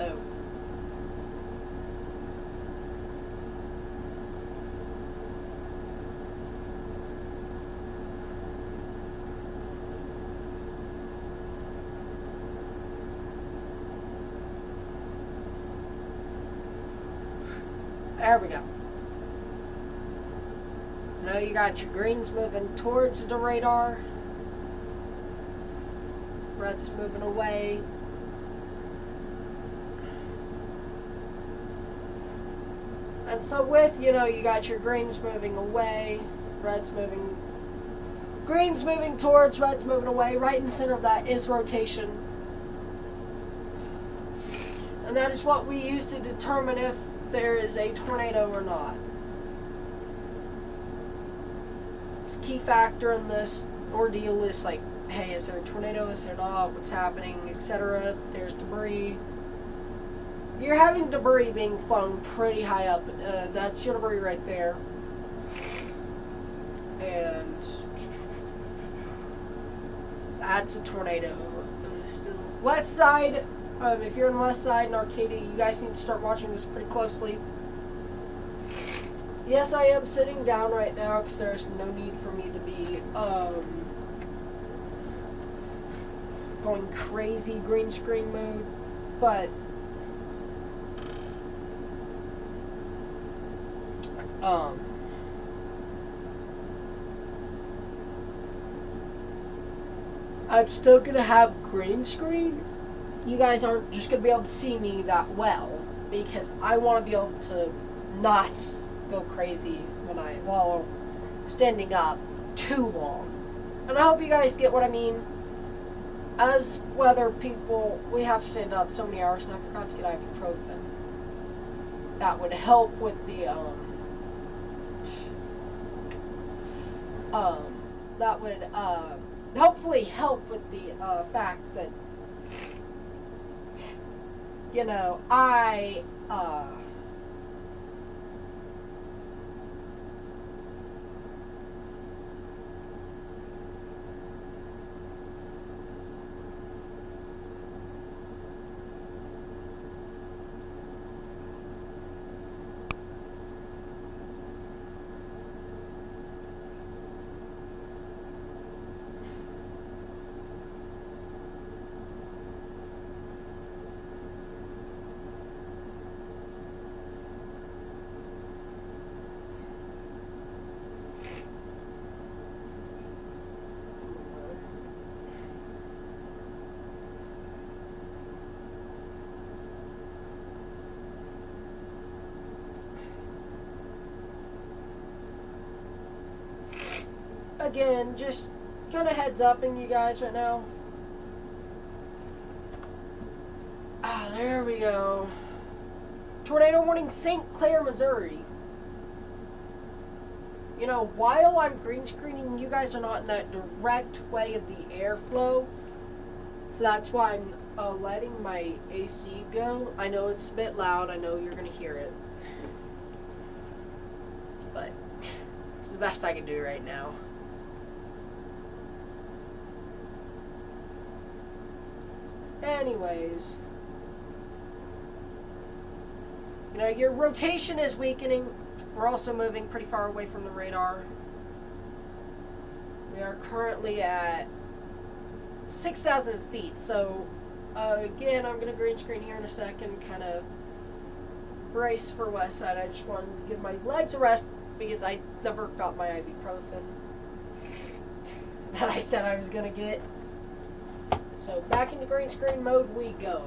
Oh. There we go. Now you got your greens moving towards the radar. Red's moving away. And so with, you know, you got your greens moving away, red's moving, greens moving towards, red's moving away. Right in the center of that is rotation. And that is what we use to determine if there is a tornado or not. It's a key factor in this ordeal is like, hey, is there a tornado, is there not, what's happening, etc. There's debris. You're having debris being flung pretty high up. That's your debris right there. And that's a tornado. West side, if you're in west side in Arcadia, you guys need to start watching this pretty closely. Yes, I am sitting down right now because there's no need for me to be going crazy green screen mode, but I'm still gonna have green screen. You guys aren't just gonna be able to see me that well because I want to be able to not go crazy while standing up too long. And I hope you guys get what I mean. As weather people, we have to stand up so many hours, and I forgot to get ibuprofen. That would help with the that would hopefully help with the fact that, you know, I again, just kind of heads up in you guys right now. Ah, there we go. Tornado warning, St. Clair, Missouri. You know, while I'm green screening, you guys are not in that direct way of the airflow. So that's why I'm letting my AC go. I know it's a bit loud. I know you're going to hear it. But it's the best I can do right now. Anyways, you know, your rotation is weakening. We're also moving pretty far away from the radar. We are currently at 6,000 feet. So, again, I'm going to green screen here in a second, kind of brace for west side. I just wanted to give my legs a rest because I never got my ibuprofen that I said I was going to get. So, back into green screen mode we go.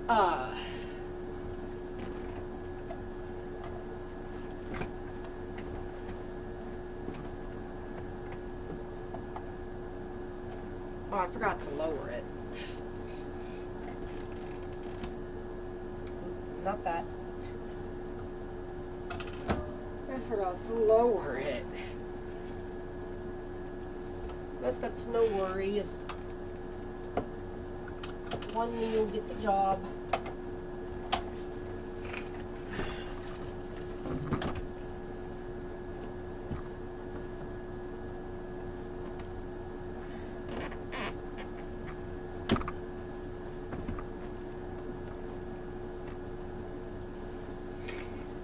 Oh, I forgot to lower it. Not that. I forgot to lower it. But that's no worries. One knee will get the job.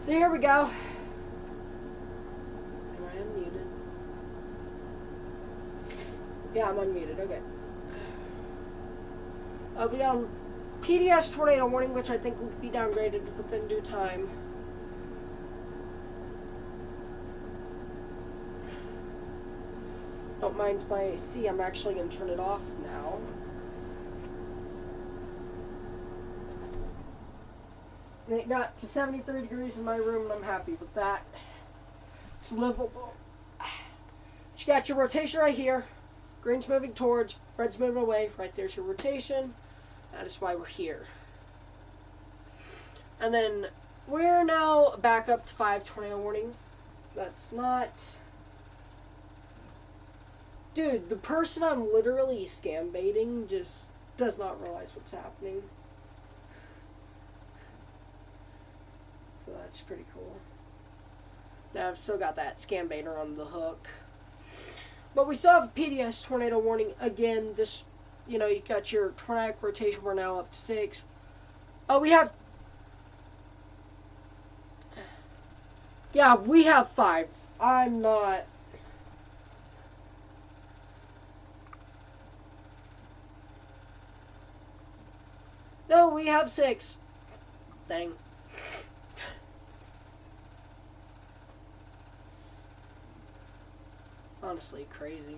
So here we go. Am I unmuted? Yeah, I'm unmuted. Okay. We got a PDS tornado warning, which I think will be downgraded within due time. Don't mind my AC. I'm actually going to turn it off now. It got to 73 degrees in my room, and I'm happy with that. It's livable. You got your rotation right here. Green's moving towards, red's moving away. Right there's your rotation. That is why we're here. And then we're now back up to 5 tornado warnings. That's not... Dude, the person I'm literally scam baiting just does not realize what's happening. So that's pretty cool. Now I've still got that scam baiter on the hook. But we still have a PDS tornado warning. Again, this, you know, you got your tornadic rotation. We're now up to 6. Oh, we have... Yeah, we have 5. I'm not... No, we have 6. Dang. It's honestly crazy.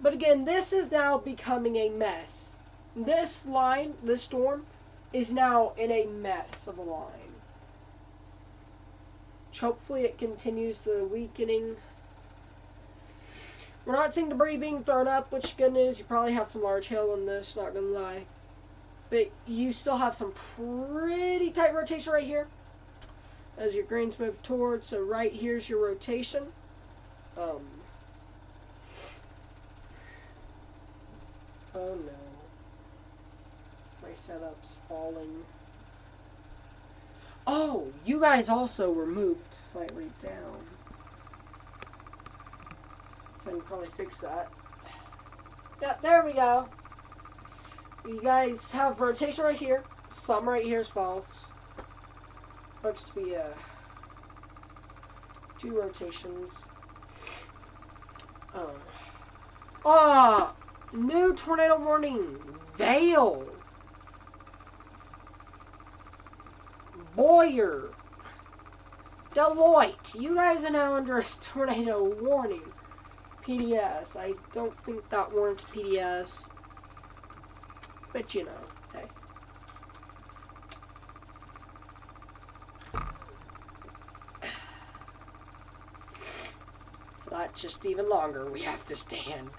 But again, this is now becoming a mess. This line, this storm, is now in a mess of a line. Hopefully it continues the weakening. We're not seeing debris being thrown up, which is good news. You probably have some large hail in this, not gonna lie. But you still have some pretty tight rotation right here as your greens move towards. So right here's your rotation. Oh no. My setup's falling. Oh, you guys also were moved slightly down. So I can probably fix that. Yeah, there we go. You guys have rotation right here. Some right here as well. Looks to be 2 rotations. New tornado warning. Vale. Boyer. Deloitte. You guys are now under a tornado warning. PDS. I don't think that warrants PDS. But you know, hey. So that's just even longer we have to stand.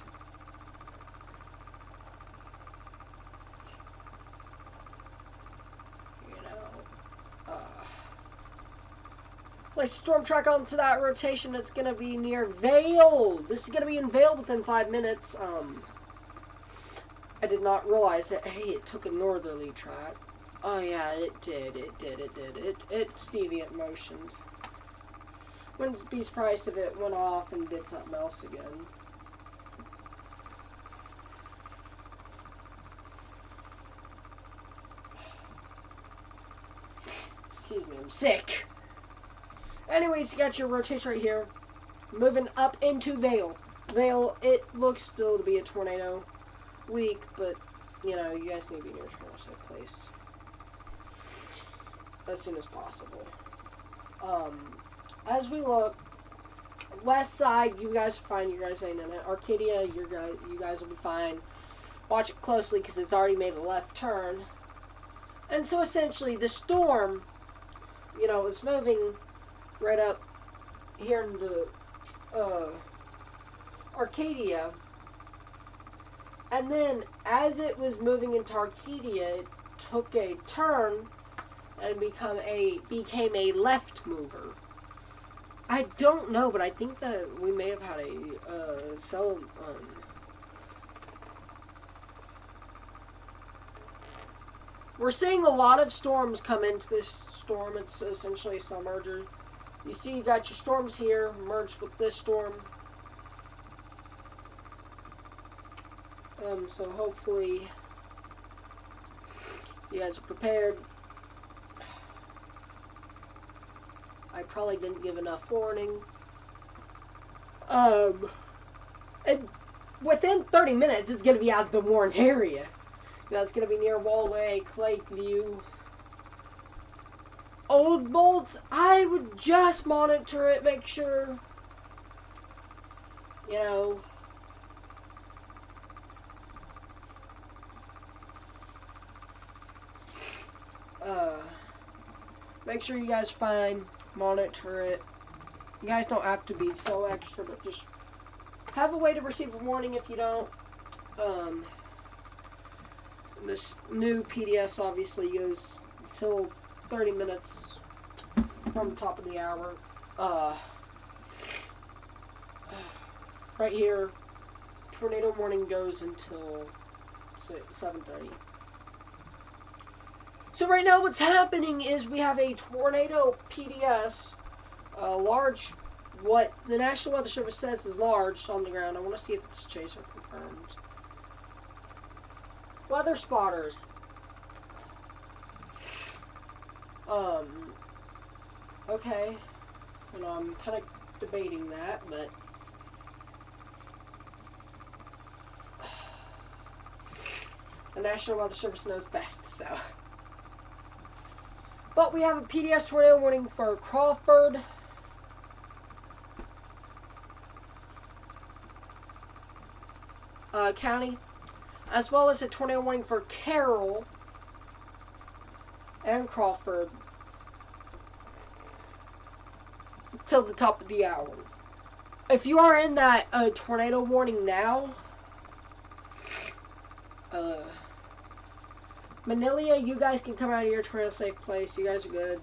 You know, place storm track onto that rotation. It's gonna be near Vale. This is gonna be in Vale within 5 minutes. I did not realize that, hey, it took a northerly track. Oh yeah, it did. It's deviant motioned. Wouldn't be surprised if it went off and did something else again. Excuse me, I'm sick. Anyways, you got your rotation right here. Moving up into Vale. Vale, it looks still to be a tornado week, but, you know, you guys need to be near a tornado safe place as soon as possible. As we look, west side, you guys are fine. You guys ain't in it. Arcadia, you guys will be fine. Watch it closely because it's already made a left turn. And so essentially, the storm, you know, is moving right up here into Arcadia. And then, as it was moving into Arcadia, it took a turn and became a left mover. I don't know, but I think that we may have had a we're seeing a lot of storms come into this storm. It's essentially a submerger. You see, you got your storms here merged with this storm. So hopefully you guys are prepared. I probably didn't give enough warning. And within 30 minutes, it's going to be out of the warned area. You know, it's going to be near Wall Lake, Lakeview. Old Bolts, I would just monitor it, make sure, you know, make sure you guys are fine, monitor it. You guys don't have to be so extra, but just have a way to receive a warning if you don't. This new PDS obviously goes until 30 minutes from the top of the hour. Right here, tornado warning goes until 7:30. So right now what's happening is we have a tornado PDS, large, what the National Weather Service says is large on the ground. I want to see if it's chaser confirmed. Weather spotters. Okay. You know, I'm kind of debating that, but the National Weather Service knows best, so. But we have a PDS tornado warning for Crawford, County, as well as a tornado warning for Carroll and Crawford till the top of the hour. If you are in that tornado warning now, Manila, you guys can come out of your tornado safe place. You guys are good.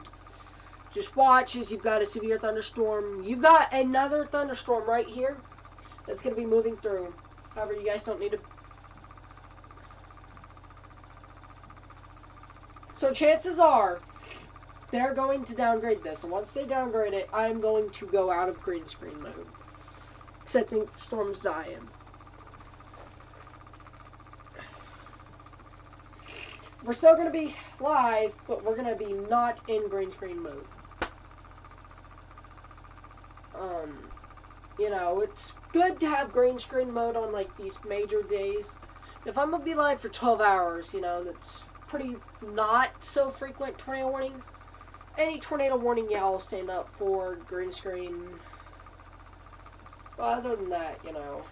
Just watch as you've got a severe thunderstorm. You've got another thunderstorm right here that's going to be moving through. However, you guys don't need to. So chances are they're going to downgrade this. And once they downgrade it, I'm going to go out of green screen mode. Excepting Storm Zion. We're still going to be live, but we're going to be not in green screen mode. You know, it's good to have green screen mode on, like, these major days. If I'm going to be live for 12 hours, you know, that's pretty not so frequent tornado warnings. Any tornado warning, yeah, I'll stand up for green screen. But other than that, you know,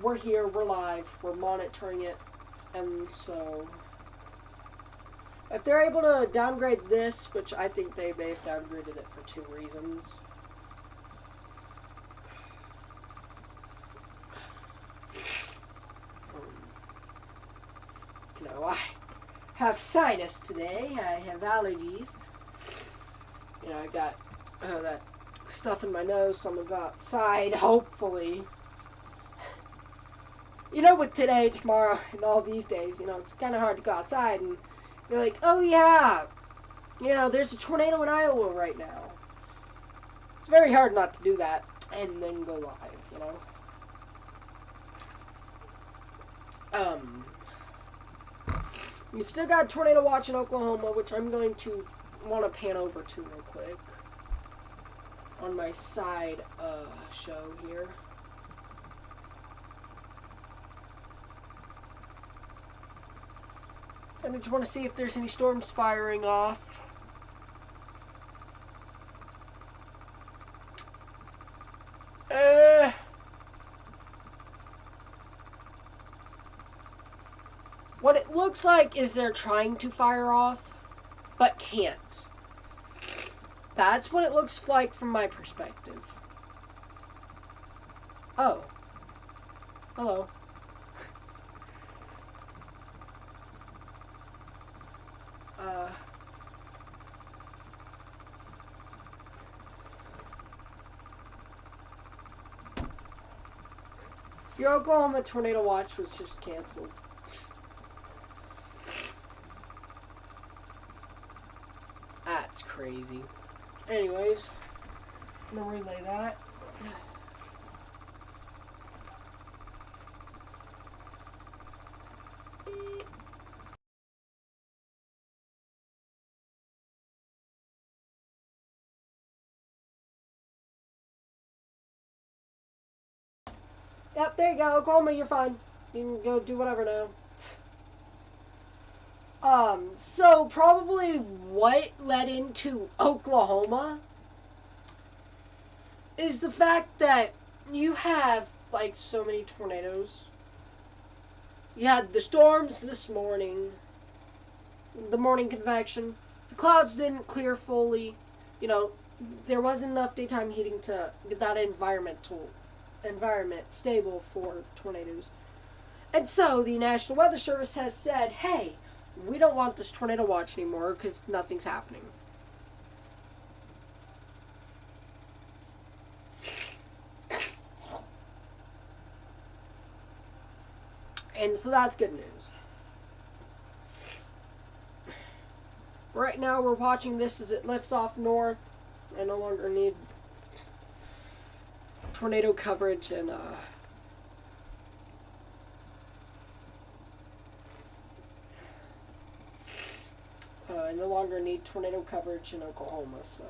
we're here, we're live, we're monitoring it. And so, if they're able to downgrade this, which I think they may have downgraded it for 2 reasons. You know, I have sinus today, I have allergies. You know, I got that stuff in my nose, so I'm gonna go outside, hopefully. You know, with today, tomorrow, and all these days, you know, it's kind of hard to go outside and you're like, oh yeah, you know, there's a tornado in Iowa right now. It's very hard not to do that and then go live, you know? We've still got tornado watch in Oklahoma, which I'm going to want to pan over to real quick on my side show here. And I just want to see if there's any storms firing off. What it looks like is they're trying to fire off, but can't. That's what it looks like from my perspective. Oh. Hello. Your Oklahoma tornado watch was just canceled. That's crazy. Anyways, I'm gonna relay that. Yep, there you go. Oklahoma, you're fine. You can go do whatever now. So probably what led into Oklahoma is the fact that you have, like, so many tornadoes. You had the storms this morning, the morning convection. The clouds didn't clear fully. You know, there wasn't enough daytime heating to get that environment stable for tornadoes. And so the National Weather Service has said, hey, we don't want this tornado watch anymore because nothing's happening. And so that's good news. Right now we're watching this as it lifts off north. I no longer need tornado coverage and I no longer need tornado coverage in Oklahoma, so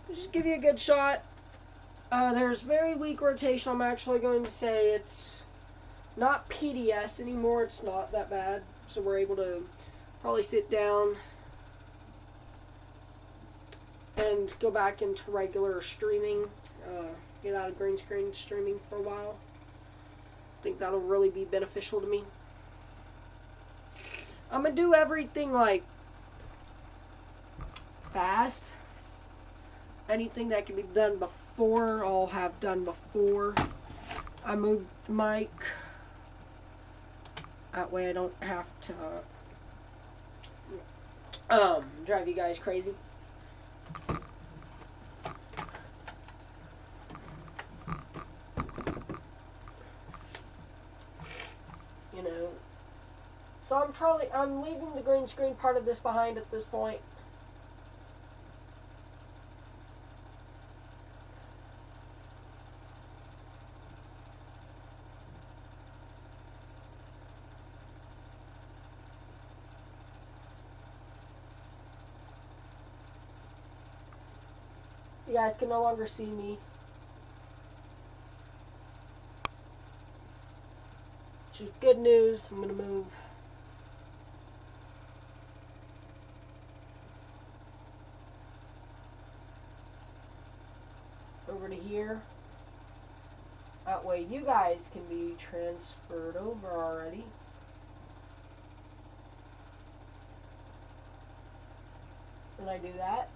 I'll just give you a good shot. There's very weak rotation. I'm actually going to say it's not PDS anymore. It's not that bad, so we're able to probably sit down and go back into regular streaming. Get out of green screen streaming for a while. I think that'll really be beneficial to me. I'm gonna do everything like fast. Anything that can be done before, I'll have done before I move the mic. That way I don't have to drive you guys crazy. You know. So I'm leaving the green screen part of this behind at this point. You guys can no longer see me. Which is good news. I'm gonna move over to here. That way you guys can be transferred over already. When I do that.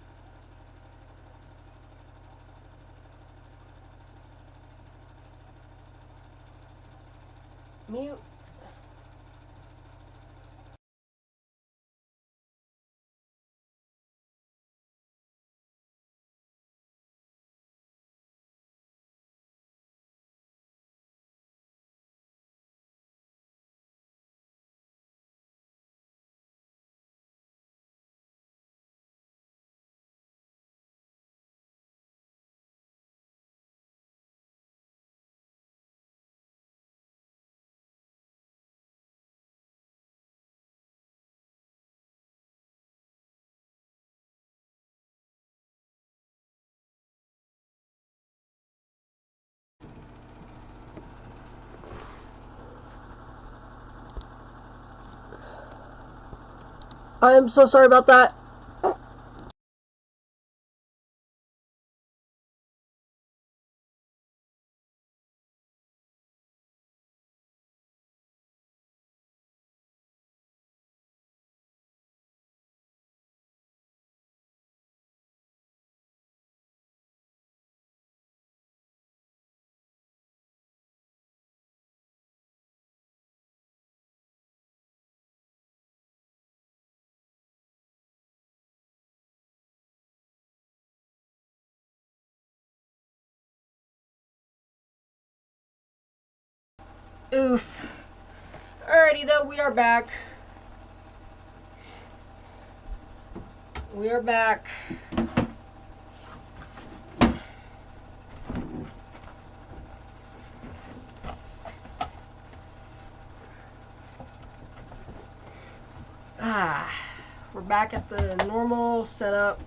Mute. I am so sorry about that. Oof. Alrighty though, we are back. We are back. We're back at the normal setup.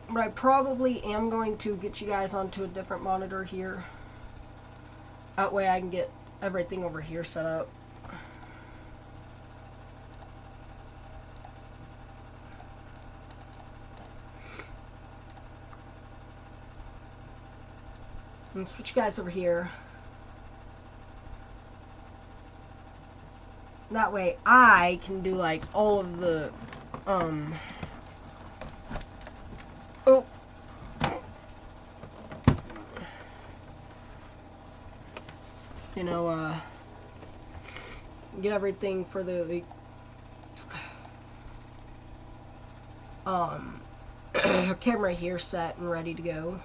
But I probably am going to get you guys onto a different monitor here. That way I can get everything over here set up. And switch you guys over here. That way I can do like all of the you know, get everything for the camera here set and ready to go.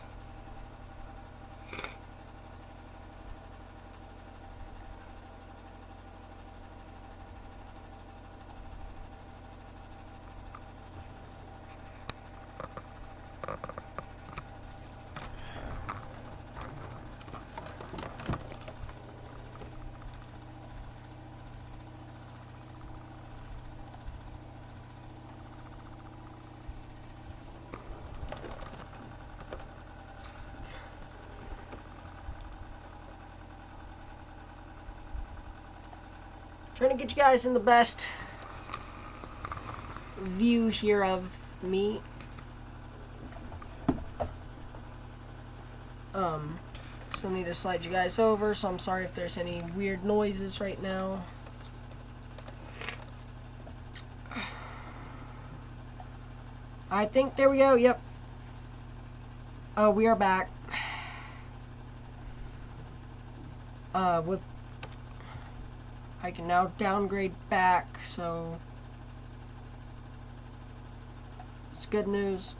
Trying to get you guys in the best view here of me. So I need to slide you guys over, so I'm sorry if there's any weird noises right now. I think, there we go, yep. Oh, we are back. With I can now downgrade back, so it's good news.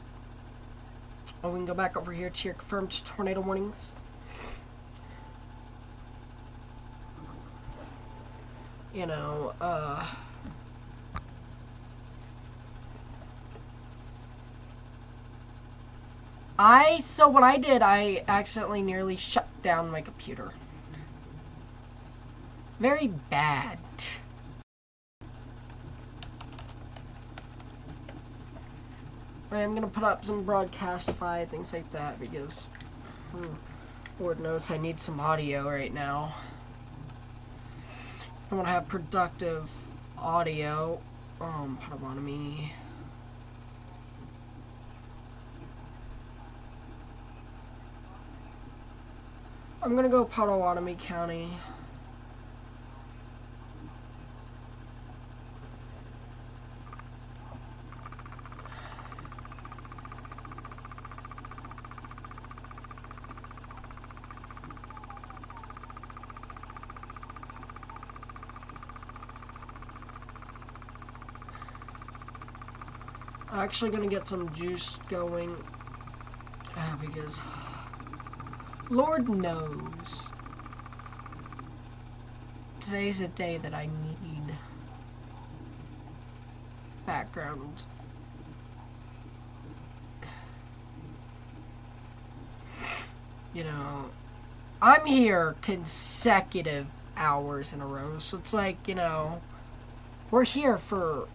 Oh, we can go back over here to your confirmed tornado warnings. You know, so what I did, I accidentally nearly shut down my computer. Very bad. I'm gonna put up some Broadcastify, things like that, because Lord knows I need some audio right now. I want to have productive audio. Potawatomi. I'm gonna go Potawatomi County. I'm actually gonna get some juice going because Lord knows today's a day that I need background. You know, I'm here consecutive hours in a row, so it's like, you know, we're here for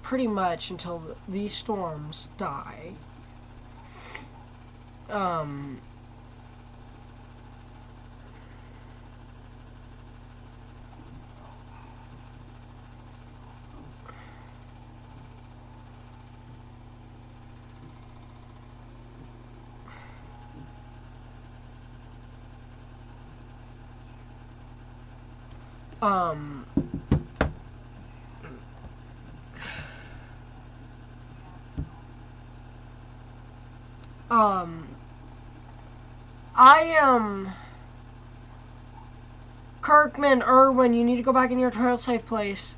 pretty much until these storms die. Um, I am Kirkman, Irwin, you need to go back in your trail safe place.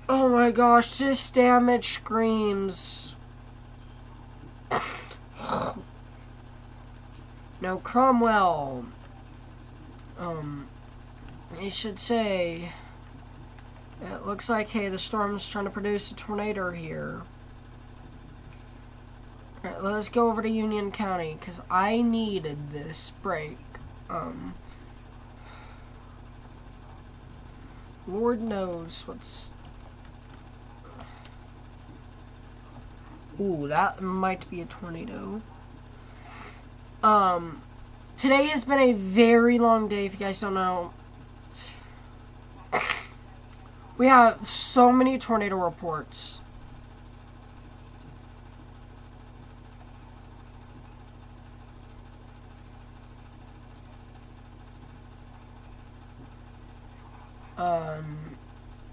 Oh my gosh, this damage screams. No, Cromwell. You should say, it looks like, hey, the storm's trying to produce a tornado here. Alright, let's go over to Union County, because I needed this break. Lord knows what's... Ooh, that might be a tornado. Today has been a very long day, if you guys don't know. We have so many tornado reports.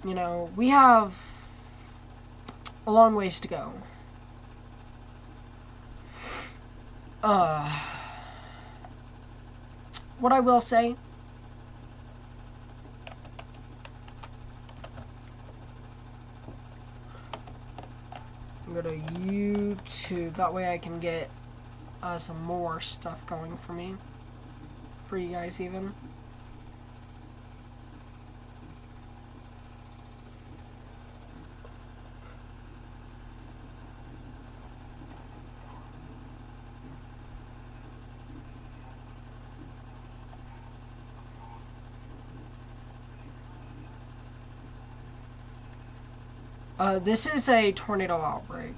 You know, we have a long ways to go. What I will say, I'm gonna YouTube, that way I can get some more stuff going for me, for you guys even. This is a tornado outbreak.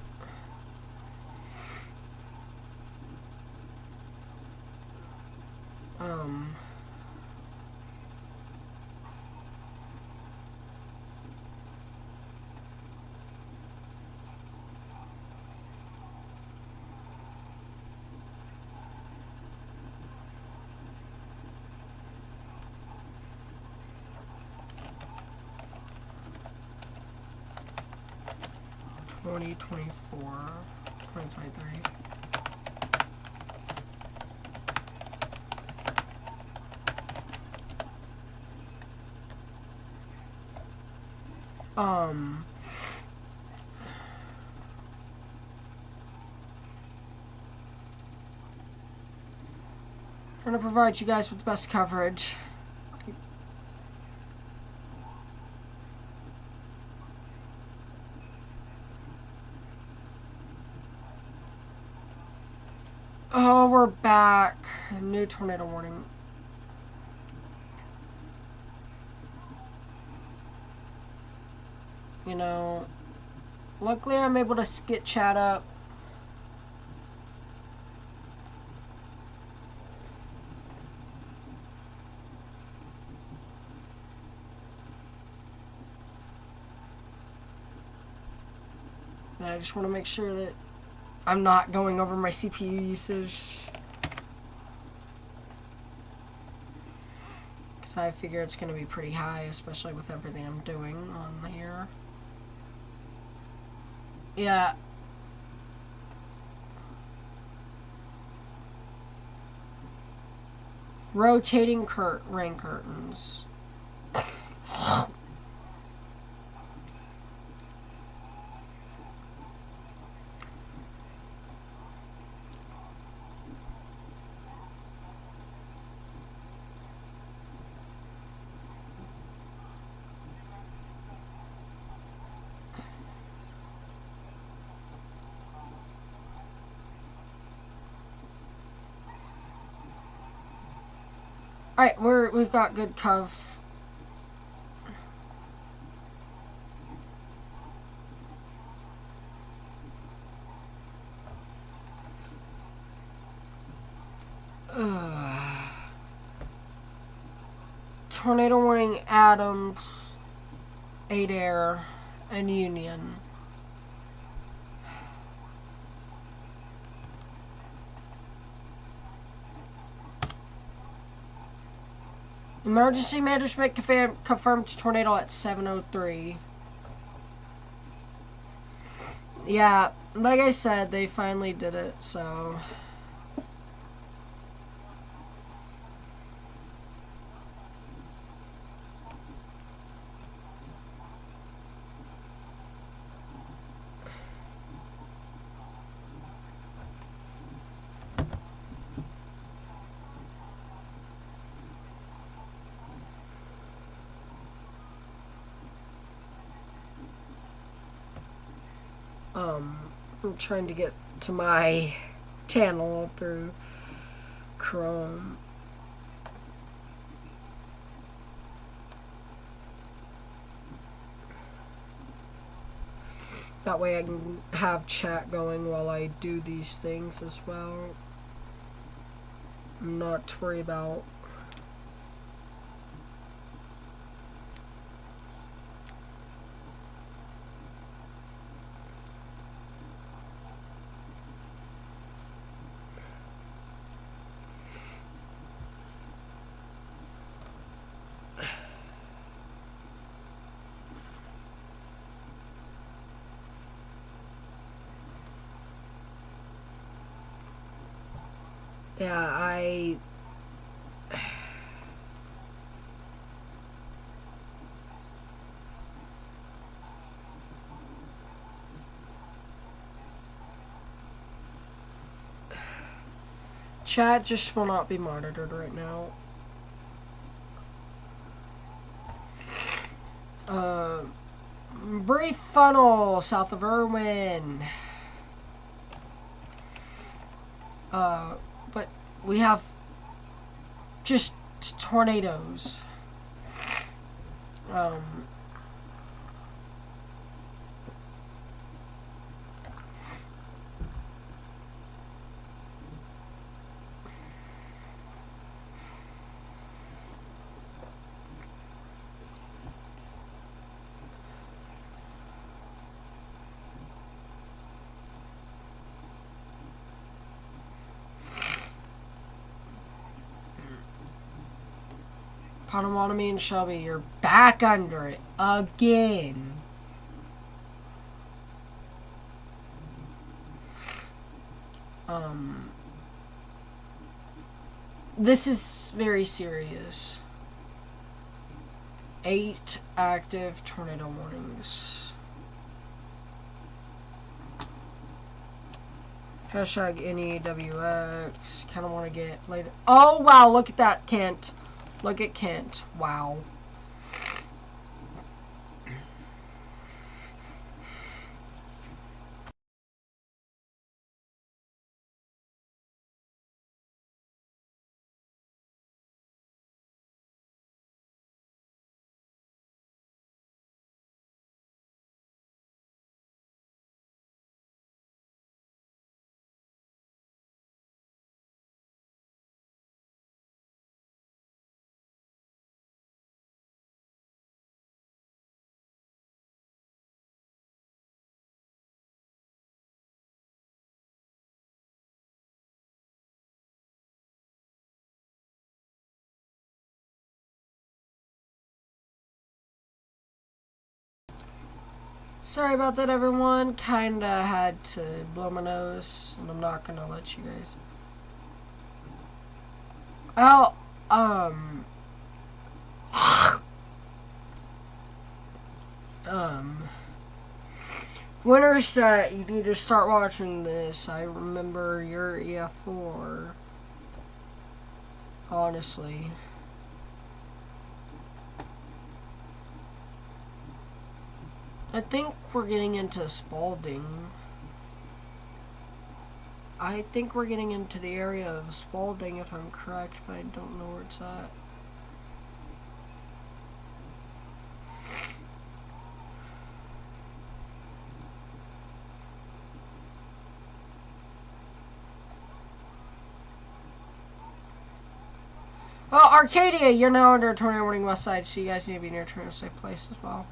Twenty 2023. Trying to provide you guys with the best coverage. Oh, we're back. New tornado warning. You know, luckily I'm able to get chat up. And I just want to make sure that I'm not going over my CPU usage. Because I figure it's going to be pretty high, especially with everything I'm doing on here. Yeah. Rotating rain curtains. Alright, we've got good cov. Tornado warning Adams, Adair, and Union. Emergency management confirmed tornado at 7:03. Yeah, like I said, they finally did it, so... I'm trying to get to my channel through Chrome. That way I can have chat going while I do these things as well. Not to worry about. Yeah, chat just will not be monitored right now. Brief funnel south of Irwin. But we have just tornadoes. Potawatomi and Shelby, you're back under it again. This is very serious. 8 active tornado warnings. Hashtag NEWX. Kind of want to get later. Oh, wow. Look at that, Kent. Look at Kent. Wow. Sorry about that, everyone. Kinda had to blow my nose, and I'm not gonna let you guys. Oh, Winter Set, you need to start watching this. I remember your EF4. Honestly. I think we're getting into Spalding. I think we're getting into the area of Spalding, if I'm correct, but I don't know where it's at. Well, Arcadia, you're now under a tornado warning west side, so you guys need to be near a tornado safe place as well.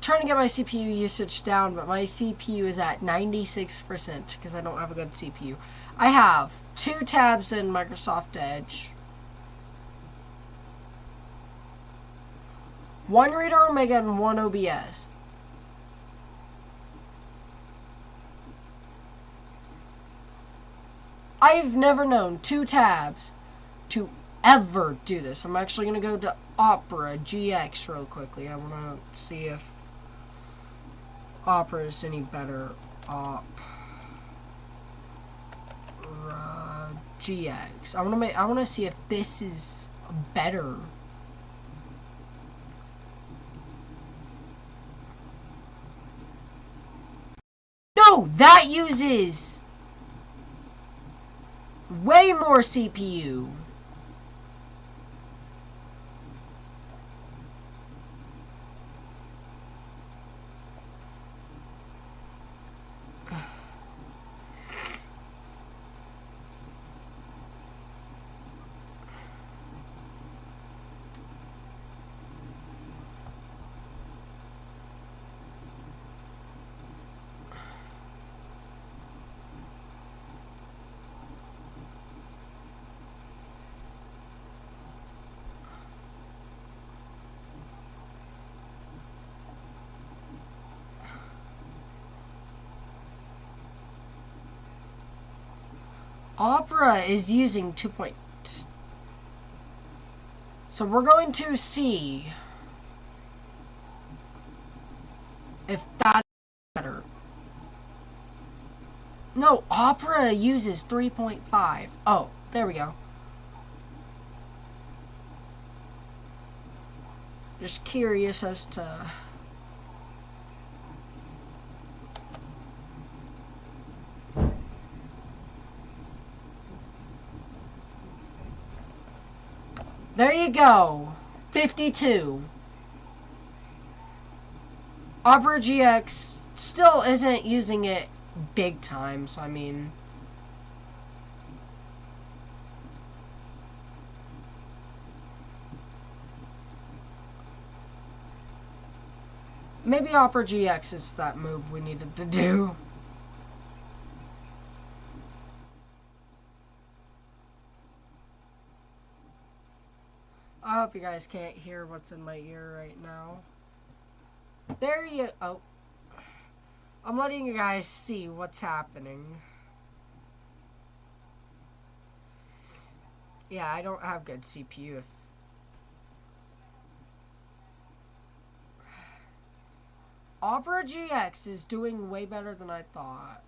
trying to get my CPU usage down, but my CPU is at 96% because I don't have a good CPU. I have 2 tabs in Microsoft Edge, 1 Reader Omega, and 1 OBS. I've never known 2 tabs to ever do this. I'm actually going to go to Opera GX real quickly. I want to see if Opera is any better. Opera GX. I want to see if this is better. No, that uses way more CPU. Opera is using 2 points. So we're going to see if that's better. No, Opera uses 3.5. Oh, there we go. Just curious as to... There you go. 52. Opera GX still isn't using it big time, so I mean... Maybe Opera GX is that move we needed to do. I hope you guys can't hear what's in my ear right now. There you... Oh. I'm letting you guys see what's happening. Yeah, I don't have good CPU. Opera GX is doing way better than I thought.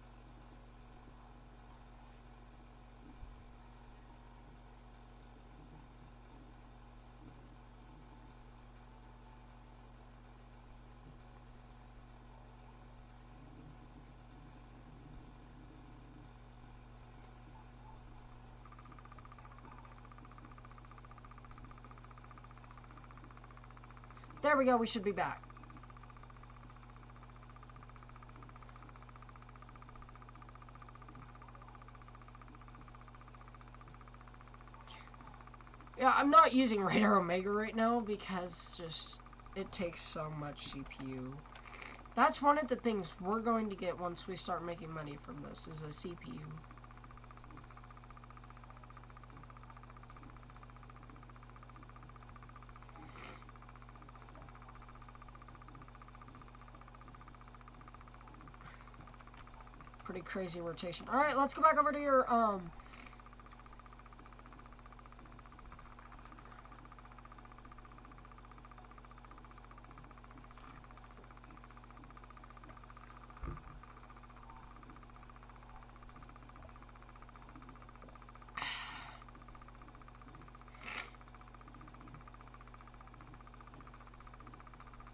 There we go, we should be back. Yeah, I'm not using Radar Omega right now because just it takes so much CPU. That's one of the things we're going to get once we start making money from this, is a CPU. Pretty crazy rotation. Alright, let's go back over to your,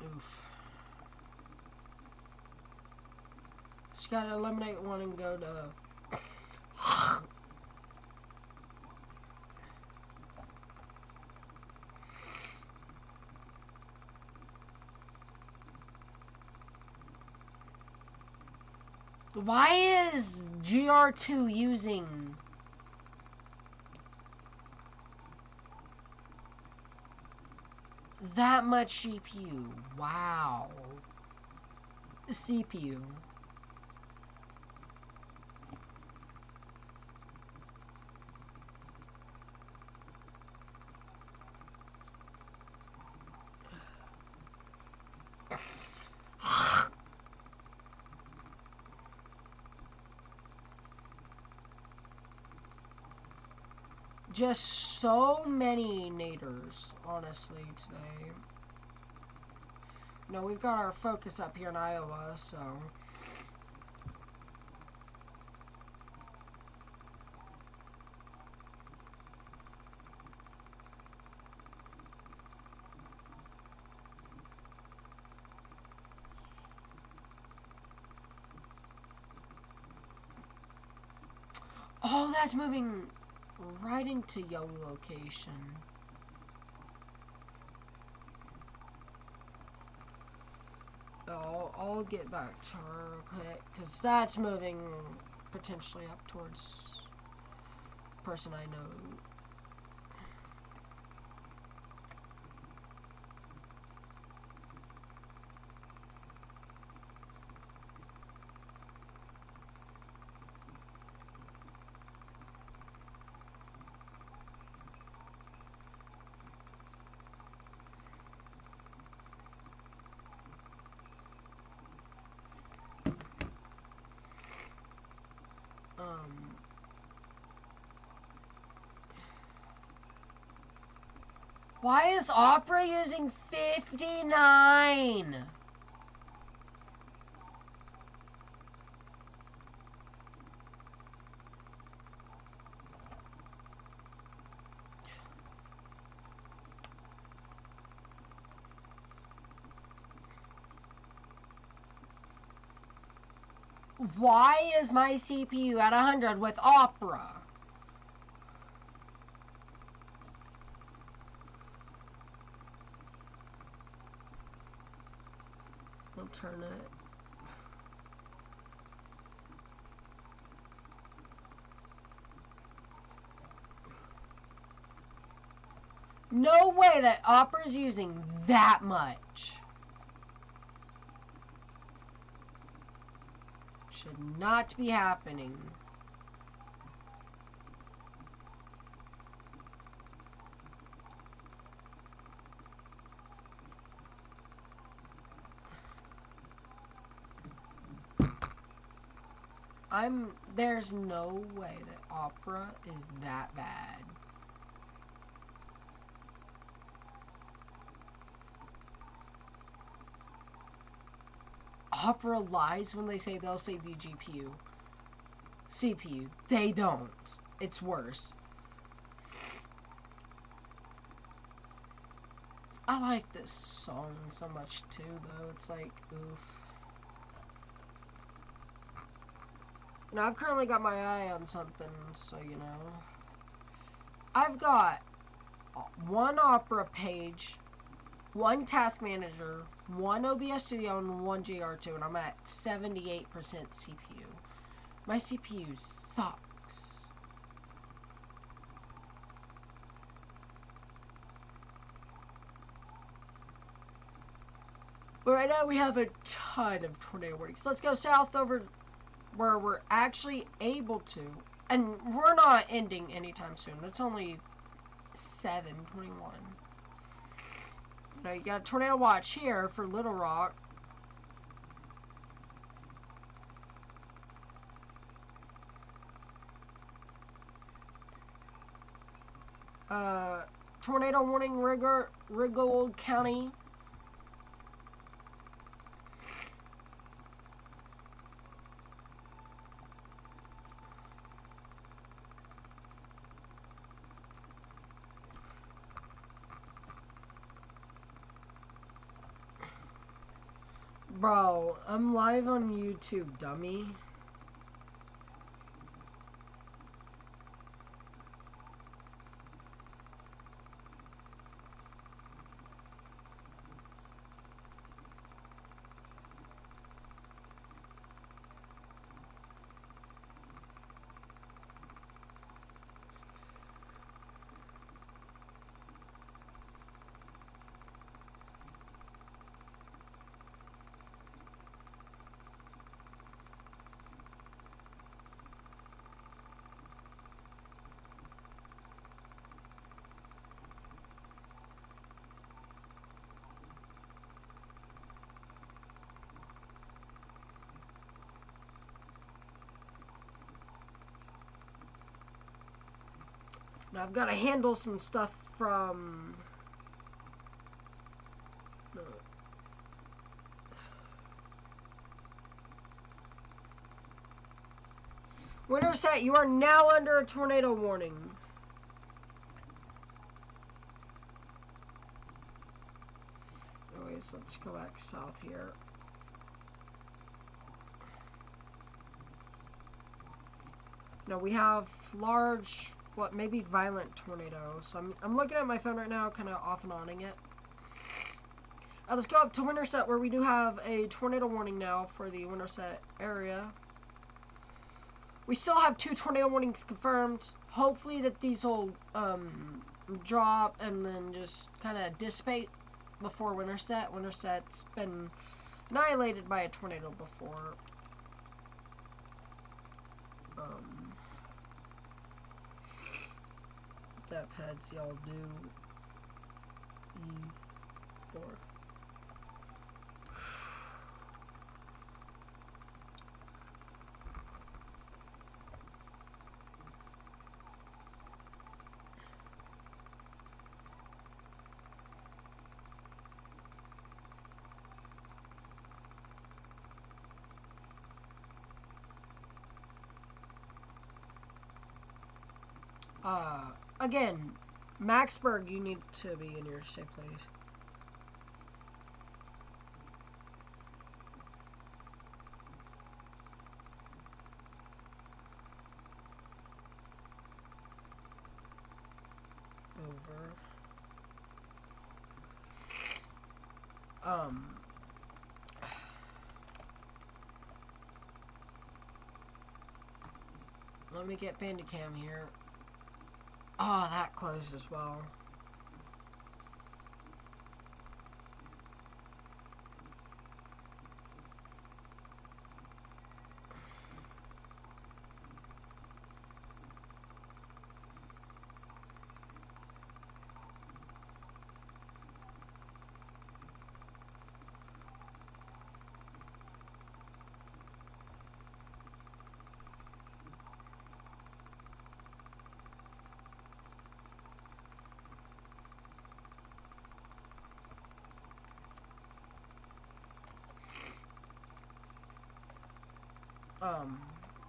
Oof. Just gotta eliminate one and go to... Why is GR2 using... that much CPU. Wow. CPU. Just so many naders, honestly, today. No, we've got our focus up here in Iowa, so... Oh, that's moving right into yo location. I'll get back to her real quick, because that's moving potentially up towards person I know. Why is Opera using 59? Why is my CPU at 100 with Opera? I'll turn it. No way that Opera's using that much. Should not be happening. There's no way that Opera is that bad. Opera lies when they say they'll save you GPU. CPU. They don't. It's worse. I like this song so much too, though. It's like, oof. You know, I've currently got my eye on something, so you know. I've got one Opera page, one task manager, one OBS Studio, and one GR2, and I'm at 78% CPU. My CPU sucks. But right now we have a ton of tornado warnings. Let's go south over where we're actually able to. And we're not ending anytime soon. It's only 7:21. Now you got a tornado watch here for Little Rock. Tornado warning, Ringgold County. Bro, I'm live on YouTube, dummy. Now I've got to handle some stuff from... No. Winterset, you are now under a tornado warning. Anyways, let's go back south here. Now we have large, what, maybe violent tornadoes. So I'm looking at my phone right now, kind of off and on-ing it. Let's go up to Winterset, where we do have a tornado warning now for the Winterset area. We still have 2 tornado warnings confirmed. Hopefully that these will drop and then just kind of dissipate before Winterset. Winterset's been annihilated by a tornado before. Depth heads, y'all do E4. Again, Maxburg, you need to be in your safe place. Over. Let me get Bandicam here. Oh, that closed as well.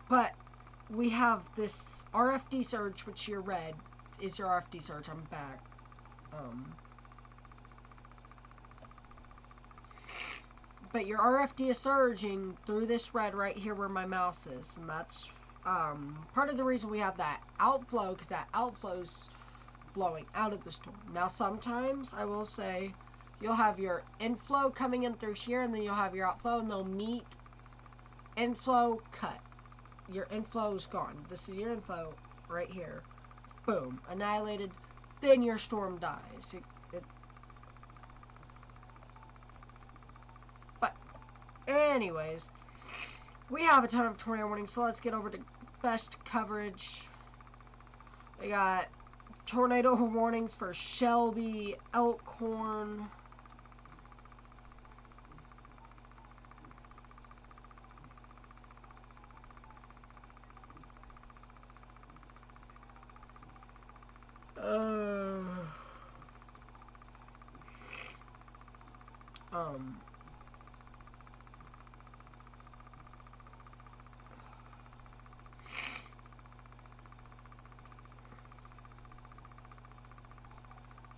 But we have this RFD surge, which you're red is your RFD surge. I'm back. But your RFD is surging through this red right here where my mouse is, and that's part of the reason we have that outflow, because that outflow's blowing out of the storm. Now, sometimes I will say you'll have your inflow coming in through here, and then you'll have your outflow, and they'll meet. Inflow, cut. Your inflow's gone. This is your inflow right here. Boom. Annihilated. Then your storm dies. But, anyways, we have a ton of tornado warnings, so let's get over to best coverage. We got tornado warnings for Shelby, Elkhorn,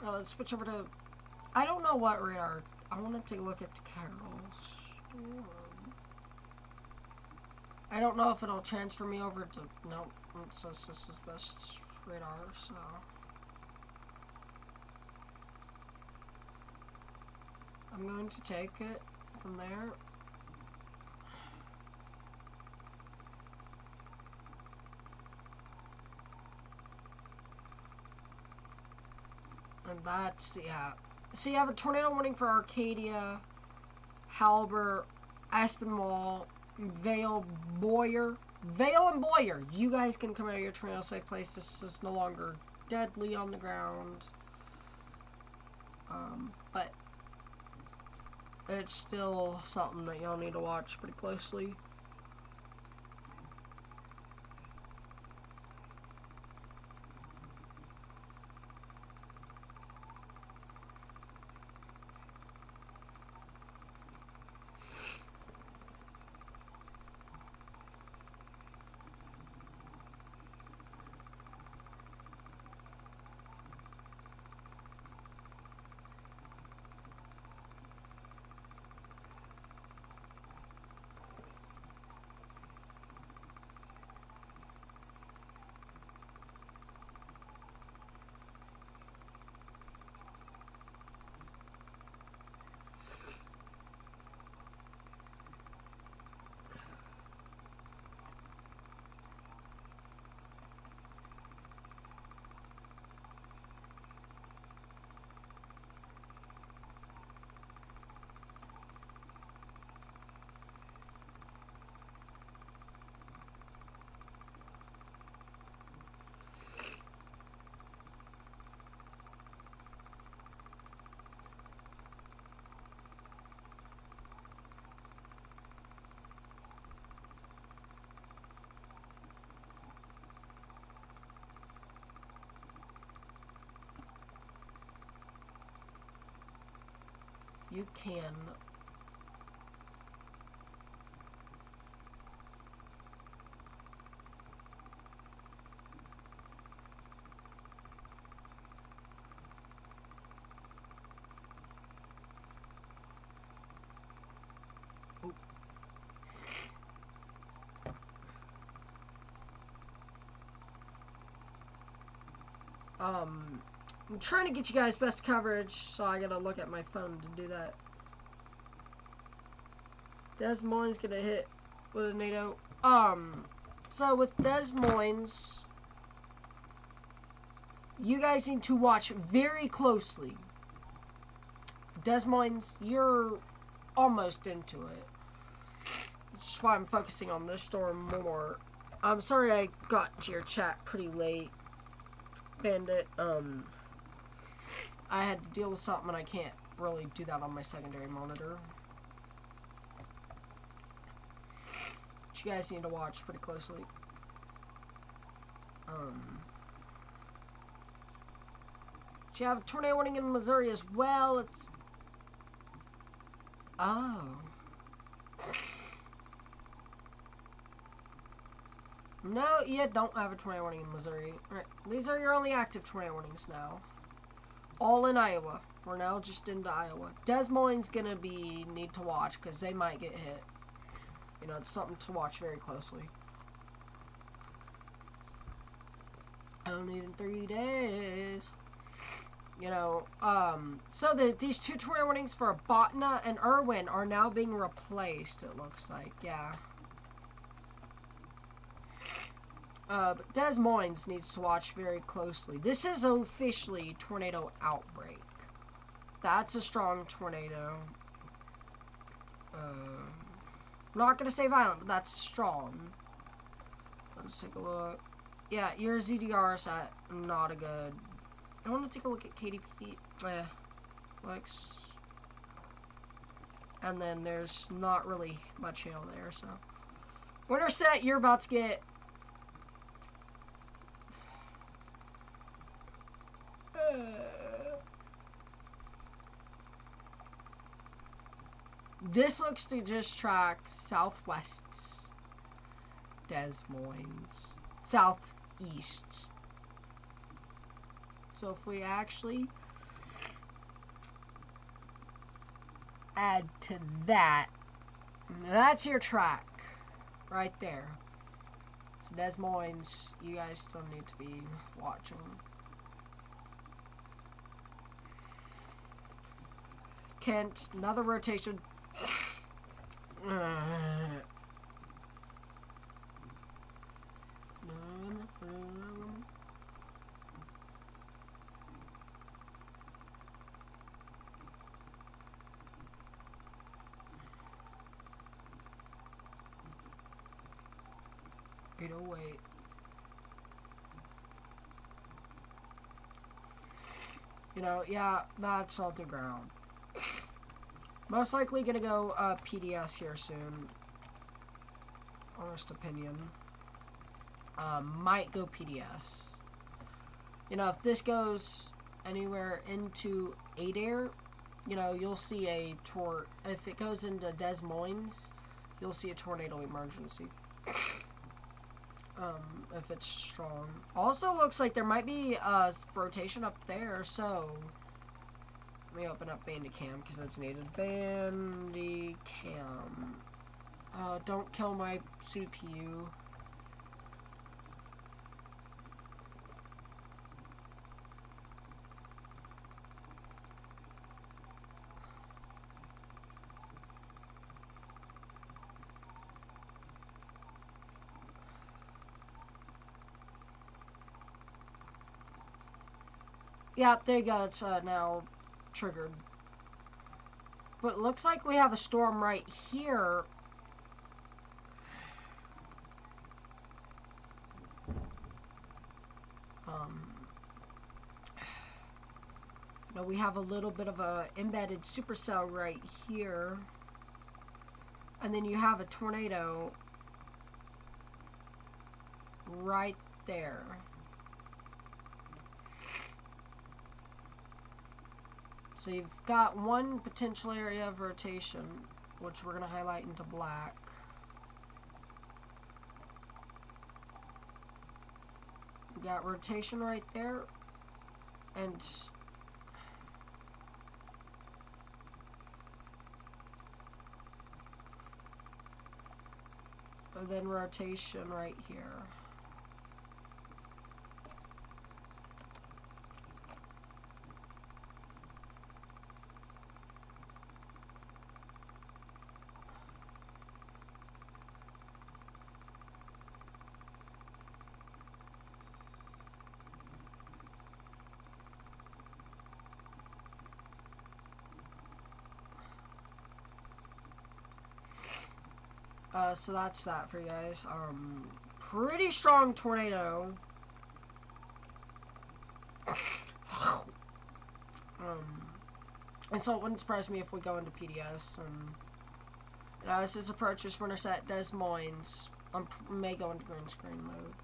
let's switch over to, I don't know what radar. I want to take a look at the Carol Storm. I don't know if it'll transfer me over to, nope, it says this is best radar, so. I'm going to take it from there. And that's, yeah. So you have a tornado warning for Arcadia, Halbert, Aspinwall, Vale, Boyer. Vale and Boyer, you guys can come out of your tornado safe place. This is no longer deadly on the ground. But it's still something that y'all need to watch pretty closely. you can I'm trying to get you guys best coverage, so I gotta look at my phone to do that. Des Moines gonna hit with a NATO. So with Des Moines, you guys need to watch very closely. Des Moines, you're almost into it. That's why I'm focusing on this storm more. I'm sorry I got to your chat pretty late, Bandit. I had to deal with something and I can't really do that on my secondary monitor. But you guys need to watch pretty closely. You have a tornado warning in Missouri as well. It's... Oh. No, you don't have a tornado warning in Missouri. Right. These are your only active tornado warnings now. All in Iowa. We're now just into Iowa. Des Moines gonna need to watch because they might get hit. You know, it's something to watch very closely. Only in 3 days. You know, so these two tornado warnings for Botna and Irwin are now being replaced, it looks like, yeah. But Des Moines needs to watch very closely. This is officially tornado outbreak. That's a strong tornado. I'm not going to say violent, but that's strong. Let's take a look. Yeah, your ZDR is at not a good... I want to take a look at KDP. Lex. And then there's not really much hail there, so. Winterset, you're about to get... This looks to just track southwest Des Moines. Southeast. So if we actually add to that, that's your track right there. So Des Moines, you guys still need to be watching. Kent, another rotation. Wait. You know, yeah, that's all the ground. Most likely gonna go PDS here soon. Honest opinion. Might go PDS. You know, if this goes anywhere into Adair, you know, you'll see a if it goes into Des Moines, you'll see a tornado emergency. If it's strong. Also looks like there might be a rotation up there, so let me open up Bandicam because it's needed. Bandicam. Don't kill my CPU. Yeah, there you go. It's now triggered. But it looks like we have a storm right here. No, we have a little bit of a embedded supercell right here. And then you have a tornado right there. So you've got one potential area of rotation, which we're going to highlight into black. You got rotation right there, and then rotation right here. So that's that for you guys. Pretty strong tornado. And so it wouldn't surprise me if we go into PDS and as this approaches Winterset Des Moines, I may go into green screen mode.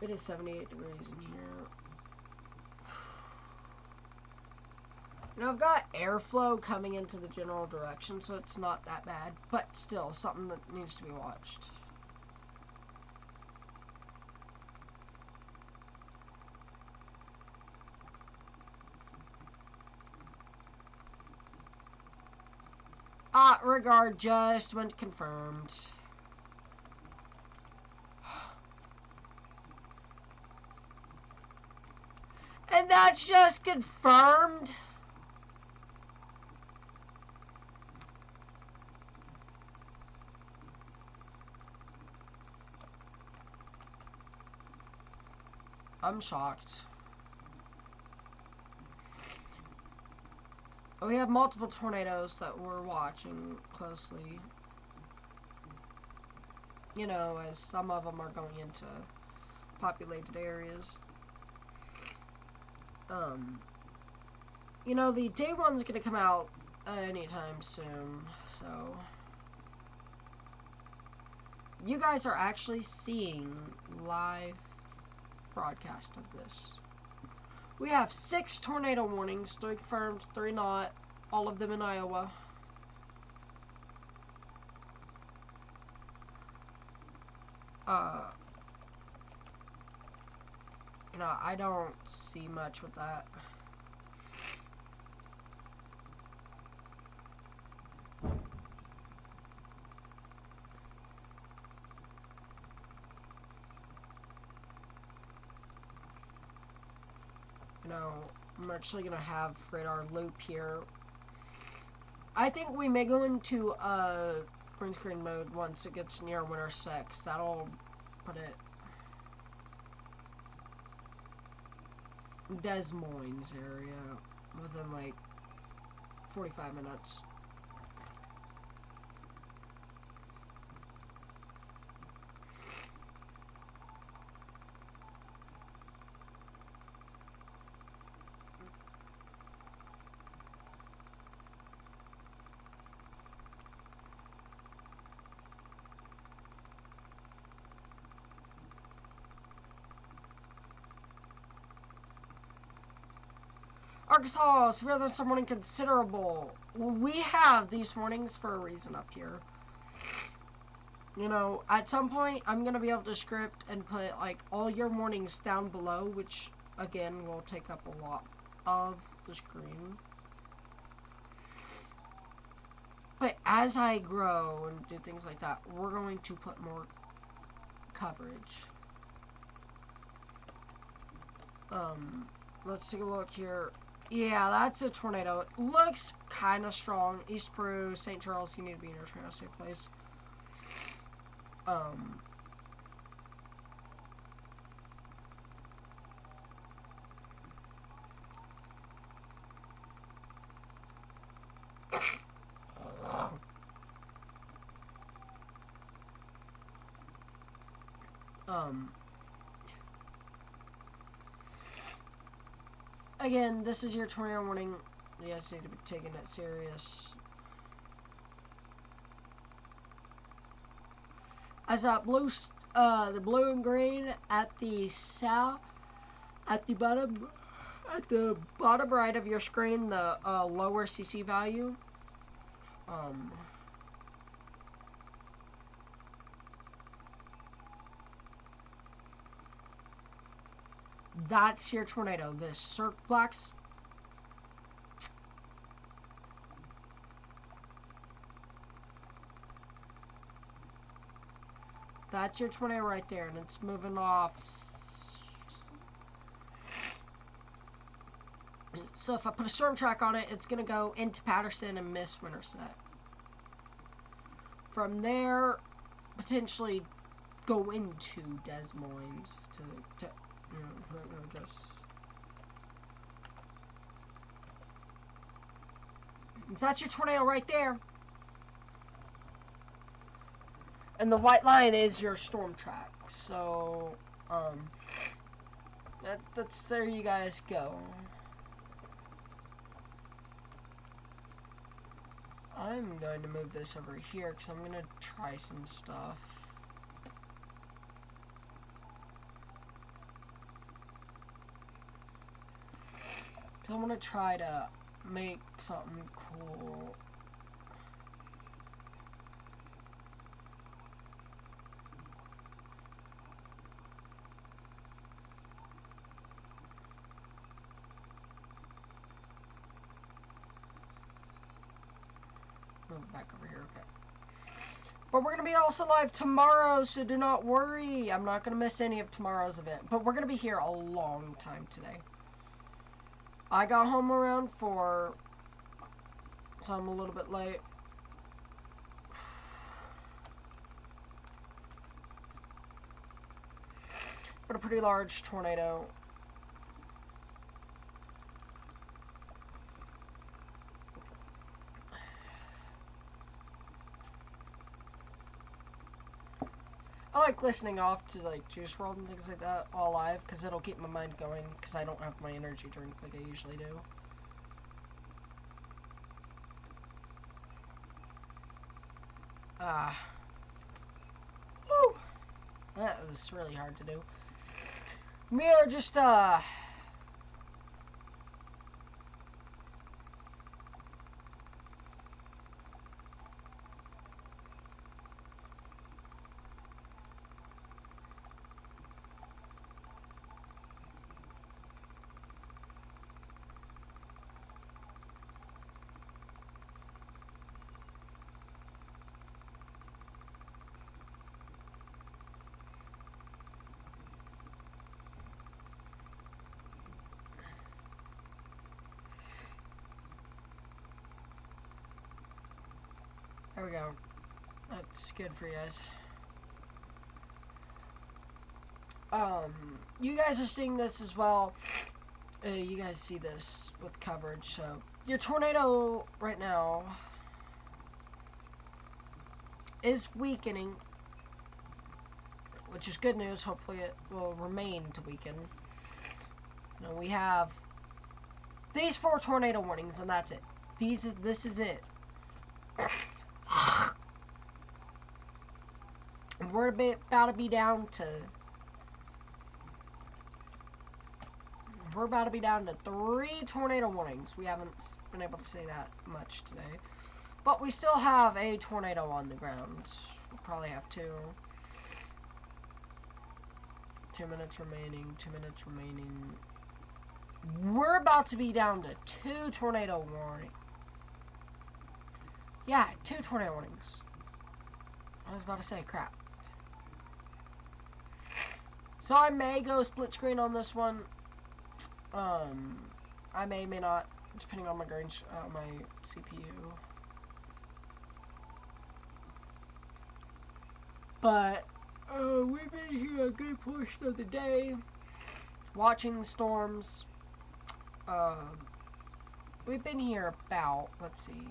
It is 78 degrees in here. Now I've got airflow coming into the general direction, so it's not that bad, but still something that needs to be watched. Regard just went confirmed. And that's just confirmed? I'm shocked. We have multiple tornadoes that we're watching closely. You know, as some of them are going into populated areas. You know, the day one's gonna come out anytime soon, so you guys are actually seeing live broadcast of this. We have 6 tornado warnings, 3 confirmed, 3 not, all of them in Iowa. You know, I don't see much with that. You know, I'm actually gonna have radar loop here. I think we may go into green screen mode once it gets near Winterset, 'cause that'll put it Des Moines area within like 45 minutes. Arkansas, severe thunderstorm warning considerable. We have these warnings for a reason up here. You know, at some point, I'm going to be able to script and put, like, all your warnings down below, which, again, will take up a lot of the screen. But as I grow and do things like that, we're going to put more coverage. Let's take a look here. Yeah, that's a tornado. It looks kind of strong. East Peru, St. Charles, you need to be in your tornado safe place. Again, this is your tornado warning. You guys need to be taking it serious. As that blue, the blue and green at the south, at the bottom At the bottom right of your screen, the lower CC value. That's your tornado. This circle blacks. That's your tornado right there, and it's moving off. So if I put a storm track on it, it's going to go into Patterson and miss Winterset. From there, potentially go into Des Moines to just... That's your tornado right there. And the white line is your storm track. So, that's there you guys go. I'm going to move this over here because I'm going to try some stuff. Because I want to try to make something cool. Move it back over here, okay. But we're going to be also live tomorrow, so do not worry. I'm not going to miss any of tomorrow's event. But we're going to be here a long time today. I got home around 4, so I'm a little bit late. But a pretty large tornado. I like listening off to like Juice WRLD and things like that all live because it'll keep my mind going because I don't have my energy drink like I usually do. Woo! That was really hard to do. We are just there we go. That's good for you guys. You guys are seeing this as well. You guys see this with coverage, so your tornado right now is weakening, which is good news. Hopefully it will remain to weaken. You know, we have these 4 tornado warnings, and that's it. This is it. We're about to be down to... We're about to be down to 3 tornado warnings. We haven't been able to say that much today. But we still have a tornado on the ground. We'll probably have 2. 2 minutes remaining. 2 minutes remaining. We're about to be down to 2 tornado warnings. Yeah, 2 tornado warnings. I was about to say, crap. So I may go split screen on this one. I may not, depending on my range, my CPU. But we've been here a good portion of the day, watching the storms. We've been here about, let's see,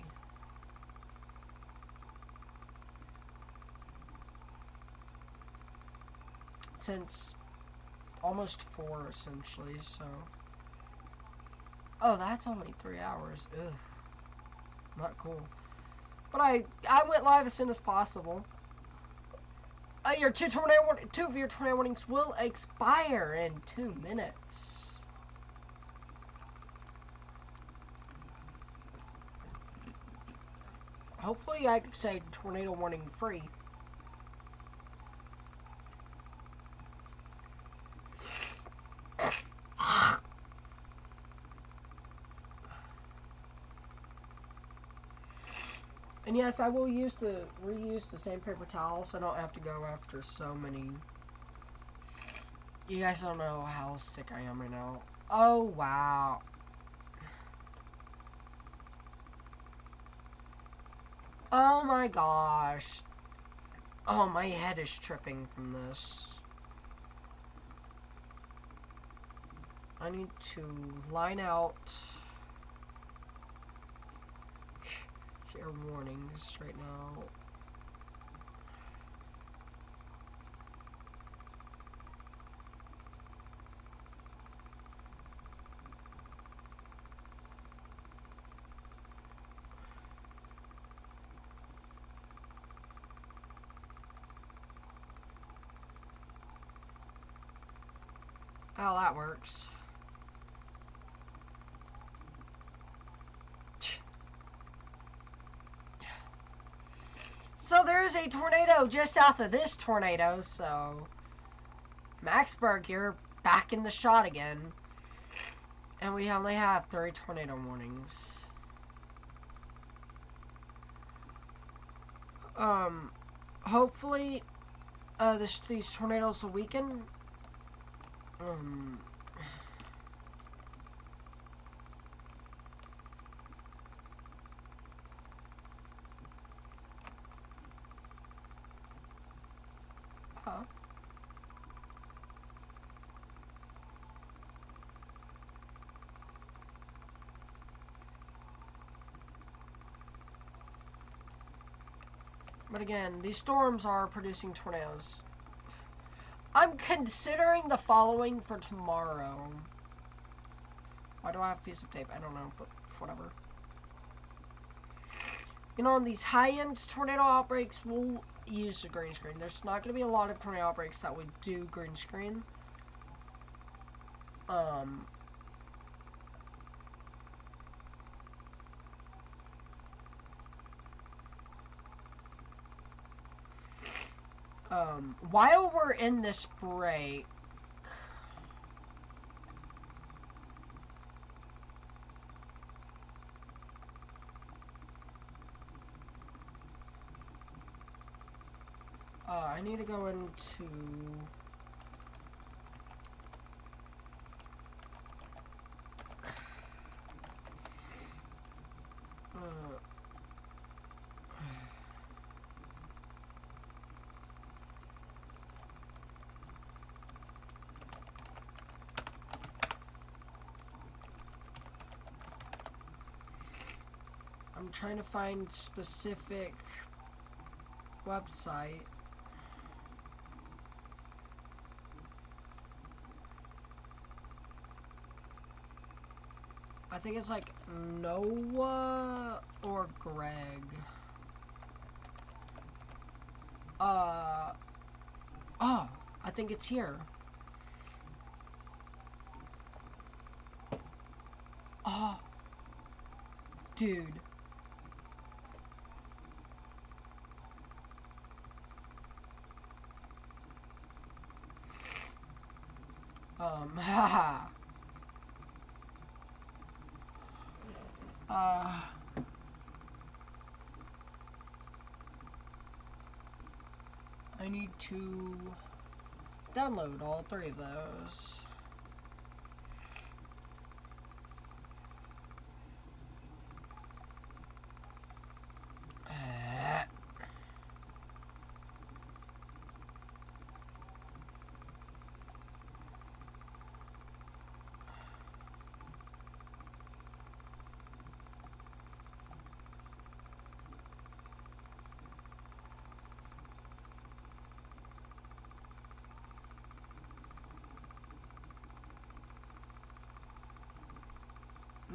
since almost 4 essentially. So. Oh, that's only 3 hours. Ugh. Not cool. But I went live as soon as possible. Your 2 of your tornado warnings will expire in 2 minutes. Hopefully I could say tornado warning free. And yes, I will reuse the same paper towel so I don't have to go after so many. You guys don't know how sick I am right now. Oh, wow. Oh my gosh. Oh, my head is tripping from this. I need to line out air warnings right now. How that works. So there is a tornado just south of this tornado, so Maxburg, you're back in the shot again. And we only have 3 tornado warnings. Hopefully, these tornadoes will weaken. Huh? But again, these storms are producing tornadoes. I'm considering the following for tomorrow. Why do I have a piece of tape? I don't know, but whatever. You know, on these high-end tornado outbreaks, we'll use a green screen. There's not going to be a lot of tornado outbreaks that would do green screen. While we're in this break, I need to go into I'm trying to find specific website. I think it's like Noah or Greg. Oh, I think it's here. Oh, dude. Haha. I need to download all 3 of those.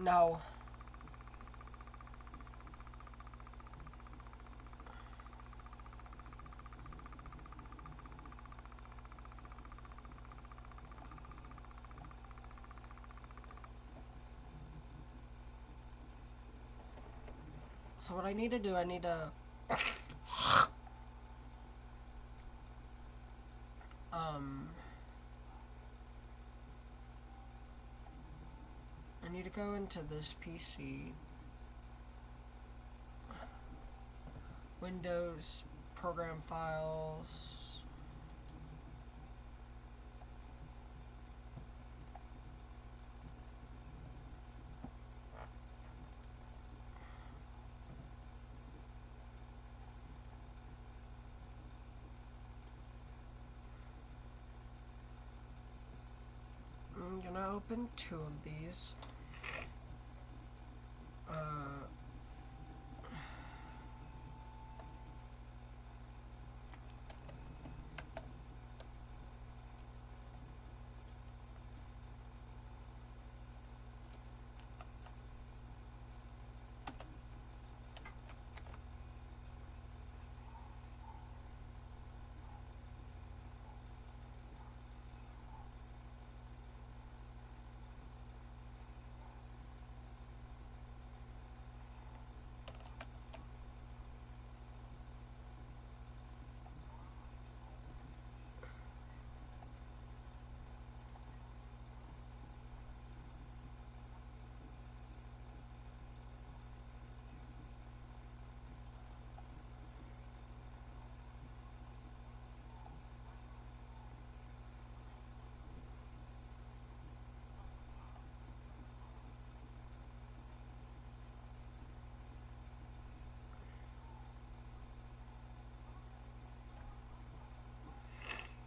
No. So what I need to do, I need to I need to go into this PC, Windows, Program Files, I'm gonna open 2 of these.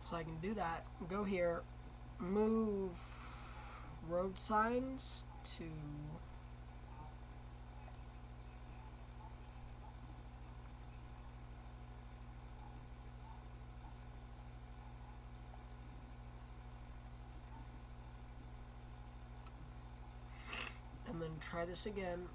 So I can do that, go here, move road signs to and then try this again.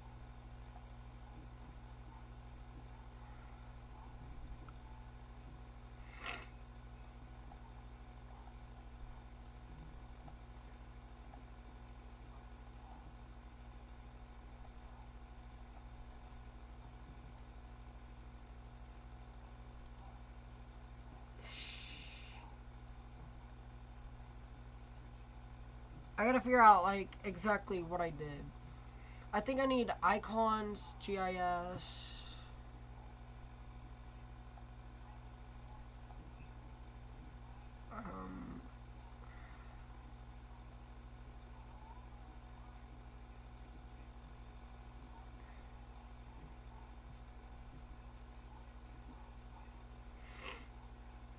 I gotta figure out, like, exactly what I did. I think I need icons, GIS.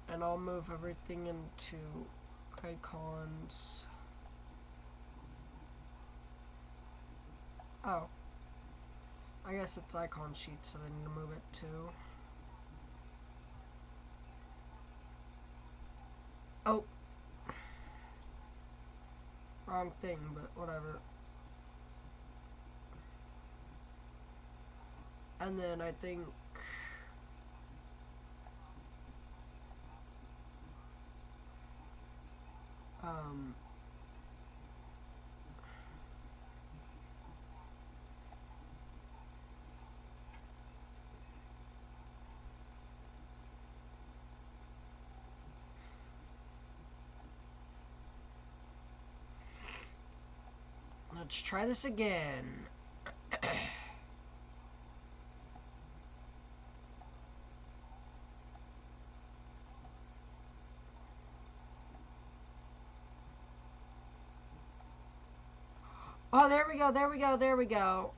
And I'll move everything into icons. Oh. I guess it's icon sheets that I need to move it to. Oh. Wrong thing, but whatever. And then I think let's try this again. Oh, there we go, there we go, there we go.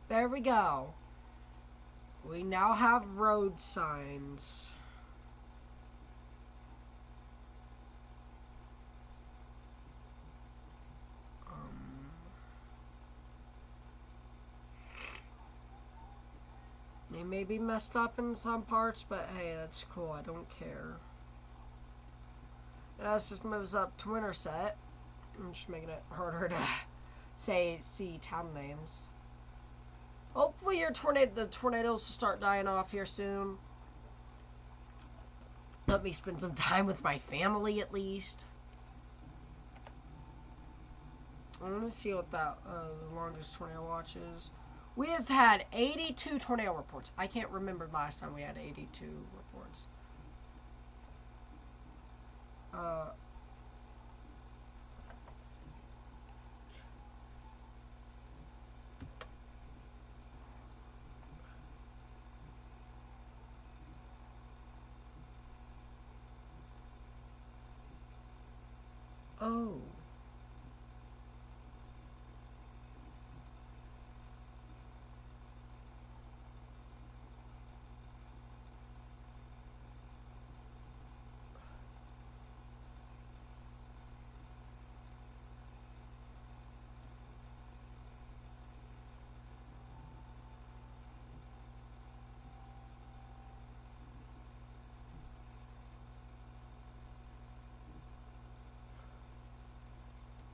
There we go. We now have road signs. They may be messed up in some parts, but hey, that's cool. I don't care. And as this moves up to Winterset, I'm just making it harder to see town names. Hopefully the tornadoes will start dying off here soon. Let me spend some time with my family at least. Let me see what that the longest tornado watch is. We have had 82 tornado reports. I can't remember last time we had 82 reports. Oh.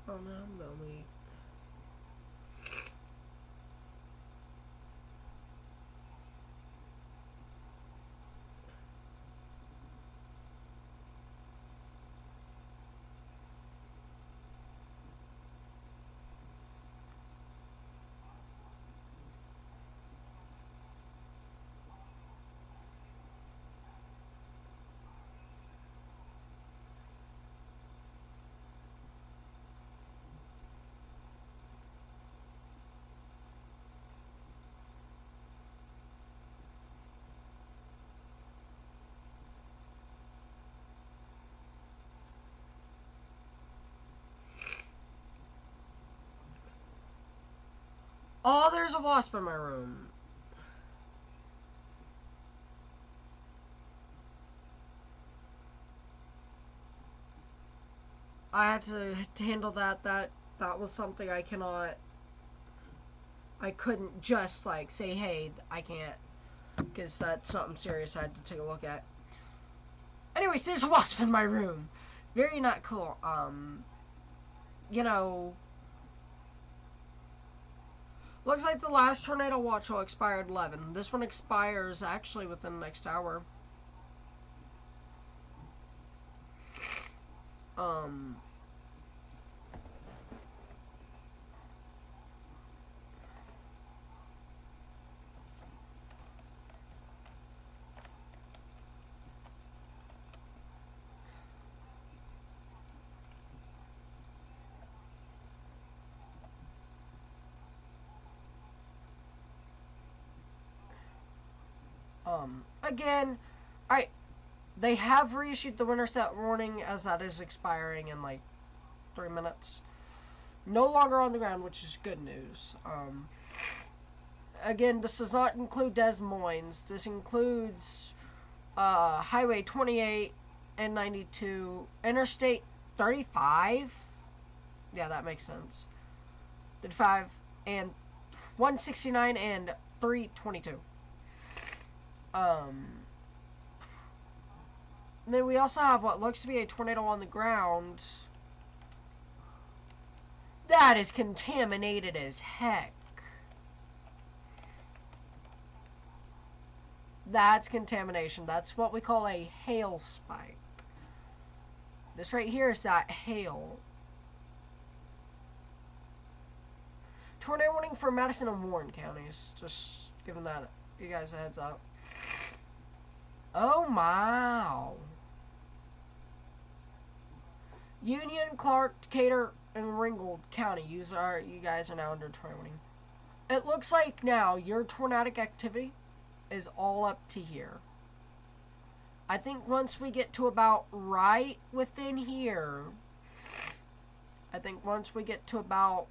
Oh no, I'm lonely. Oh, there's a wasp in my room. I had to handle that. That was something I couldn't just like say, hey, I can't, because that's something serious I had to take a look at. Anyways, there's a wasp in my room. Very not cool. You know, looks like the last tornado watch will expire at 11. This one expires actually within the next hour. Again, they have reissued the Winterset warning as that is expiring in like 3 minutes. No longer on the ground, which is good news. Again, this does not include Des Moines. This includes Highway 28 and 92, Interstate 35. Yeah, that makes sense. 35 and 169 and 322. Then we also have what looks to be a tornado on the ground. That is contaminated as heck. That's contamination. That's what we call a hail spike. This right here is that hail. Tornado warning for Madison and Warren counties. Just giving that you guys a heads up. Oh my. Union, Clark, Decatur, and Ringgold County. You guys are now under tornado warning. It looks like now your tornadic activity is all up to here. I think once we get to about right within here, I think once we get to about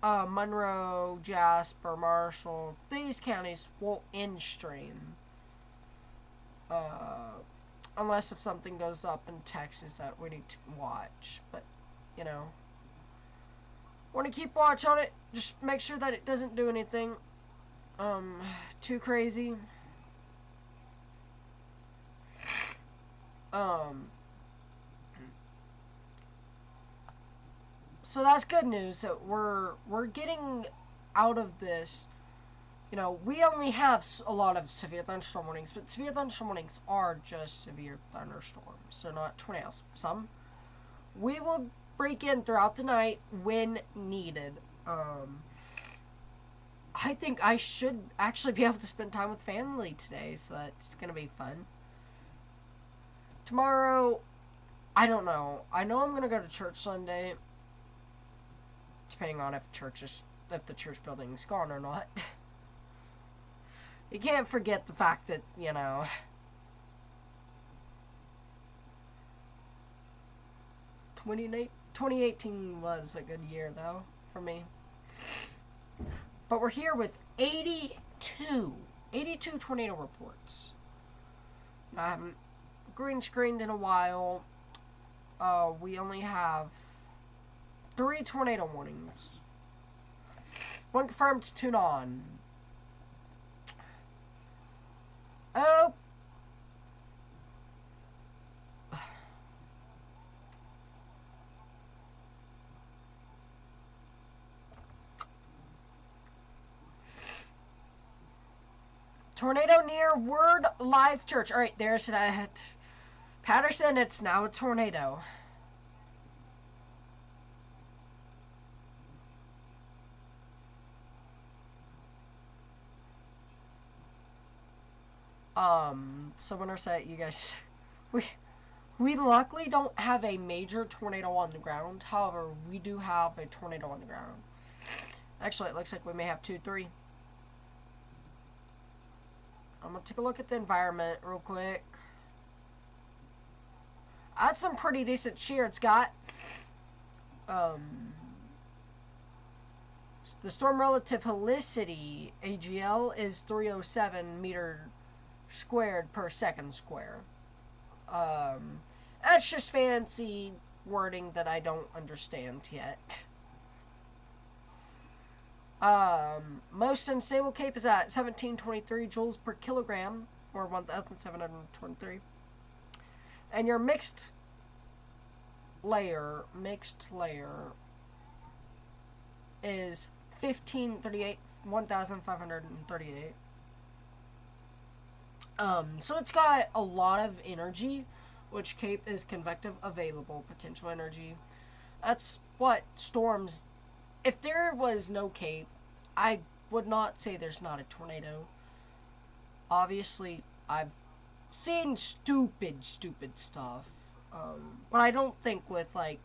Monroe, Jasper, Marshall, these counties will in-stream. Unless if something goes up in Texas that we need to watch. But, you know, want to keep watch on it. Just make sure that it doesn't do anything. too crazy. So that's good news that we're getting out of this. You know, we only have a lot of severe thunderstorm warnings, but severe thunderstorm warnings are just severe thunderstorms. They're not tornadoes. Some we will break in throughout the night when needed. I think I should actually be able to spend time with family today, so that's gonna be fun. Tomorrow, I don't know. I know I'm gonna go to church Sunday, depending on if the church building's gone or not. You can't forget the fact that, you know, 2018 was a good year, though, for me. But we're here with 82 tornado reports. I haven't green screened in a while. We only have 3 tornado warnings. 1 confirmed, 2 non. Oh! Tornado near Word Life Church. Alright, there's that. Patterson, it's now a tornado. Somerset, you guys, we luckily don't have a major tornado on the ground. However, we do have a tornado on the ground. Actually, it looks like we may have 2, 3. I'm gonna take a look at the environment real quick. That's some pretty decent shear it's got. The storm relative helicity, AGL, is 307 meter squared per second square. That's just fancy wording that I don't understand yet. Most unstable cape is at 1723 joules per kilogram, or 1,723. And your mixed layer is 1538, 1,538. So it's got a lot of energy, which cape is convective available potential energy. That's what storms. If there was no cape, I would not say there's not a tornado. Obviously, I've seen stupid stuff, but I don't think with like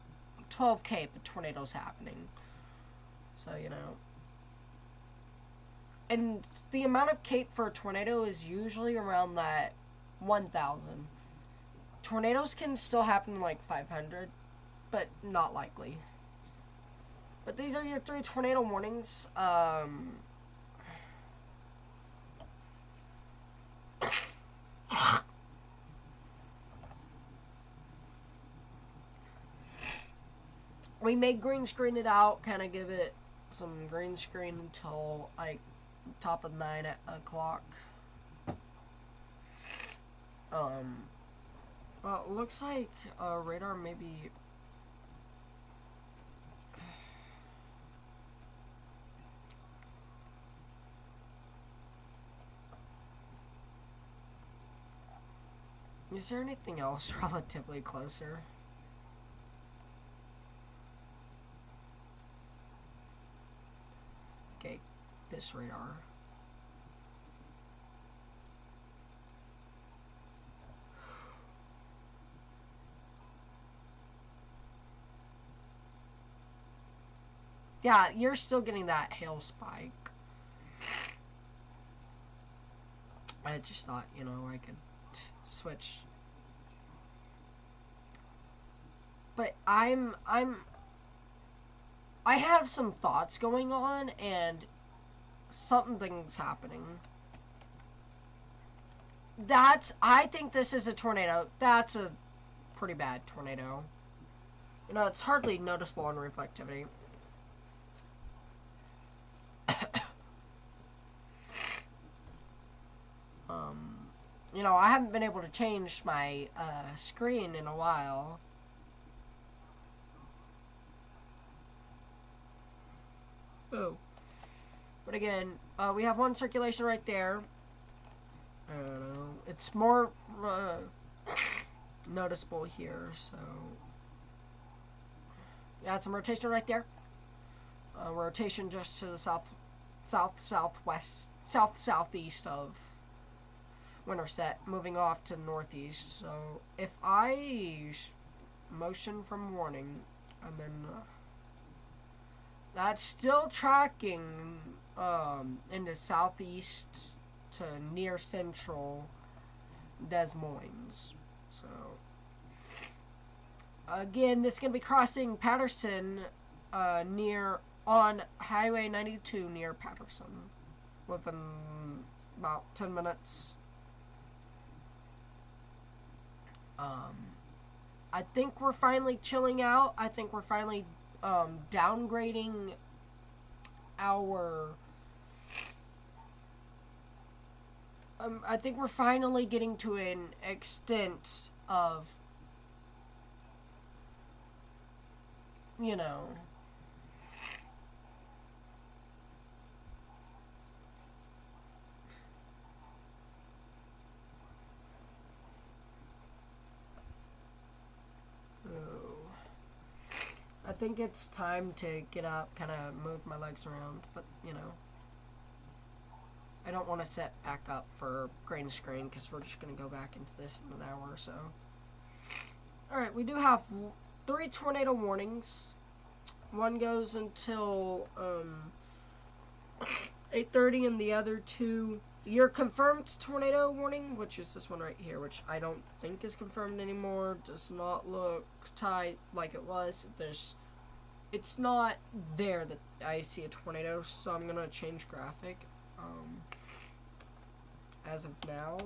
12 cape a tornado's happening. So, you know. And the amount of cape for a tornado is usually around that 1,000. Tornadoes can still happen like 500, but not likely. But these are your 3 tornado warnings. We may green screen it out, kind of give it some green screen until like top of 9 o'clock. Well, it looks like radar maybe. Is there anything else relatively closer? Okay, this radar. Yeah, you're still getting that hail spike. I just thought, you know, I could switch. But I have some thoughts going on, and something's happening. I think this is a tornado. That's a pretty bad tornado. You know, it's hardly noticeable on reflectivity. You know, I haven't been able to change my screen in a while. Oh. But again, we have one circulation right there. I don't know. It's more noticeable here, so... Yeah, it's some rotation right there. Rotation just to the southeast of Winterset, moving off to northeast. So if I motion from warning, and then that's still tracking into southeast to near central Des Moines. So again, this is gonna be crossing Patterson near on Highway 92 near Patterson within about 10 minutes. I think we're finally chilling out. I think we're finally downgrading our... I think we're finally getting to an extent of, you know... I think it's time to get up, kind of move my legs around, but, you know, I don't want to set back up for green screen, because we're just going to go back into this in an hour or so. Alright, we do have 3 tornado warnings. One goes until 8:30, and the other 2... Your confirmed tornado warning, which is this one right here, which I don't think is confirmed anymore, does not look tight like it was. It's not there that I see a tornado, so I'm gonna change graphic. As of now,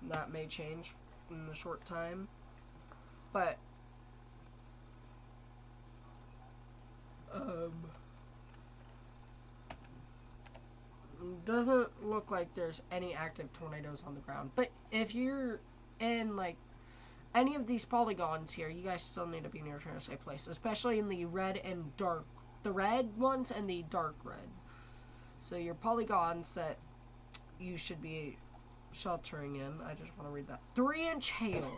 that may change in a short time, but doesn't look like there's any active tornadoes on the ground. But if you're in like any of these polygons here, you guys still need to be near a safe place, especially in the red and dark, the red ones and the dark red. So your polygons that you should be sheltering in. I just want to read that. 3-inch hail.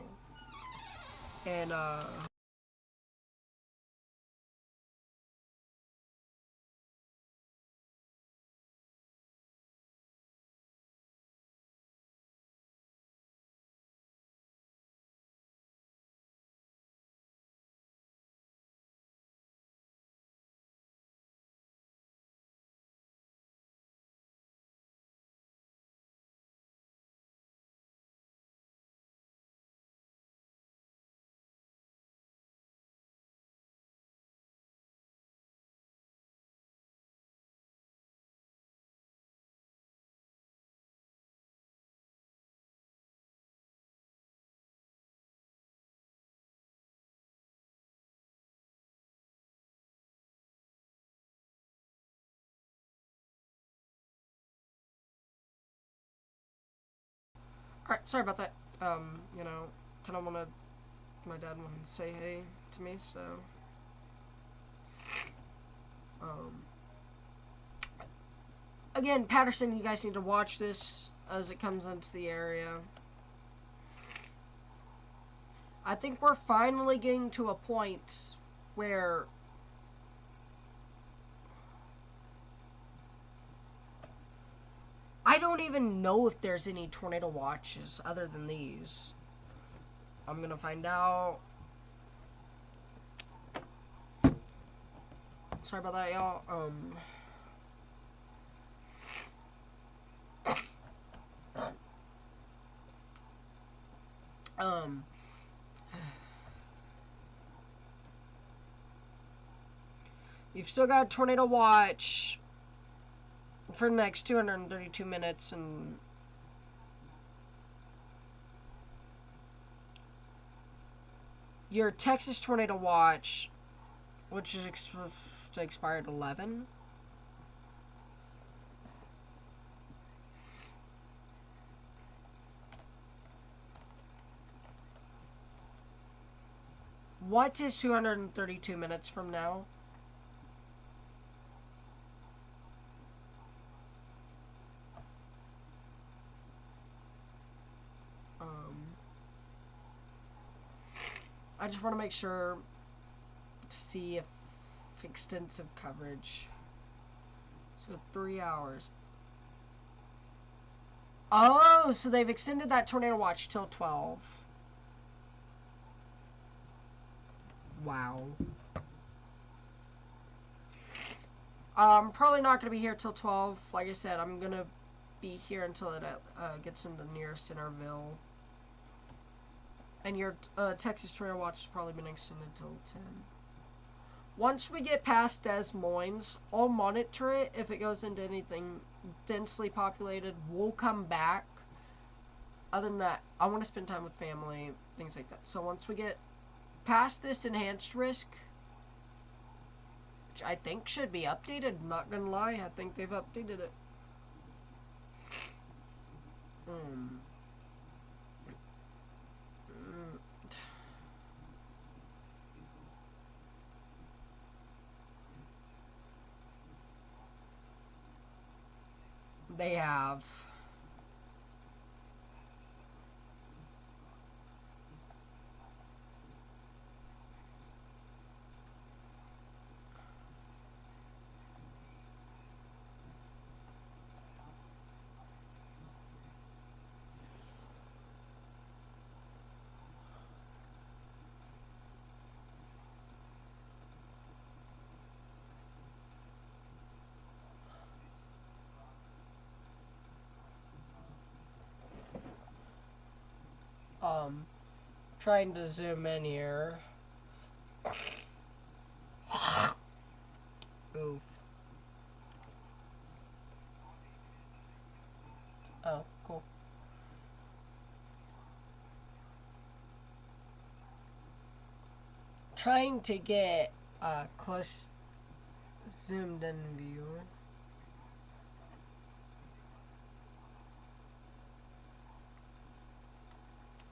And alright, sorry about that. You know, kind of wanted my dad wanted to say hey to me, so again, Patterson, you guys need to watch this as it comes into the area. I think we're finally getting to a point where I don't even know if there's any tornado watches other than these. I'm gonna find out. Sorry about that, y'all. You've still got a tornado watch for the next 232 minutes, and your Texas tornado watch, which is to expire at 11. What is 232 minutes from now? I just want to make sure to see if extensive coverage. So 3 hours. Oh, so they've extended that tornado watch till 12. Wow. I'm probably not going to be here till 12. Like I said, I'm going to be here until it gets into near Centerville. And your Texas tornado watch has probably been extended till 10. Once we get past Des Moines, I'll monitor it. If it goes into anything densely populated, we'll come back. Other than that, I want to spend time with family, things like that. So once we get past this enhanced risk, which I think should be updated, not gonna lie, I think they've updated it. They have. Trying to zoom in here. Oof. Oh, cool. Trying to get a close zoomed in view.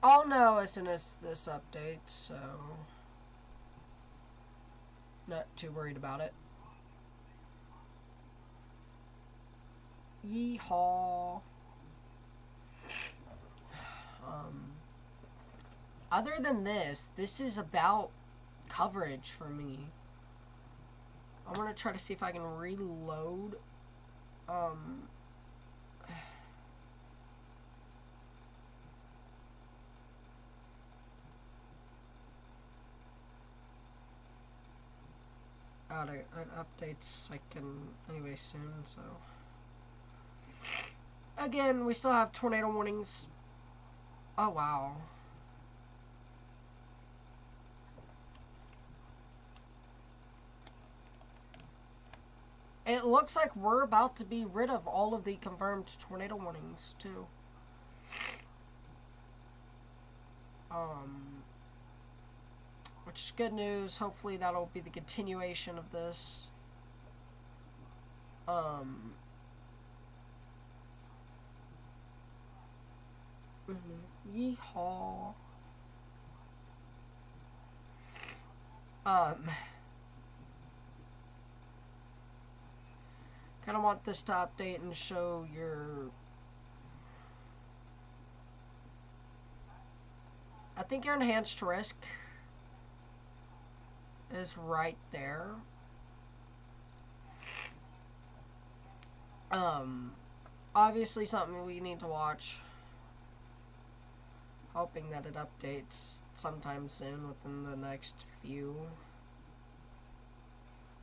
I'll know as soon as this updates, so not too worried about it. Yeehaw. Other than this is about coverage for me. I'm gonna try to see if I can reload. It updates I can anyway soon, so. Again, we still have tornado warnings. Oh, wow. It looks like we're about to be rid of all of the confirmed tornado warnings, too. Which is good news. Hopefully that'll be the continuation of this. Yeehaw. Kind of want this to update and show your... I think your enhanced risk is right there. Obviously something we need to watch. Hoping that it updates sometime soon within the next few.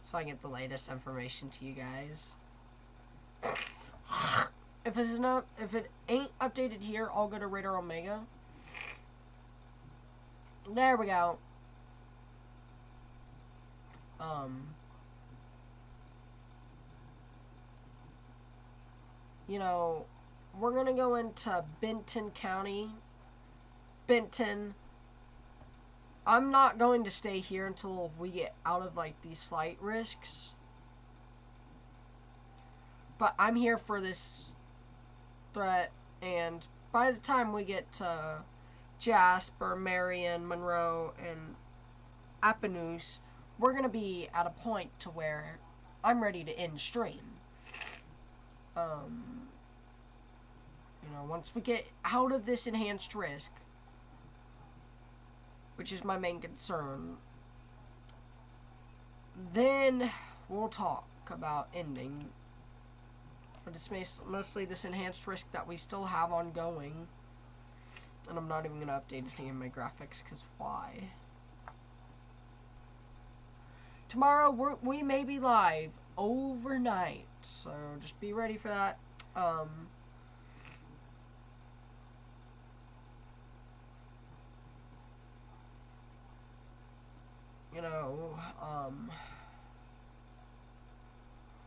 So I get the latest information to you guys. If it ain't updated here, I'll go to Radar Omega. There we go. You know, we're gonna go into Benton County. Benton. I'm not going to stay here until we get out of, like, these slight risks. But I'm here for this threat, and by the time we get to Jasper, Marion, Monroe, and Appanus, we're going to be at a point to where I'm ready to end stream. You know, once we get out of this enhanced risk, which is my main concern, then we'll talk about ending. But it's mostly this enhanced risk that we still have ongoing. And I'm not even going to update any of my graphics, because why? Tomorrow, we may be live overnight, so just be ready for that. You know,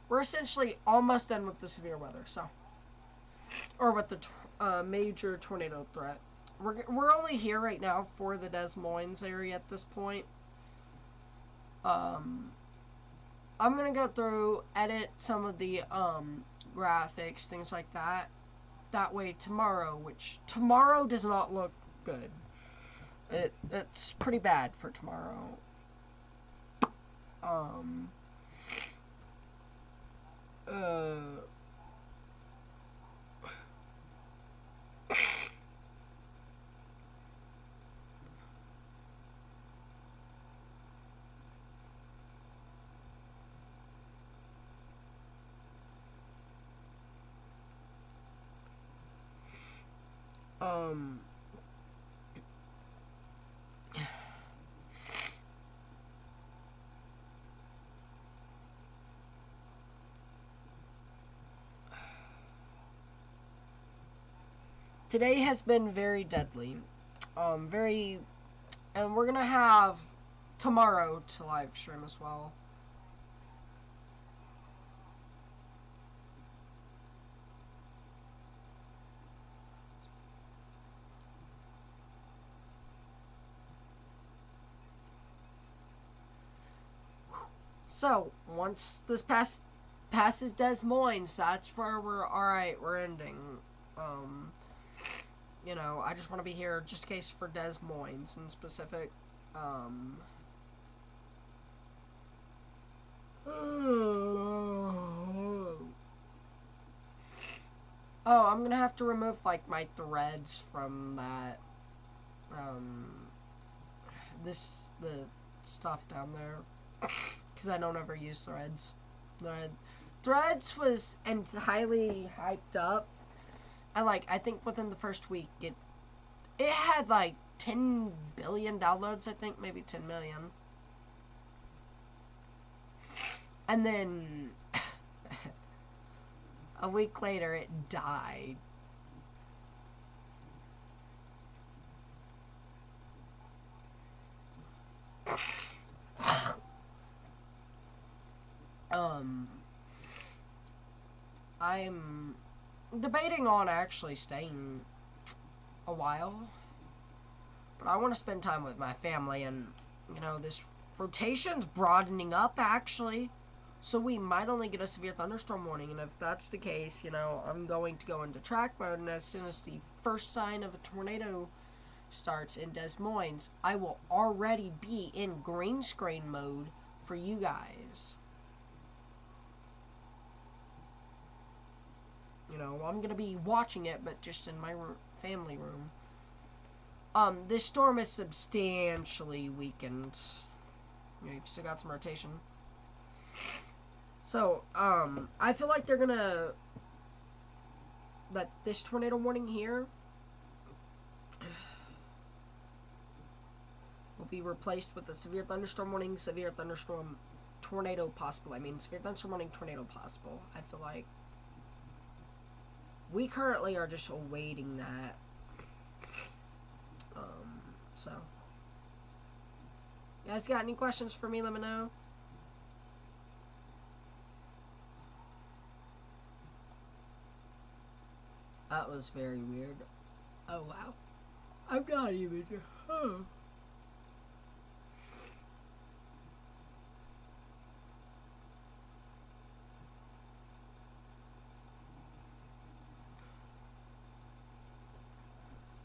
we're essentially almost done with the severe weather, so, or with the major tornado threat. We're only here right now for the Des Moines area at this point. I'm gonna go through, edit some of the graphics, things like that. That way tomorrow, which tomorrow does not look good. It's pretty bad for tomorrow. Today has been very deadly. And we're gonna have tomorrow to live stream as well. So, once this passes Des Moines, that's where we're alright, we're ending. You know, I just want to be here just in case for Des Moines in specific. Oh, I'm gonna have to remove, like, my threads from that, the stuff down there. Because I don't ever use threads. Threads was highly hyped up. And, like, I think within the first week, it had, like, 10 billion downloads, I think. Maybe 10 million. And then, a week later, it died. I'm debating on actually staying a while, but I want to spend time with my family, and, you know, this rotation's broadening up, actually, so we might only get a severe thunderstorm warning, and if that's the case, you know, I'm going to go into track mode, and as soon as the first sign of a tornado starts in Des Moines, I will already be in green screen mode for you guys. You know, I'm going to be watching it, but just in my family room. This storm is substantially weakened. You know, you've still got some rotation. So, I feel like they're going to let this tornado warning here will be replaced with a severe thunderstorm warning, severe thunderstorm tornado possible. I mean, severe thunderstorm warning, tornado possible. I feel like we currently are just awaiting that. So, you guys got any questions for me? Let me know. That was very weird. Oh, wow. I'm not even... Oh.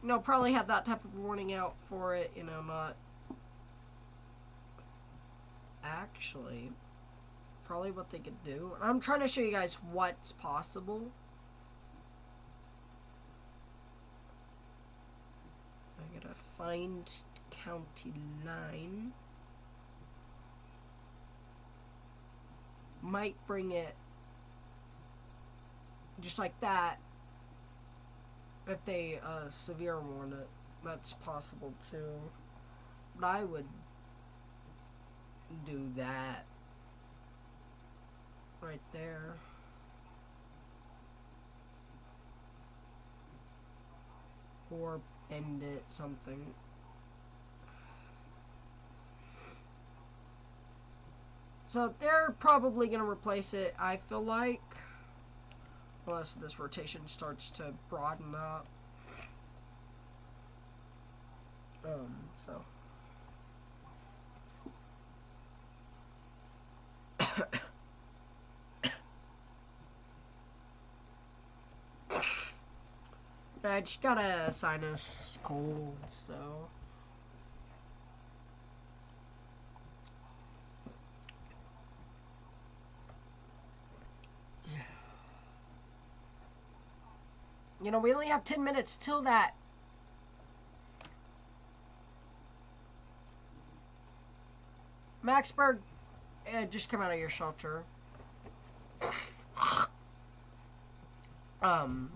You know, probably have that type of warning out for it, you know, not actually, probably what they could do. And I'm trying to show you guys what's possible. I gotta find county line. Might bring it just like that. If they severe warn it, that's possible too. But I would do that right there. Or end it something. So they're probably going to replace it, I feel like. Unless this rotation starts to broaden up. So. I just got a sinus cold, so. You know, we only have 10 minutes till that. Maxburg, just come out of your shelter.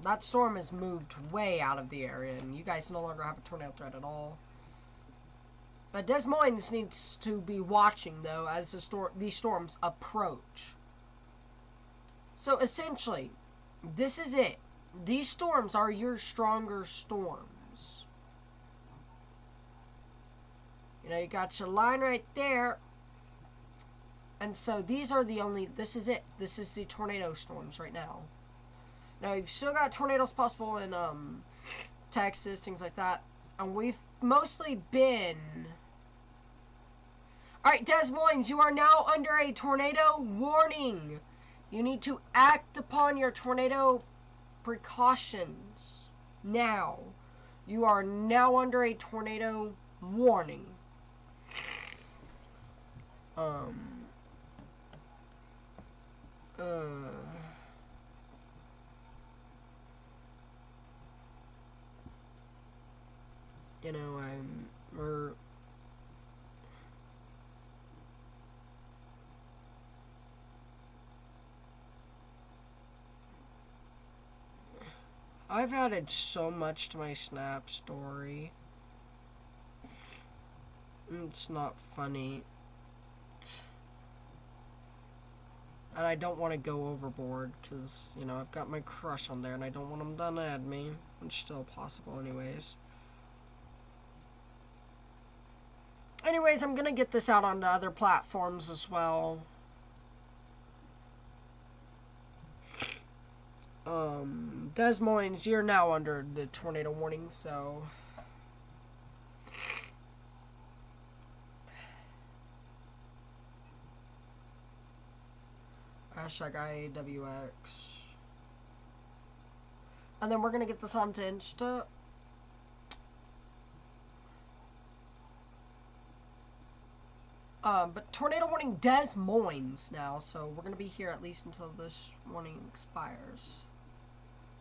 That storm has moved way out of the area, and you guys no longer have a tornado threat at all. But Des Moines needs to be watching, though, as these storms approach. So, essentially, this is it. These storms are your stronger storms. You know, you got your line right there. And so, these are the only... This is it. This is the tornado storms right now. Now, you've still got tornadoes possible in Texas, things like that. And we've mostly been... Alright, Des Moines, you are now under a tornado warning. You need to act upon your tornado precautions now. You are now under a tornado warning. You know, I've added so much to my Snap story. It's not funny. And I don't want to go overboard, because, you know, I've got my crush on there, and I don't want them to add me. It's still possible anyways. Anyways, I'm gonna get this out onto other platforms as well. Des Moines, you're now under the tornado warning, so... Hashtag IAWX. And then we're gonna get this onto Insta. But tornado warning Des Moines now, so we're gonna be here at least until this warning expires.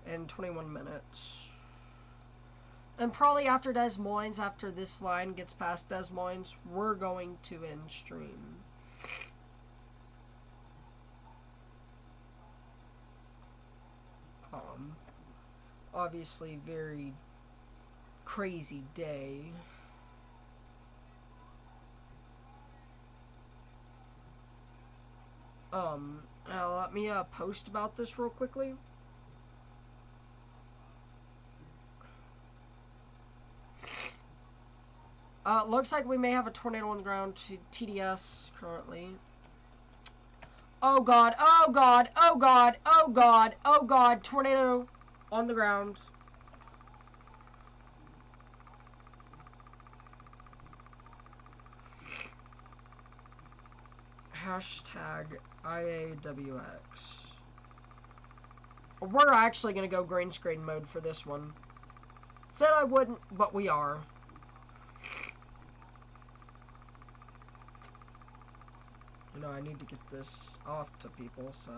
In 21 minutes. And probably after Des Moines, after this line gets past Des Moines, we're going to end stream. Obviously very crazy day. Now let me post about this real quickly. Looks like we may have a tornado on the ground to TDS currently. Oh god, oh god, oh god, oh god, oh god, tornado on the ground. Hashtag IAWX. We're actually going to go green screen mode for this one. Said I wouldn't, but we are. I know I need to get this off to people, so...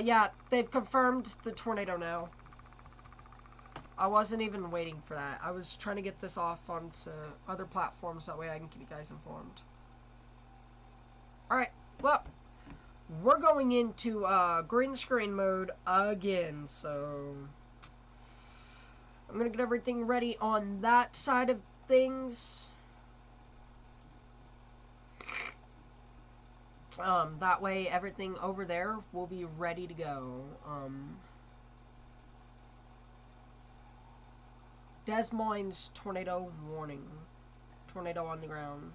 yeah, they've confirmed the tornado now. I wasn't even waiting for that. I was trying to get this off onto other platforms, that way I can keep you guys informed. Alright, well, we're going into green screen mode again, so... I'm gonna get everything ready on that side of things. That way everything over there will be ready to go. Des Moines tornado warning. Tornado on the ground.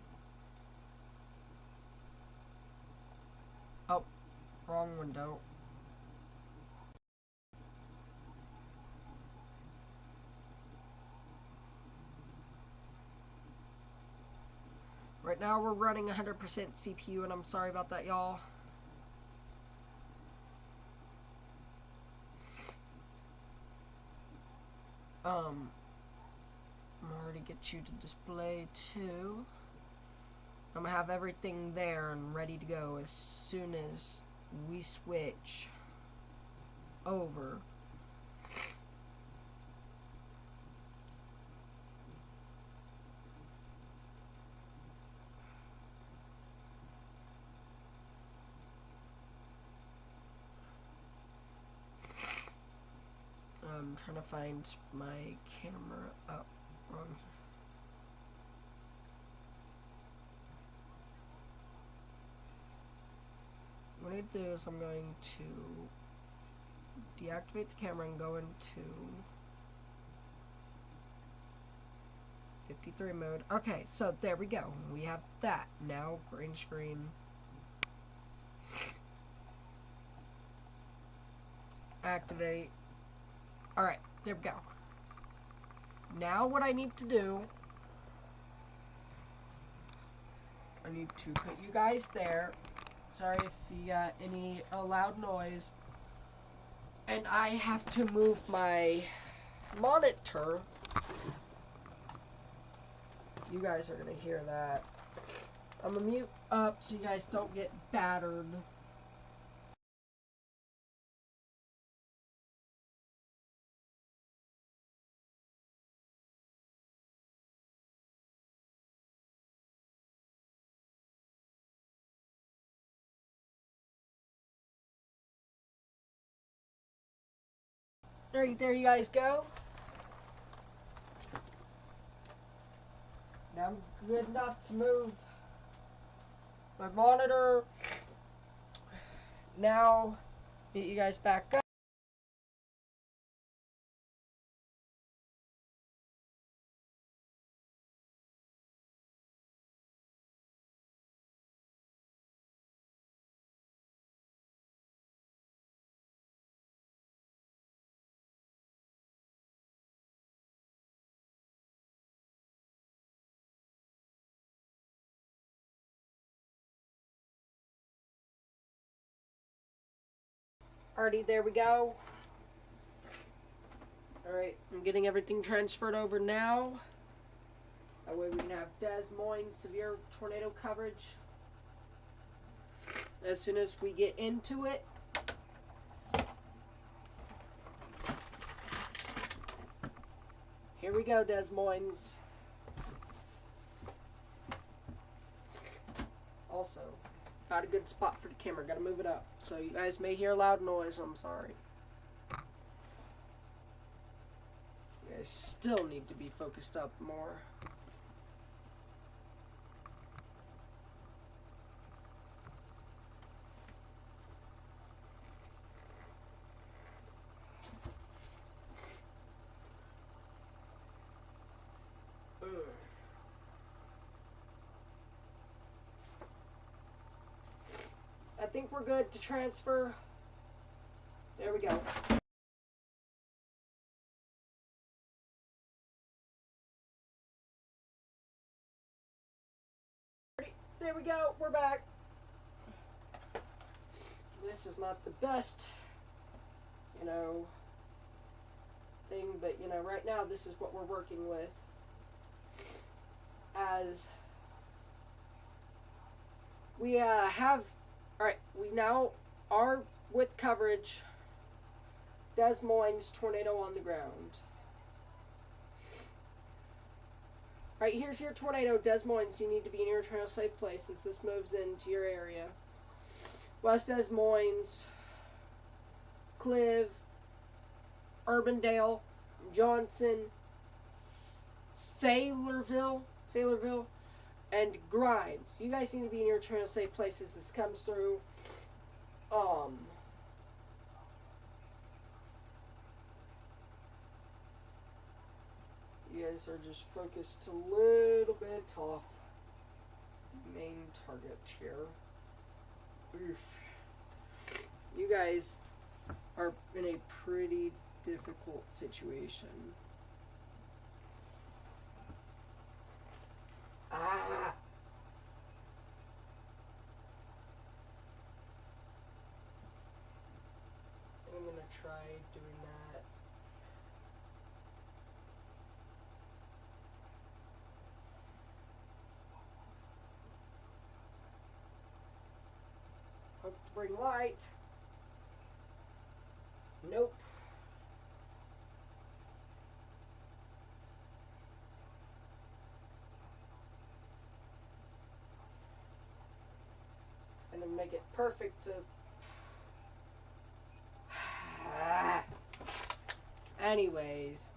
Oh, wrong window. Right now we're running 100% CPU, and I'm sorry about that, y'all. I'm already get you to display 2. I'm gonna have everything there and ready to go as soon as we switch over. I'm trying to find my camera up. Wrong. What I do is I'm going to deactivate the camera and go into 53 mode. Okay, so there we go. We have that. Now green screen. Activate. Alright, there we go. Now what I need to do, I need to put you guys there. Sorry if you got any loud noise. And I have to move my monitor. You guys are going to hear that. I'm going to mute up so you guys don't get battered. There you guys go. Now I'm good enough to move my monitor. Now, get you guys back up. Alrighty, there we go. Alright, I'm getting everything transferred over now. That way we can have Des Moines severe tornado coverage as soon as we get into it. Here we go, Des Moines. Also, got a good spot for the camera. Gotta move it up. So you guys may hear loud noise. I'm sorry. You guys still need to be focused up more. I think we're good to transfer. There we go. There we go. we're back. This is not the best, thing, but, right now this is what we're working with. As we have, alright, we now are with coverage. Des Moines tornado on the ground. Alright, here's your tornado, Des Moines. You need to be in your tornado safe place as this moves into your area. West Des Moines, Clive, Urbandale, Johnson, Saylorville, and Grimes. You guys need to be in your tornado safe place as this comes through. You guys are just focused a little bit off main target here. Oof. You guys are in a pretty difficult situation. I'm gonna try doing that. Hope to bring light. Nope. And to make it perfect to... Anyways.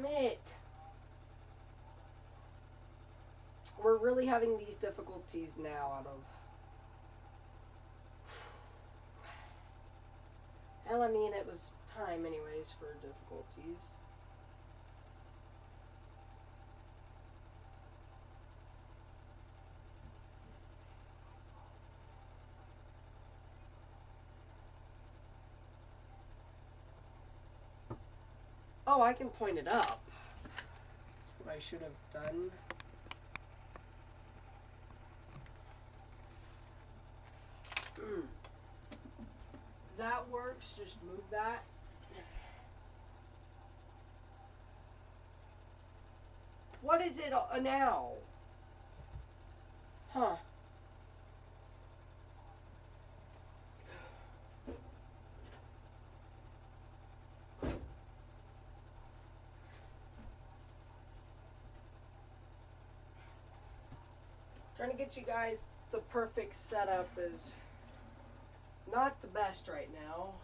It. We're really having these difficulties now out of... Hell, I mean, it was time anyways for difficulties. Oh, I can point it up. That's what I should have done. That works. Just move that. What is it now? Huh. Trying to get you guys the perfect setup is not the best right now.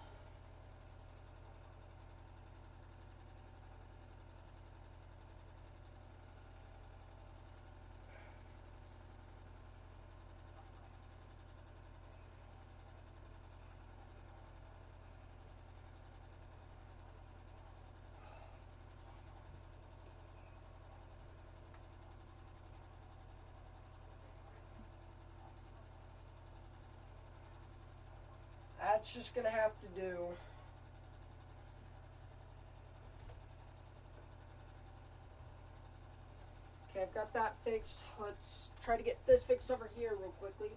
That's just gonna have to do. Okay, I've got that fixed. Let's try to get this fixed over here real quickly.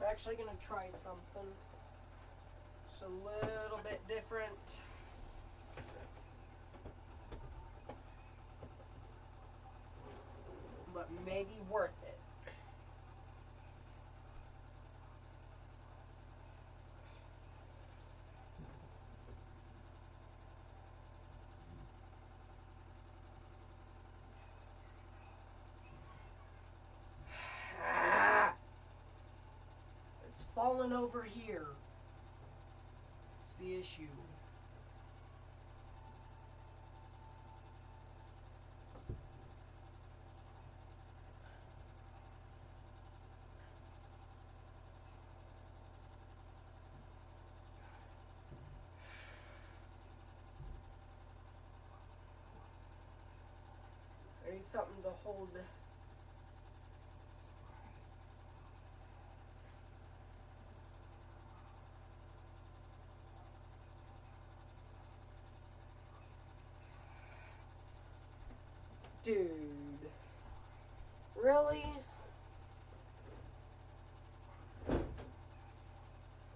I'm actually gonna try something. It's a little bit different. But maybe worth it. It's fallen over here. It's the issue. I need something to hold. Dude. Really?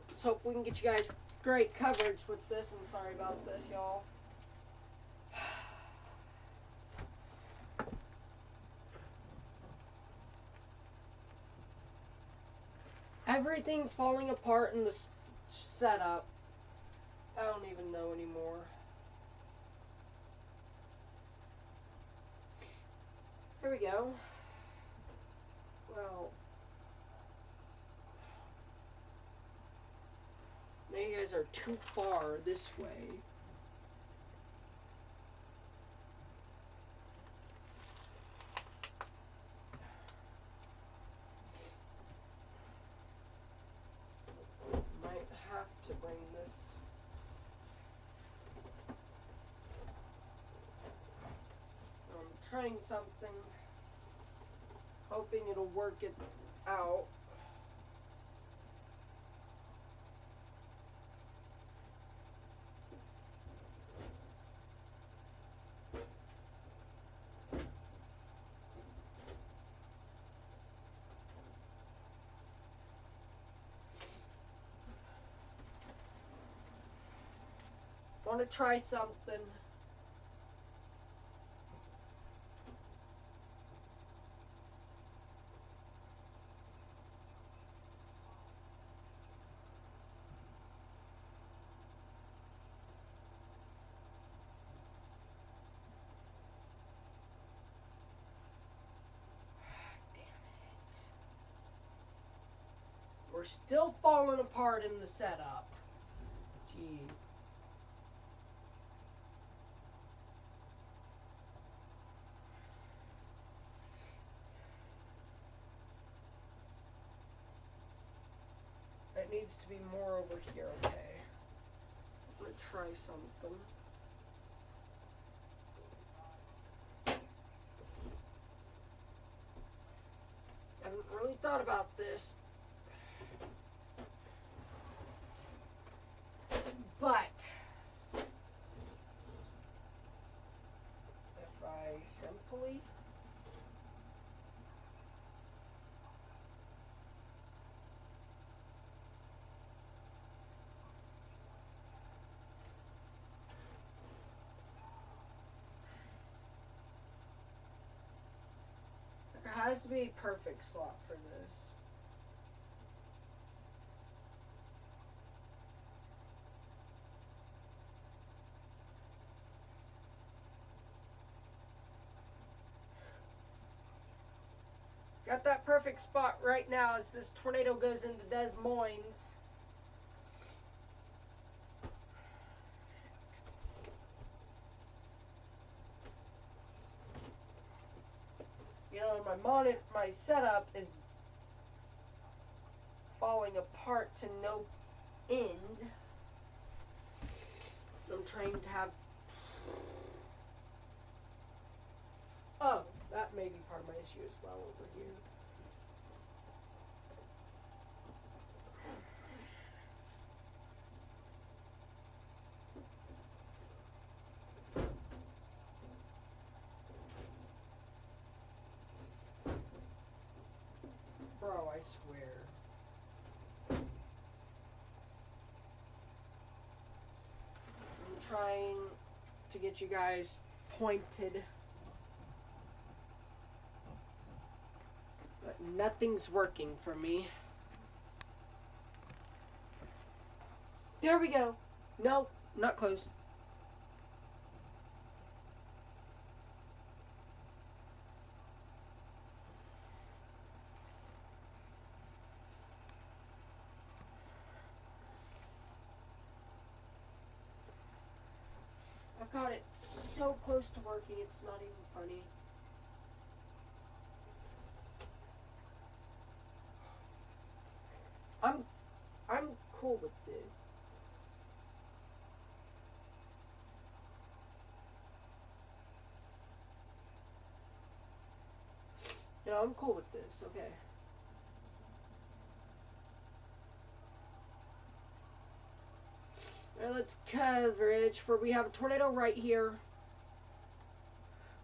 Let's hope we can get you guys great coverage with this. I'm sorry about this, y'all. Everything's falling apart in the setup. I don't even know anymore. Here we go. Well, now you guys are too far this way. Might have to bring this. I'm trying something, hoping it'll work it out. Want to try something. Damn it. We're still falling apart in the setup. Jeez. It needs to be more over here, okay. I'm gonna try something. I haven't really thought about this. But if I simply there has to be a perfect slot for this. Got that perfect spot right now as this tornado goes into Des Moines. You know, my setup is falling apart to no end. I'm trying to have... Oh, that may be part of my issue as well over here. Bro, I swear. I'm trying to get you guys pointed. But nothing's working for me. There we go. No, not close. I've got it so close to working, it's not even funny. I'm cool with this. You know, I'm cool with this. Okay. Alright, let's coverage where we have a tornado right here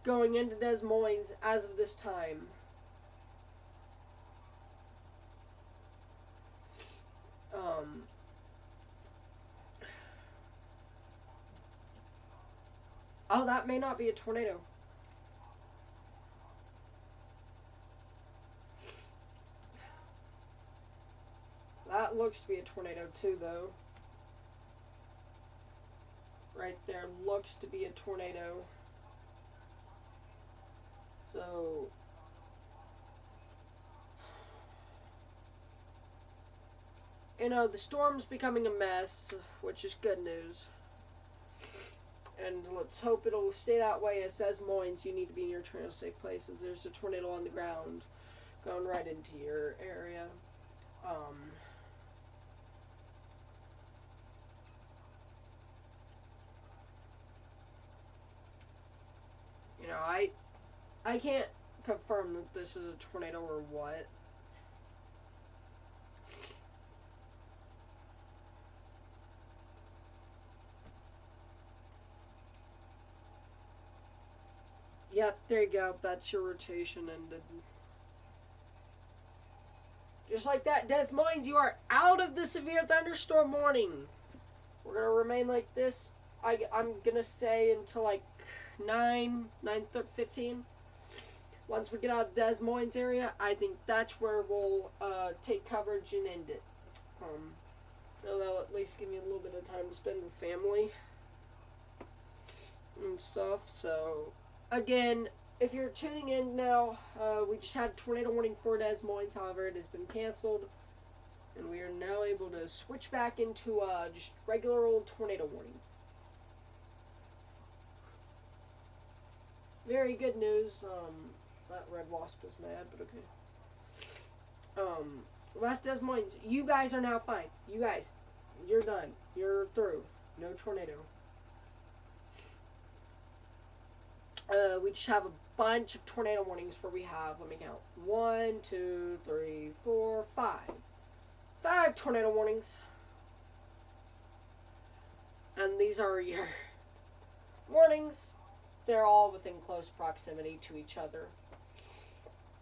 going into Des Moines as of this time. Oh, that may not be a tornado. That looks to be a tornado too, though. Right there looks to be a tornado. So, you know, the storm's becoming a mess, which is good news. And let's hope it'll stay that way. It says Moines, you need to be in your tornado safe places. There's a tornado on the ground going right into your area. You know, I can't confirm that this is a tornado or what. Yep, there you go. That's your rotation ended. Just like that, Des Moines, you are out of the severe thunderstorm warning. We're going to remain like this, I'm going to say until like 9:15. Once we get out of the Des Moines area, I think that's where we'll take coverage and end it. That'll at least give me a little bit of time to spend with family and stuff. So, again, if you're tuning in now, we just had a tornado warning for Des Moines. However, it has been canceled, and we are now able to switch back into just regular old tornado warning. Very good news. That red wasp is mad, but okay. West Des Moines, you guys are now fine. You guys, you're done. You're through. No tornado. We just have a bunch of tornado warnings where we have, let me count, 1, 2, 3, 4, 5. 5 tornado warnings. And these are your warnings. They're all within close proximity to each other.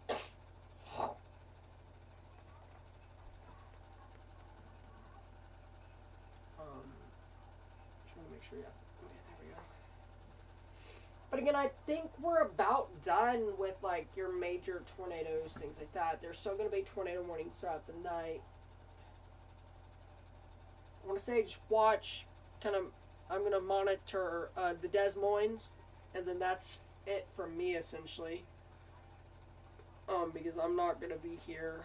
Trying to make sure, yeah. Okay, there we go. But again, I think we're about done with, like, your major tornadoes, things like that. There's still going to be tornado warnings throughout the night. I want to say just watch, I'm going to monitor the Des Moines, and then that's it from me, essentially. Because I'm not going to be here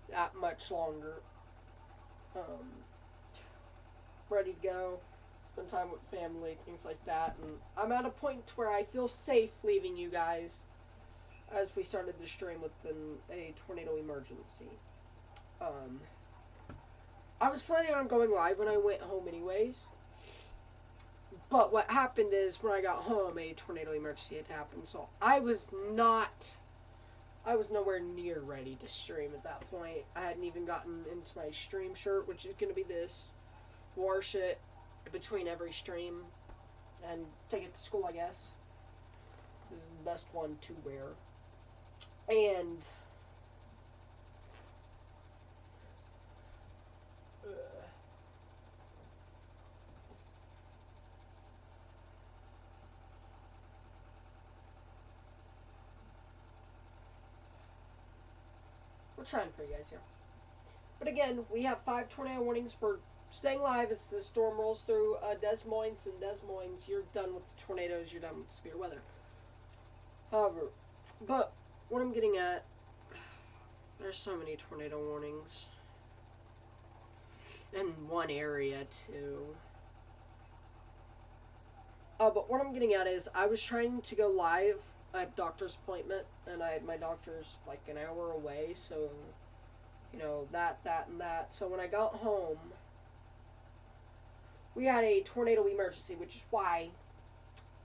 that much longer. Ready to go. Spend time with family, things like that, and I'm at a point where I feel safe leaving you guys as we started the stream with a tornado emergency. I was planning on going live when I went home anyways, but what happened is when I got home a tornado emergency had happened, so I was nowhere near ready to stream at that point. I hadn't even gotten into my stream shirt, which is going to be this. Wash it between every stream and take it to school, I guess. This is the best one to wear. And we're trying for you guys here. But again, we have 5 tornado warnings. We're staying live as the storm rolls through Des Moines. And Des Moines, you're done with the tornadoes. You're done with the severe weather. However, but what I'm getting at, there's so many tornado warnings. In one area, too. But what I'm getting at is, I was trying to go live at doctor's appointment, and my doctor's like an hour away, so, you know, that, and that. So when I got home, we had a tornado emergency, which is why,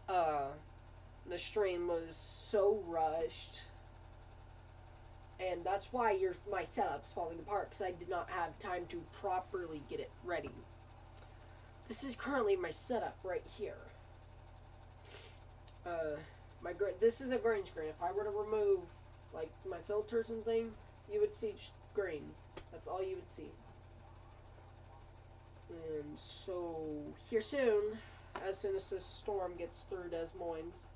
the the stream was so rushed. And that's why my setup's falling apart, because I did not have time to properly get it ready. This is currently my setup right here. This is a green screen. If I were to remove like my filters and thing, you would see just green. That's all you would see. And so here soon as this storm gets through Des Moines,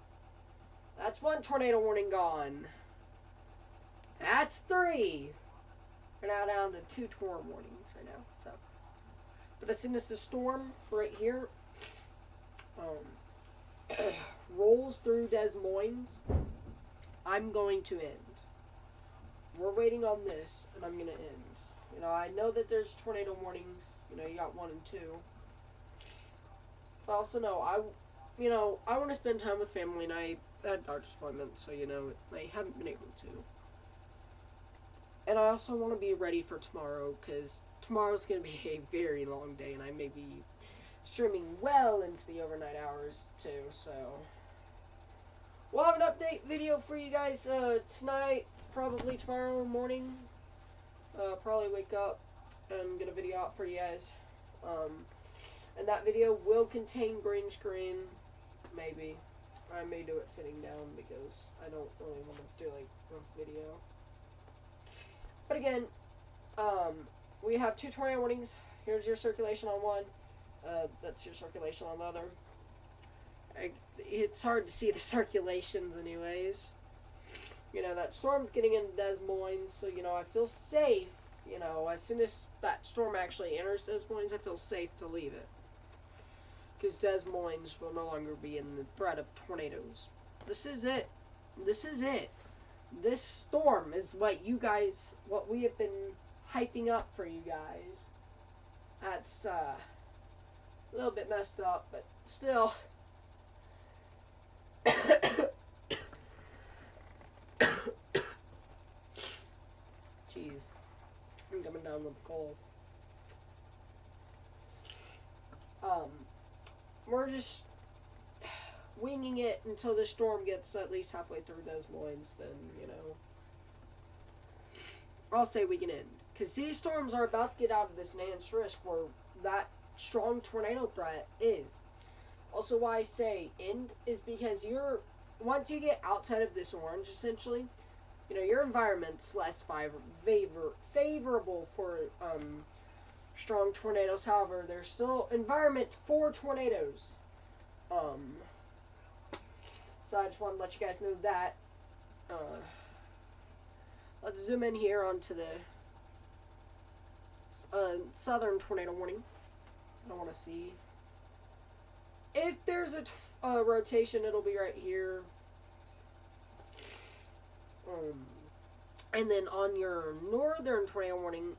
that's one tornado warning gone. That's 3. We're now down to 2 tornado warnings right now. So, but as soon as the storm right here rolls through Des Moines, I'm going to end. We're waiting on this, and I'm going to end. You know, I know that there's tornado warnings. You know, you got 1 and 2. But I also know I want to spend time with family, and I had doctor's appointments, so, you know, I haven't been able to. And I also want to be ready for tomorrow, because tomorrow's going to be a very long day, and I may be streaming well into the overnight hours, too, so we'll have an update video for you guys tonight, probably tomorrow morning. Probably wake up and get a video out for you guys. And that video will contain green screen, maybe. I may do it sitting down because I don't really want to do like a video. But again, we have 2 tornado warnings. Here's your circulation on one. That's your circulation on the other. It's hard to see the circulations anyways. You know, that storm's getting into Des Moines, so, you know, I feel safe. You know, as soon as that storm actually enters Des Moines, I feel safe to leave it. Because Des Moines will no longer be in the threat of tornadoes. This is it. This is it. This storm is what we have been hyping up for you guys. That's, a little bit messed up, but still. Jeez. I'm coming down with a cold. We're just winging it until the storm gets at least halfway through Des Moines, then, you know, I'll say we can end. Because these storms are about to get out of this enhanced risk where that strong tornado threat is. Also, why I say end is because once you get outside of this orange, essentially, you know, your environment's less favorable for strong tornadoes. However, there's still environment for tornadoes. So I just want to let you guys know that. Let's zoom in here onto the southern tornado warning. I want to see if there's a rotation. It'll be right here. And then on your northern tornado warning,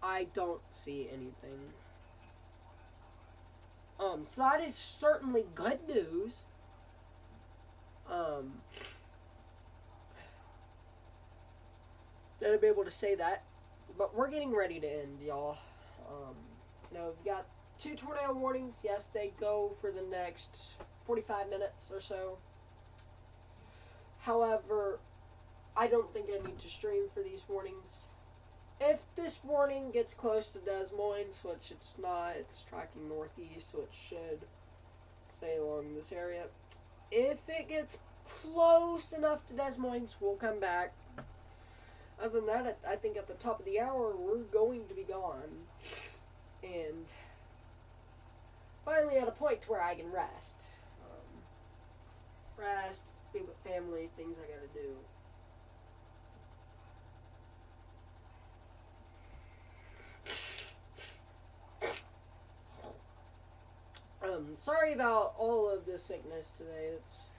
I don't see anything. So that is certainly good news. That I'd be able to say that. But we're getting ready to end, y'all. You know, we've got 2 tornado warnings. Yes, they go for the next 45 minutes or so. However, I don't think I need to stream for these warnings. If this warning gets close to Des Moines, which it's not, it's tracking northeast, so it should stay along this area. If it gets close enough to Des Moines, we'll come back. Other than that, I think at the top of the hour, we're going to be gone. And finally at a point where I can rest. Rest, be with family, things I gotta do. Sorry about all of the sickness today. It's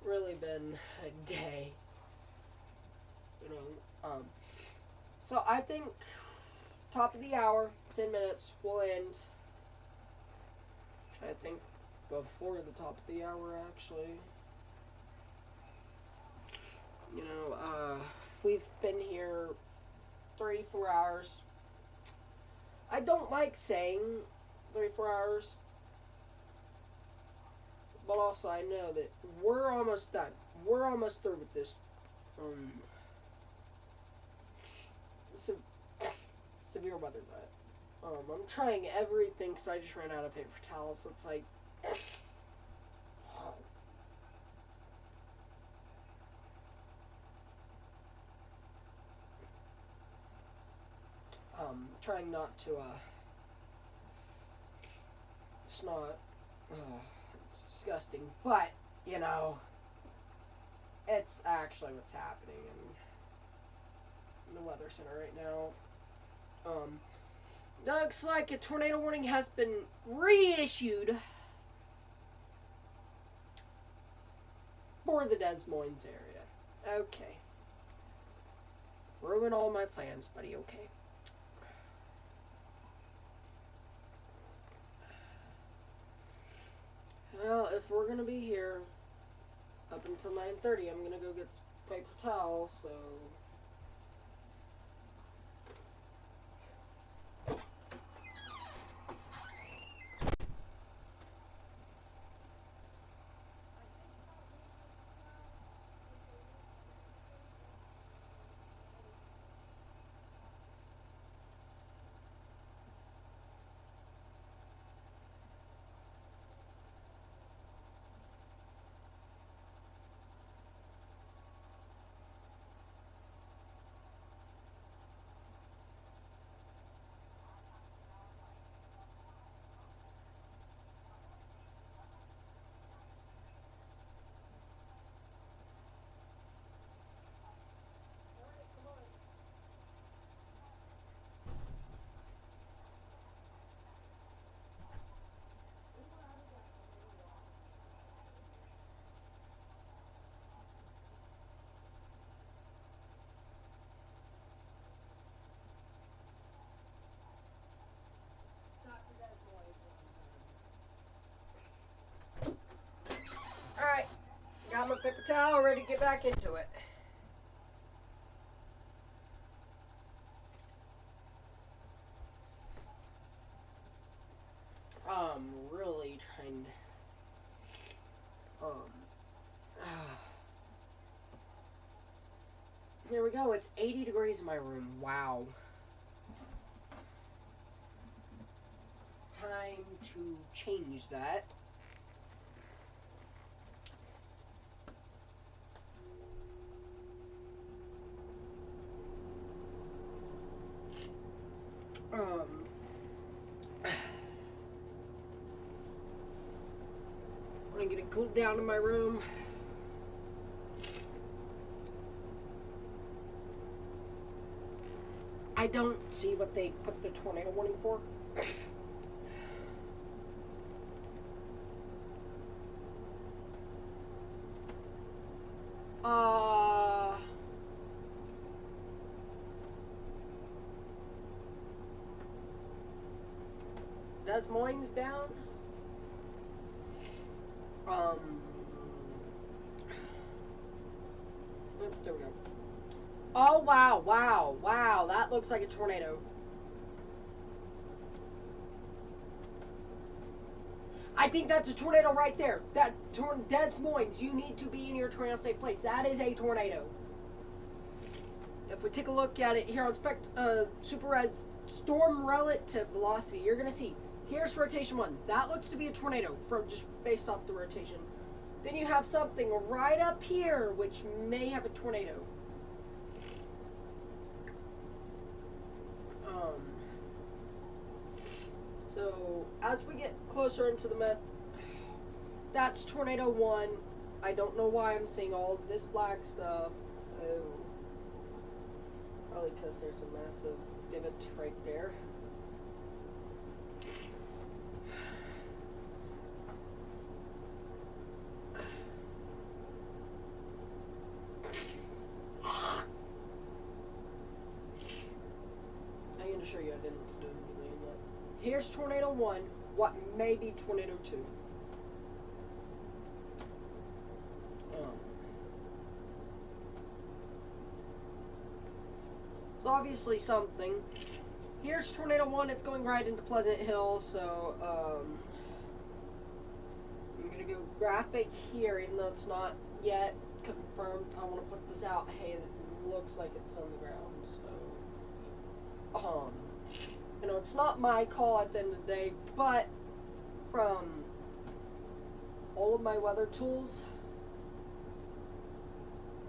really been a day. You know, so I think top of the hour, 10 minutes, we'll end. I think before the top of the hour, actually. You know, we've been here 3-4 hours. I don't like saying 3-4 hours, but also I know that we're almost done. We're almost through with this. Severe weather, but I'm trying everything because I just ran out of paper towels. So it's like, trying not to snot. It's disgusting, but you know, it's actually what's happening in the weather center right now. Looks like a tornado warning has been reissued for the Des Moines area. Okay. Ruin all my plans, buddy. Okay. Well, if we're gonna be here up until 9:30, I'm gonna go get paper towels, so... Alright, got my paper towel, ready to get back into it. Really trying to, here we go, it's 80 degrees in my room, wow. Time to change that. I'm gonna get it cooled down in my room. I don't see what they put the tornado warning for. Des Moines down? There we go. Oh, wow, wow, wow. That looks like a tornado. I think that's a tornado right there. That Des Moines, you need to be in your tornado safe place. That is a tornado. If we take a look at it here on Super Res storm relative velocity, you're going to see, here's rotation 1. That looks to be a tornado from just based off the rotation. Then you have something right up here, which may have a tornado. So, as we get closer into the map, that's tornado 1. I don't know why I'm seeing all this black stuff. Oh. Probably because there's a massive divot right there. I'm going to show you I didn't do anything in that. Here's tornado 1, what may be tornado 2. It's obviously something. Here's tornado 1, it's going right into Pleasant Hill, so I'm gonna go graphic here, even though it's not yet confirmed. I want to put this out. Hey, it looks like it's on the ground. So, you know, it's not my call at the end of the day, but from all of my weather tools,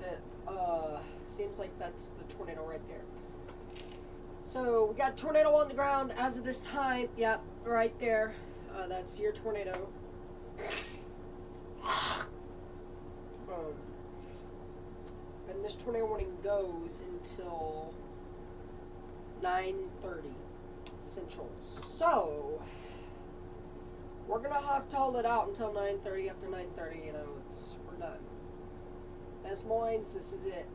it seems like that's the tornado right there. So we got tornado on the ground as of this time. Yep, right there. That's your tornado. And this tornado warning goes until 9:30 Central. So we're gonna have to hold it out until 9:30. After 9:30, you know, we're done. Des Moines, this is it.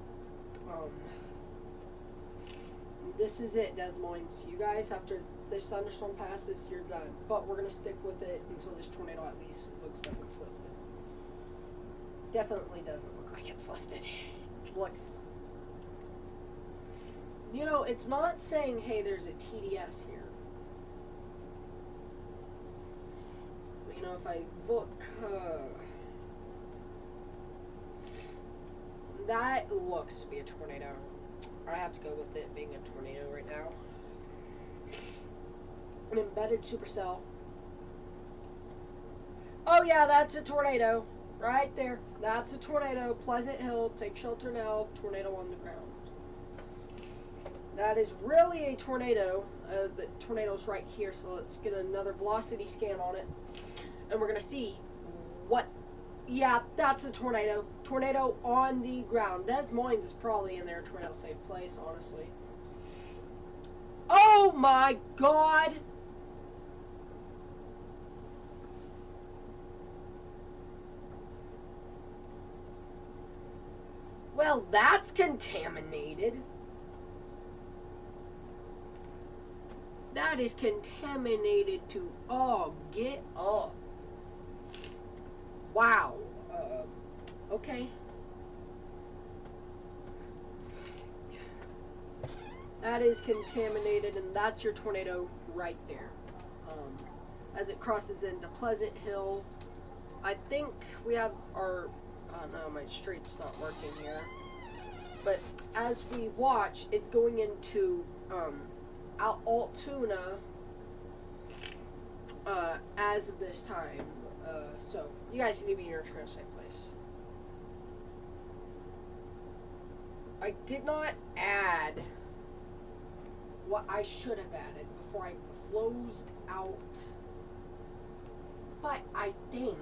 This is it, Des Moines. You guys, after this thunderstorm passes, you're done. But we're gonna stick with it until this tornado at least looks like it's lifted. Definitely doesn't look like it's lifted. It looks, you know, it's not saying, hey, there's a TDS here. But, you know, if I look, that looks to be a tornado. I have to go with it being a tornado right now. An embedded supercell. Oh yeah, that's a tornado. Right there. That's a tornado. Pleasant Hill. Take shelter now. Tornado on the ground. That is really a tornado. The tornado's right here, so let's get another velocity scan on it. And we're going to see what... Yeah, that's a tornado. Tornado on the ground. Des Moines is probably in their tornado safe place, honestly. Oh my god! Well, that's contaminated. That is contaminated to... Oh, get up. Wow. Okay. That is contaminated, and that's your tornado right there. As it crosses into Pleasant Hill. I think we have our... Oh no, my street's not working here. But as we watch, it's going into Altoona as of this time. So you guys need to be in your tornado safe place. I did not add what I should have added before I closed out. But I think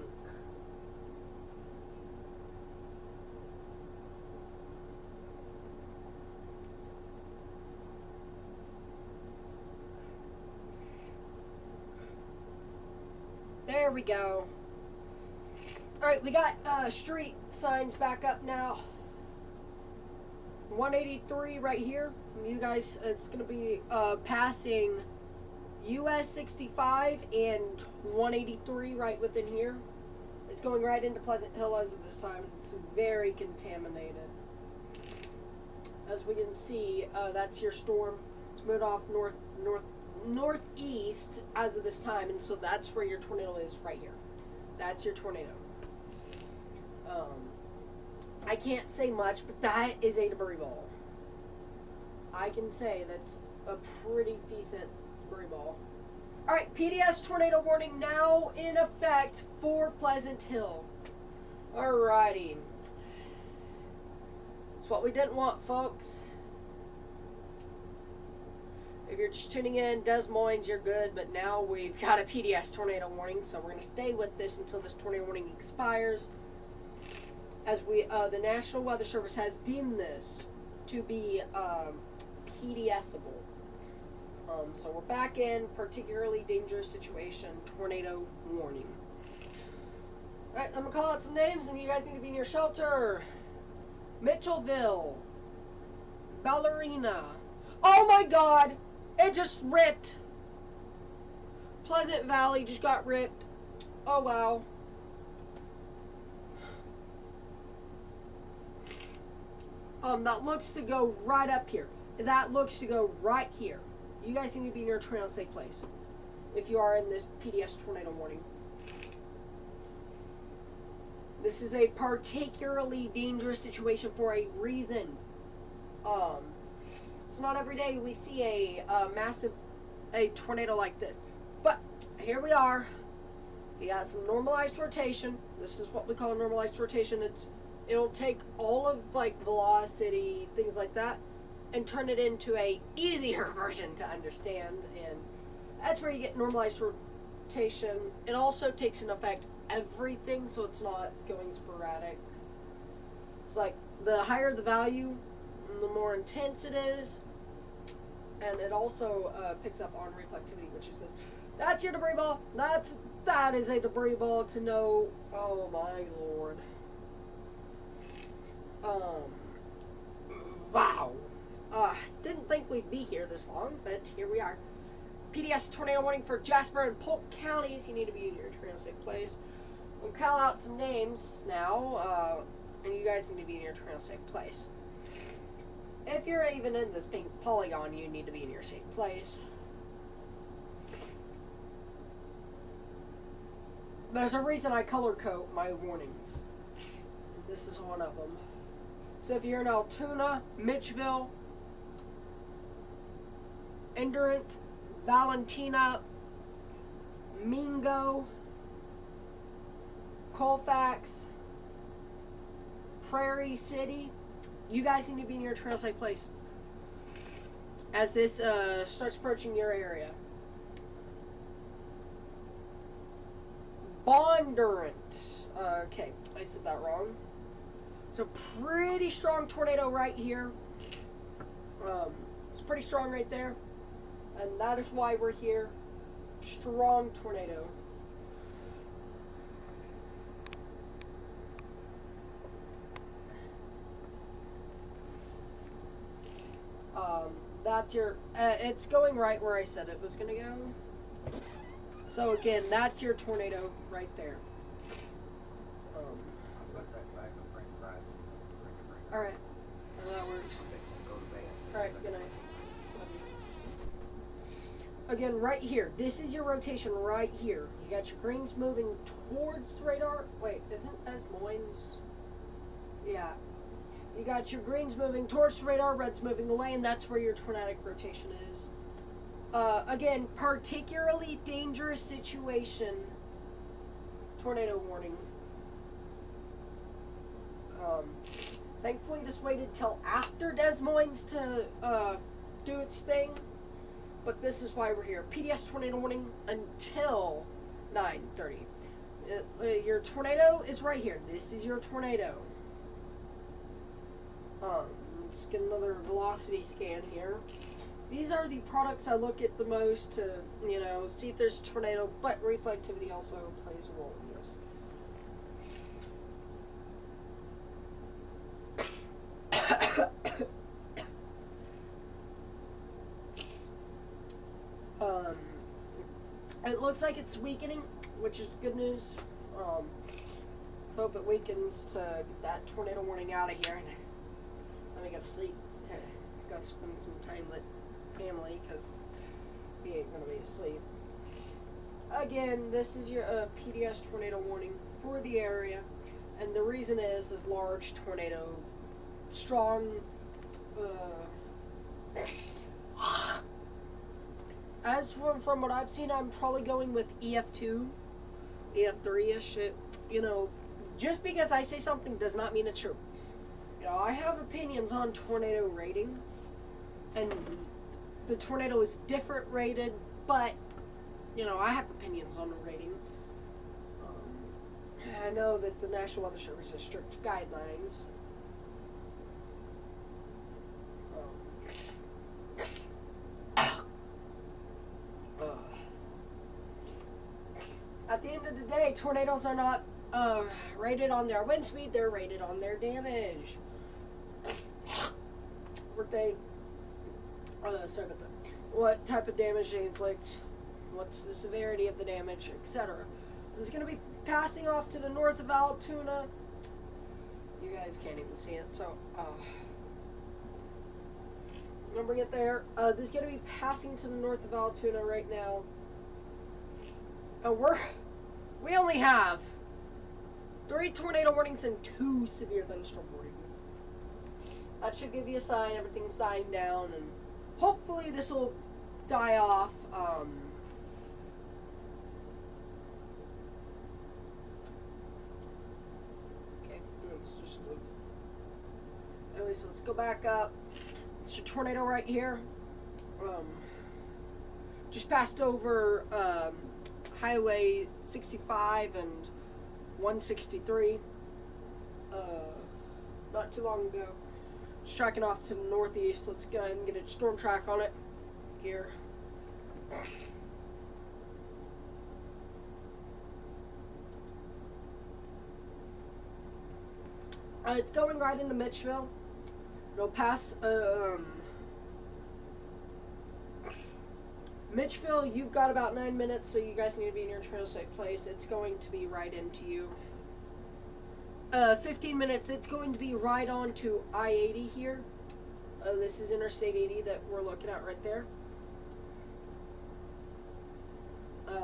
there we go. Alright, we got street signs back up now. 183 right here. You guys, it's going to be passing US 65 and 183 right within here. It's going right into Pleasant Hill as of this time. It's very contaminated. As we can see, that's your storm. It's moved off northeast as of this time, and so that's where your tornado is right here. That's your tornado. I can't say much, but that is a debris ball. I can say that's a pretty decent debris ball. Alright, PDS tornado warning now in effect for Pleasant Hill. Alrighty. It's what we didn't want, folks. If you're just tuning in, Des Moines, you're good, but now we've got a PDS tornado warning, so we're going to stay with this until this tornado warning expires. As the National Weather Service has deemed this to be PDSable. So we're back in particularly dangerous situation, tornado warning. Alright, I'm going to call out some names and you guys need to be in your shelter. Mitchellville. Ballerina. Oh my god! It just ripped. Pleasant Valley just got ripped. Oh wow. That looks to go right up here. That looks to go right here. You guys need to be in your tornado safe place if you are in this PDS tornado warning. This is a particularly dangerous situation for a reason. It's not every day we see a massive tornado like this. But here we are. You got some normalized rotation. This is what we call a normalized rotation. It'll take all of like velocity, things like that, and turn it into a easier version to understand. And that's where you get normalized rotation. It also takes into effect everything, so it's not going sporadic. It's like the higher the value, the more intense it is. And it also picks up on reflectivity, which is this. That's your debris ball. That is a debris ball to know. Oh my lord. Wow. Didn't think we'd be here this long, but here we are. PDS tornado warning for Jasper and Polk counties. You need to be in your tornado safe place. We'll call out some names now, and you guys need to be in your tornado safe place. If you're even in this pink polygon, you need to be in your safe place. There's a reason I color code my warnings. This is one of them. So if you're in Altoona, Mitchville, Endurant, Valentina, Mingo, Colfax, Prairie City, you guys need to be in your trail safe place as this starts approaching your area. Bondurant. Okay, I said that wrong. So pretty strong tornado right here. It's pretty strong right there. And that is why we're here. Strong tornado. That's your, it's going right where I said it was going to go. So again, that's your tornado right there. I'll put that back on Frank Friday. Alright. Well, that works. Go to bed. Alright, good night. Again, right here. This is your rotation right here. You got your greens moving towards the radar. Wait, isn't Des Moines? Yeah. You got your greens moving towards the radar, reds moving away, and that's where your tornadic rotation is. Again, particularly dangerous situation. Tornado warning. Thankfully, this waited till after Des Moines to do its thing. But this is why we're here. PDS tornado warning until 9:30. Your tornado is right here. This is your tornado. Let's get another velocity scan here. These are the products I look at the most to, you know, see if there's a tornado, but reflectivity also plays a role in this. It looks like it's weakening, which is good news. Hope it weakens to get that tornado warning out of here and let me go to sleep. Gotta spend some time with family because he ain't gonna be asleep. Again, this is your PDS tornado warning for the area, and the reason is a large tornado, strong. As from what I've seen, I'm probably going with EF2, EF3-ish. You know, just because I say something does not mean it's true. You know, I have opinions on tornado ratings, and the tornado is different rated, but, you know, I have opinions on the rating. I know that the National Weather Service has strict guidelines. At the end of the day, tornadoes are not rated on their wind speed, they're rated on their damage. What they, sorry about that. What type of damage they inflict, what's the severity of the damage, etc. This is going to be passing off to the north of Altoona. You guys can't even see it, so I'm going to bring it there. This is going to be passing to the north of Altoona right now. And we only have 3 tornado warnings and 2 severe thunderstorm warnings. That should give you a sign, everything's dying down, and hopefully this will die off. Okay, it's just fluke. Anyways, let's go back up. It's your tornado right here. Just passed over Highway 65 and 163 not too long ago. Just tracking off to the northeast. Let's go ahead and get a storm track on it here. It's going right into Mitchville. It'll pass Mitchville. You've got about 9 minutes, so you guys need to be in your trail safe place. It's going to be right into you. 15 minutes, it's going to be right on to I-80 here. This is Interstate 80 that we're looking at right there.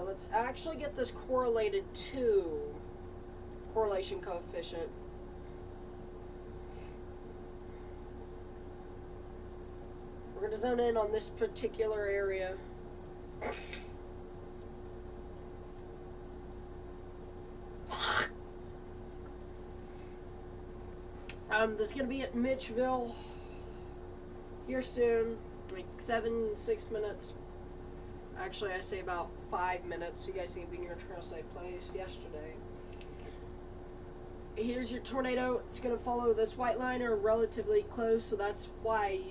Let's actually get this correlated to correlation coefficient. We're going to zone in on this particular area. This is going to be at Mitchville here soon, like 6 minutes. Actually, I say about 5 minutes. You guys need to be in your trail safe place yesterday. Here's your tornado. It's going to follow this white line or relatively close, so that's why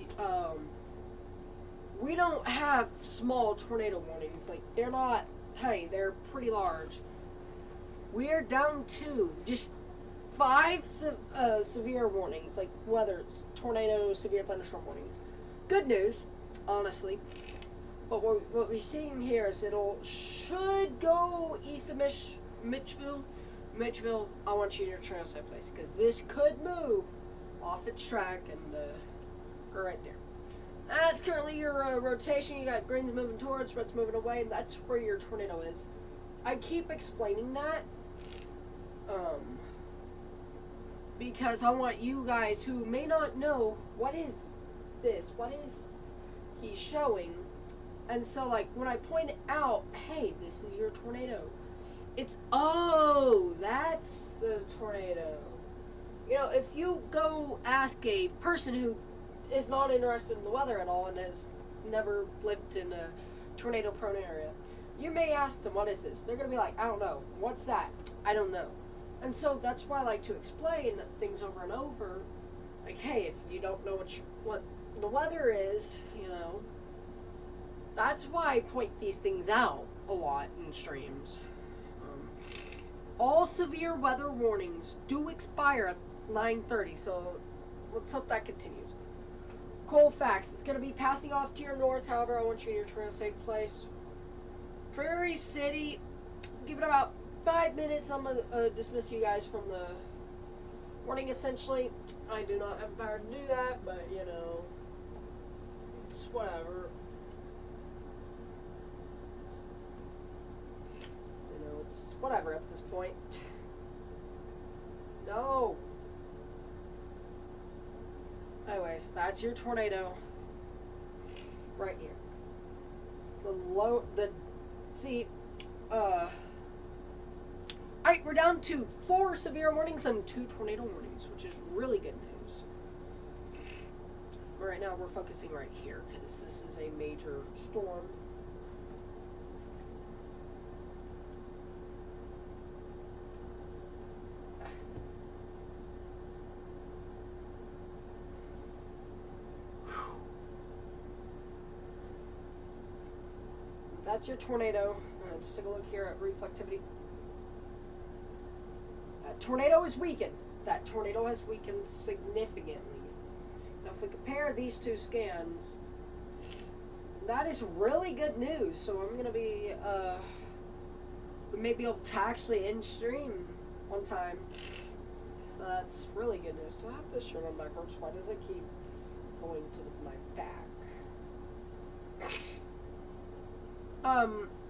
we don't have small tornado warnings. Like, they're not tiny, they're pretty large. We're down to just 5 severe warnings, like weather, tornado, severe thunderstorm warnings. Good news, honestly. But what we're seeing here is should go east of Mitchville. Mitchville, I want you in your trail safe place, because this could move off its track and go right there. That's currently your rotation. You got greens moving towards, reds moving away. That's where your tornado is. I keep explaining that because I want you guys who may not know what is this, what is he showing, and so like when I point out, hey, this is your tornado, it's, oh, that's the tornado. You know, if you go ask a person who is not interested in the weather at all and has never lived in a tornado prone area, you may ask them, what is this? They're going to be like, I don't know. What's that? I don't know. And so that's why I like to explain things over and over. Like, hey, if you don't know what the weather is, you know, that's why I point these things out a lot in streams. All severe weather warnings do expire at 9:30, so let's hope that continues. Colfax, it's going to be passing off to your north. However, I want you in your trail safe place. Prairie City, give it about 5 minutes. I'm going to dismiss you guys from the warning, essentially. I do not have the power to do that, but, you know, it's whatever. You know, it's whatever at this point. No. Anyways, that's your tornado right here. Alright, we're down to 4 severe warnings and 2 tornado warnings, which is really good news. Right now we're focusing right here because this is a major storm. That's your tornado. Just take a look here at reflectivity. That tornado is weakened. That tornado has weakened significantly. Now, if we compare these two scans, that is really good news. So I'm going to be, we may be able to actually end stream one time. So that's really good news. Do I have this shirt on backwards? Why does it keep going to my back?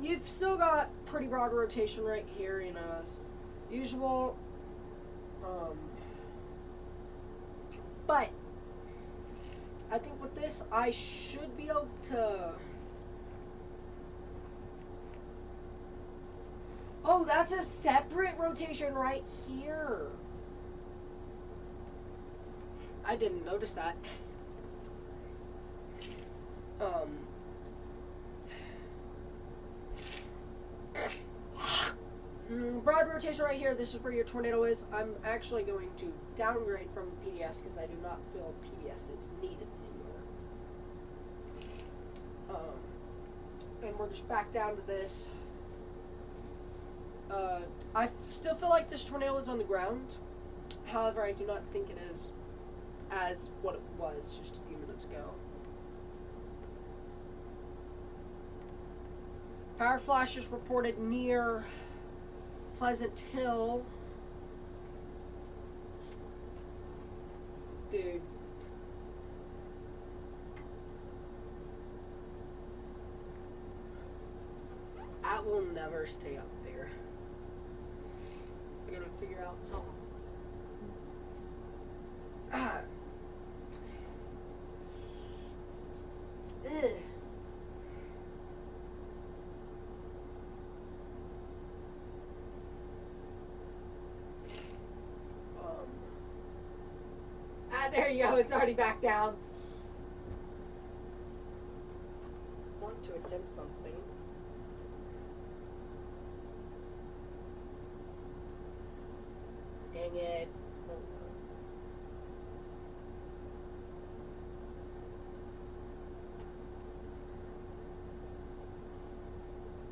You've still got pretty broad rotation right here, you know, as usual. But I think with this, I should be able to. Oh, that's a separate rotation right here. I didn't notice that. Broad rotation right here. This is where your tornado is. I'm actually going to downgrade from PDS because I do not feel PDS is needed anymore. And we're just back down to this. I still feel like this tornado is on the ground. However, I do not think it is as what it was just a few minutes ago. Power flashes reported near Pleasant Hill. Dude. I will never stay up there. I gotta figure out something. Ugh. There you go. It's already back down. Want to attempt something. Dang it.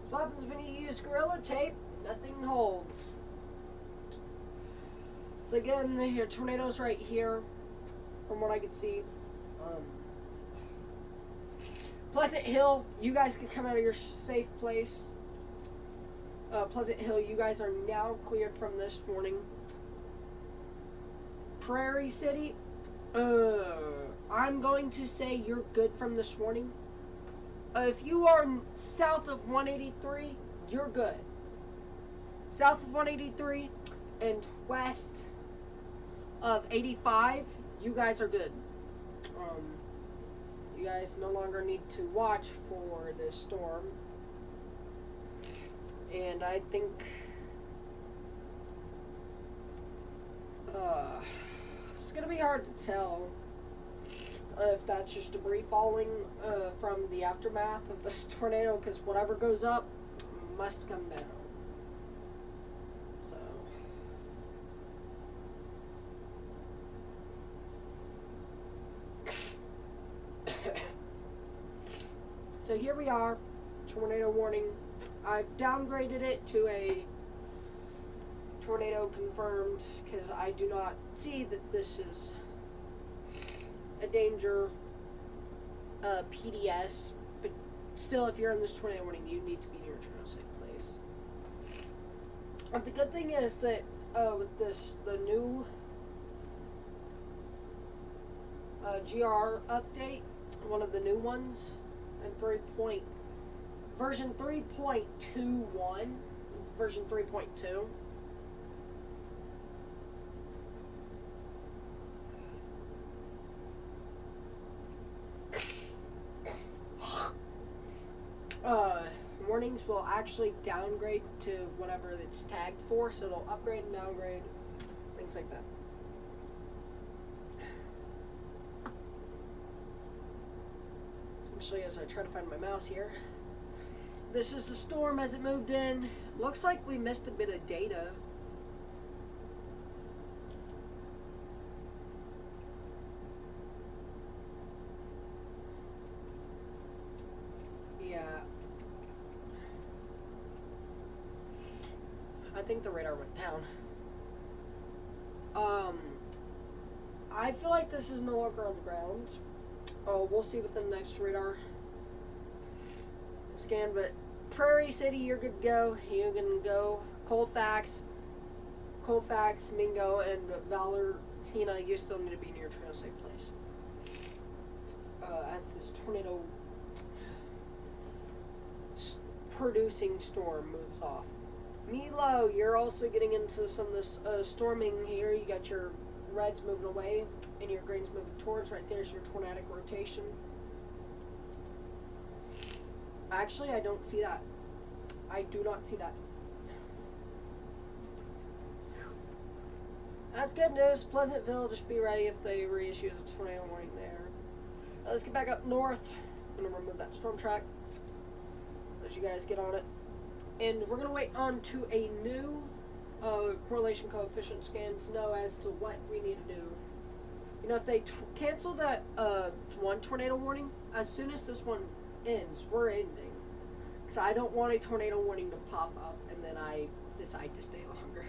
What happens when you use Gorilla Tape? Nothing holds. So again, your tornado's right here, from what I could see. Pleasant Hill, you guys can come out of your safe place. Pleasant Hill, you guys are now cleared from this warning. Prairie City, I'm going to say you're good from this warning. If you are south of 183, you're good. South of 183 and west of 85, you guys are good. You guys no longer need to watch for this storm. And I think it's gonna be hard to tell if that's just debris falling from the aftermath of this tornado, because whatever goes up must come down. So here we are, tornado warning. I've downgraded it to a tornado confirmed because I do not see that this is a danger PDS, but still, if you're in this tornado warning, you need to be near a tornado safe place. But the good thing is that with this, the new GR update, one of the new ones, and version 3.21, version 3.2. Warnings will actually downgrade to whatever it's tagged for, so it'll upgrade and downgrade, things like that. Actually, as I try to find my mouse here, this is the storm as it moved in. Looks like we missed a bit of data. Yeah. I think the radar went down. I feel like this is no longer on the ground. Oh, we'll see with the next radar scan, but Prairie City, you're good to go. You can go. Colfax, Mingo, and Valentina, you still need to be near a tornado safe place. As this tornado producing storm moves Milo, you're also getting into some of this storming here. You got your reds moving away and your greens moving towards. Right there's your tornadic rotation. Actually, I don't see that. I do not see that. That's good news. Pleasantville, just be ready if they reissue a tornado warning there. Let's get back up north. I'm going to remove that storm track. Let you guys get on it. And we're going to wait on to a new correlation coefficient scan to know as to what we need to do. You know, if they cancel that one tornado warning, as soon as this one ends, we're ending. Because I don't want a tornado warning to pop up and then I decide to stay longer.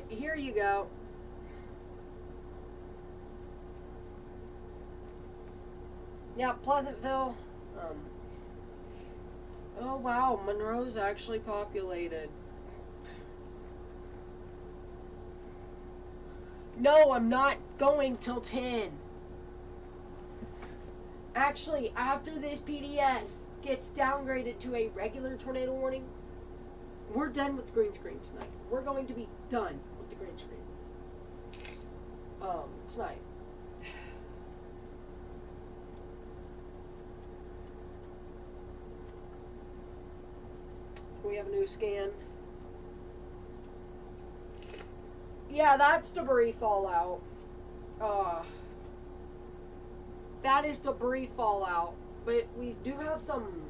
Here you go. Yeah, Pleasantville. Oh wow, Monroe's actually populated. No, I'm not going till 10. Actually, after this PDS gets downgraded to a regular tornado warning, we're done with the green screen tonight. We're going to be done with the green screen. Tonight. We have a new scan. Yeah, that's debris fallout. That is debris fallout. But we do have some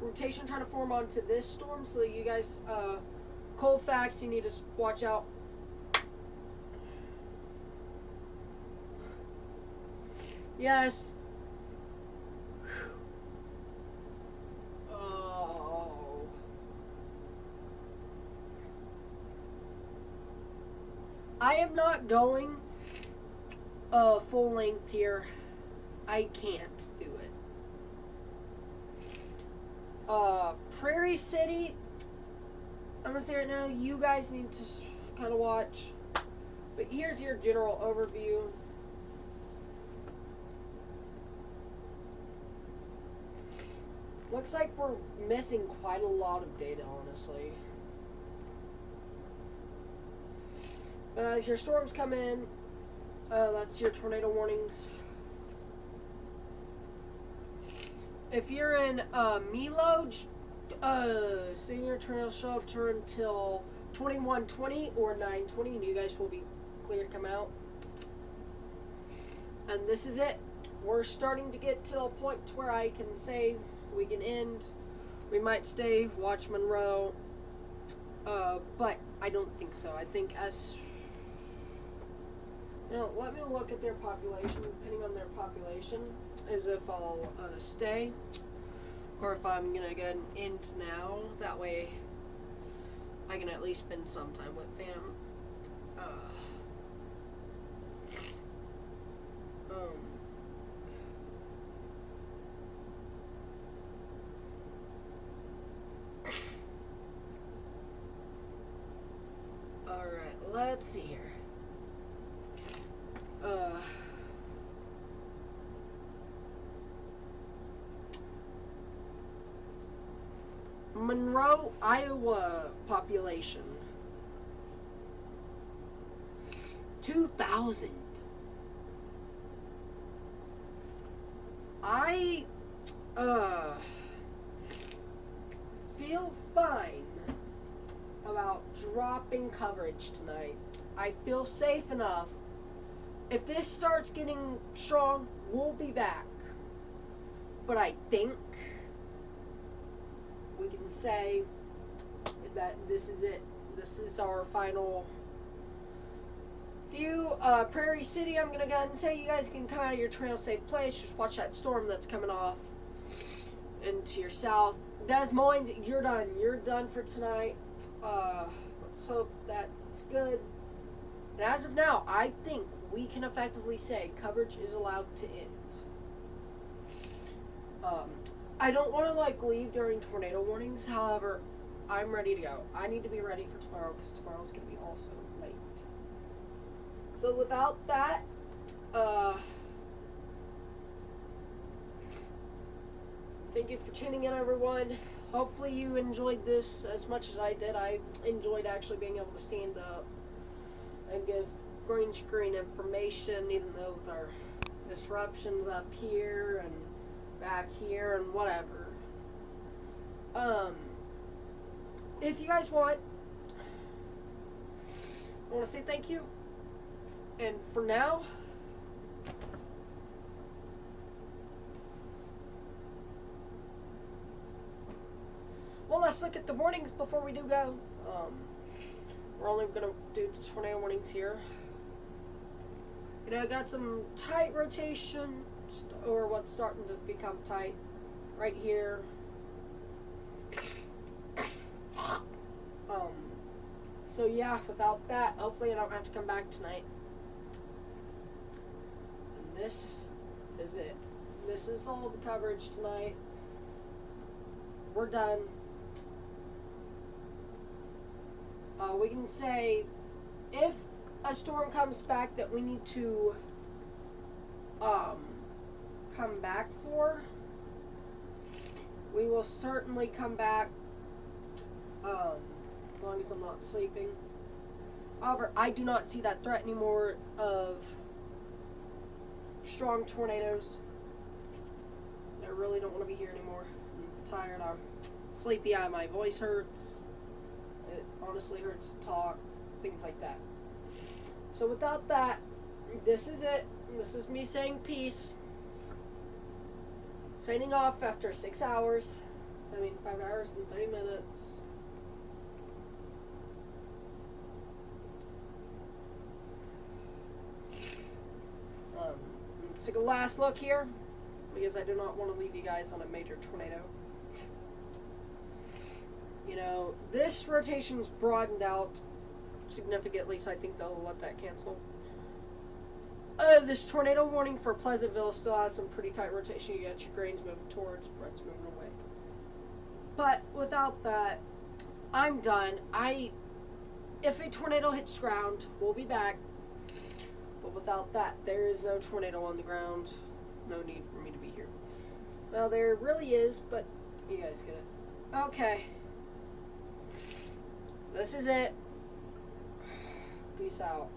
rotation trying to form onto this storm, so you guys, Colfax, you need to watch out. Yes. Oh. I am not going full length here. I can't do it. Prairie City, I'm gonna say right now, you guys need to kind of watch. But here's your general overview. Looks like we're missing quite a lot of data, honestly. But as your storms come in, that's your tornado warnings. If you're in Milo, senior tornado show up to until 21:20 or 9:20, and you guys will be clear to come out. And this is it. We're starting to get to a point where I can say we can end. We might stay, watch Monroe, but I don't think so. I think as you know, let me look at their population. Depending on their population, is if I'll stay or if I'm gonna go ahead and end now. That way, I can at least spend some time with fam. Alright, let's see here. Monroe, Iowa population. 2,000. I feel fine about dropping coverage tonight. I feel safe enough. If this starts getting strong, we'll be back. But I think we can say that this is it. This is our final view. Prairie City, I'm going to go ahead and say you guys can come out of your trail safe place. Just watch that storm that's coming off into your south. Des Moines, you're done. You're done for tonight. Let's hope that's good. And as of now, I think we can effectively say coverage is allowed to end. I don't want to leave during tornado warnings. However, I'm ready to go. I need to be ready for tomorrow because tomorrow's going to be also late. So without that, thank you for tuning in, everyone. Hopefully you enjoyed this as much as I did. I enjoyed actually being able to stand up and give green screen information, even though with our disruptions up here and back here and whatever. If you guys want, I want to say thank you. And for now, well, let's look at the warnings before we do go. We're only going to do the tornado warnings here. You know, I got some tight rotation, or what's starting to become tight, right here. So yeah, without that, hopefully I don't have to come back tonight. And this is it. This is all the coverage tonight. We're done. We can say if a storm comes back that we need to come back for, we will certainly come back, as long as I'm not sleeping. However, I do not see that threat anymore of strong tornadoes. I really don't want to be here anymore. I'm tired, I'm sleepy, my voice hurts. It honestly hurts to talk, things like that. So without that, this is it. This is me saying peace. Signing off after 6 hours. 5 hours and 30 minutes. Let's take a last look here, because I do not want to leave you guys on a major tornado. You know, this rotation's broadened out significantly, so I think they'll let that cancel. This tornado warning for Pleasantville still has some pretty tight rotation. You got your grains moving towards, Brett's moving away. But without that, I'm done. If a tornado hits ground, we'll be back. But without that, there is no tornado on the ground. No need for me to be here. Well, there really is, but you guys get it. Okay. This is it. Peace out.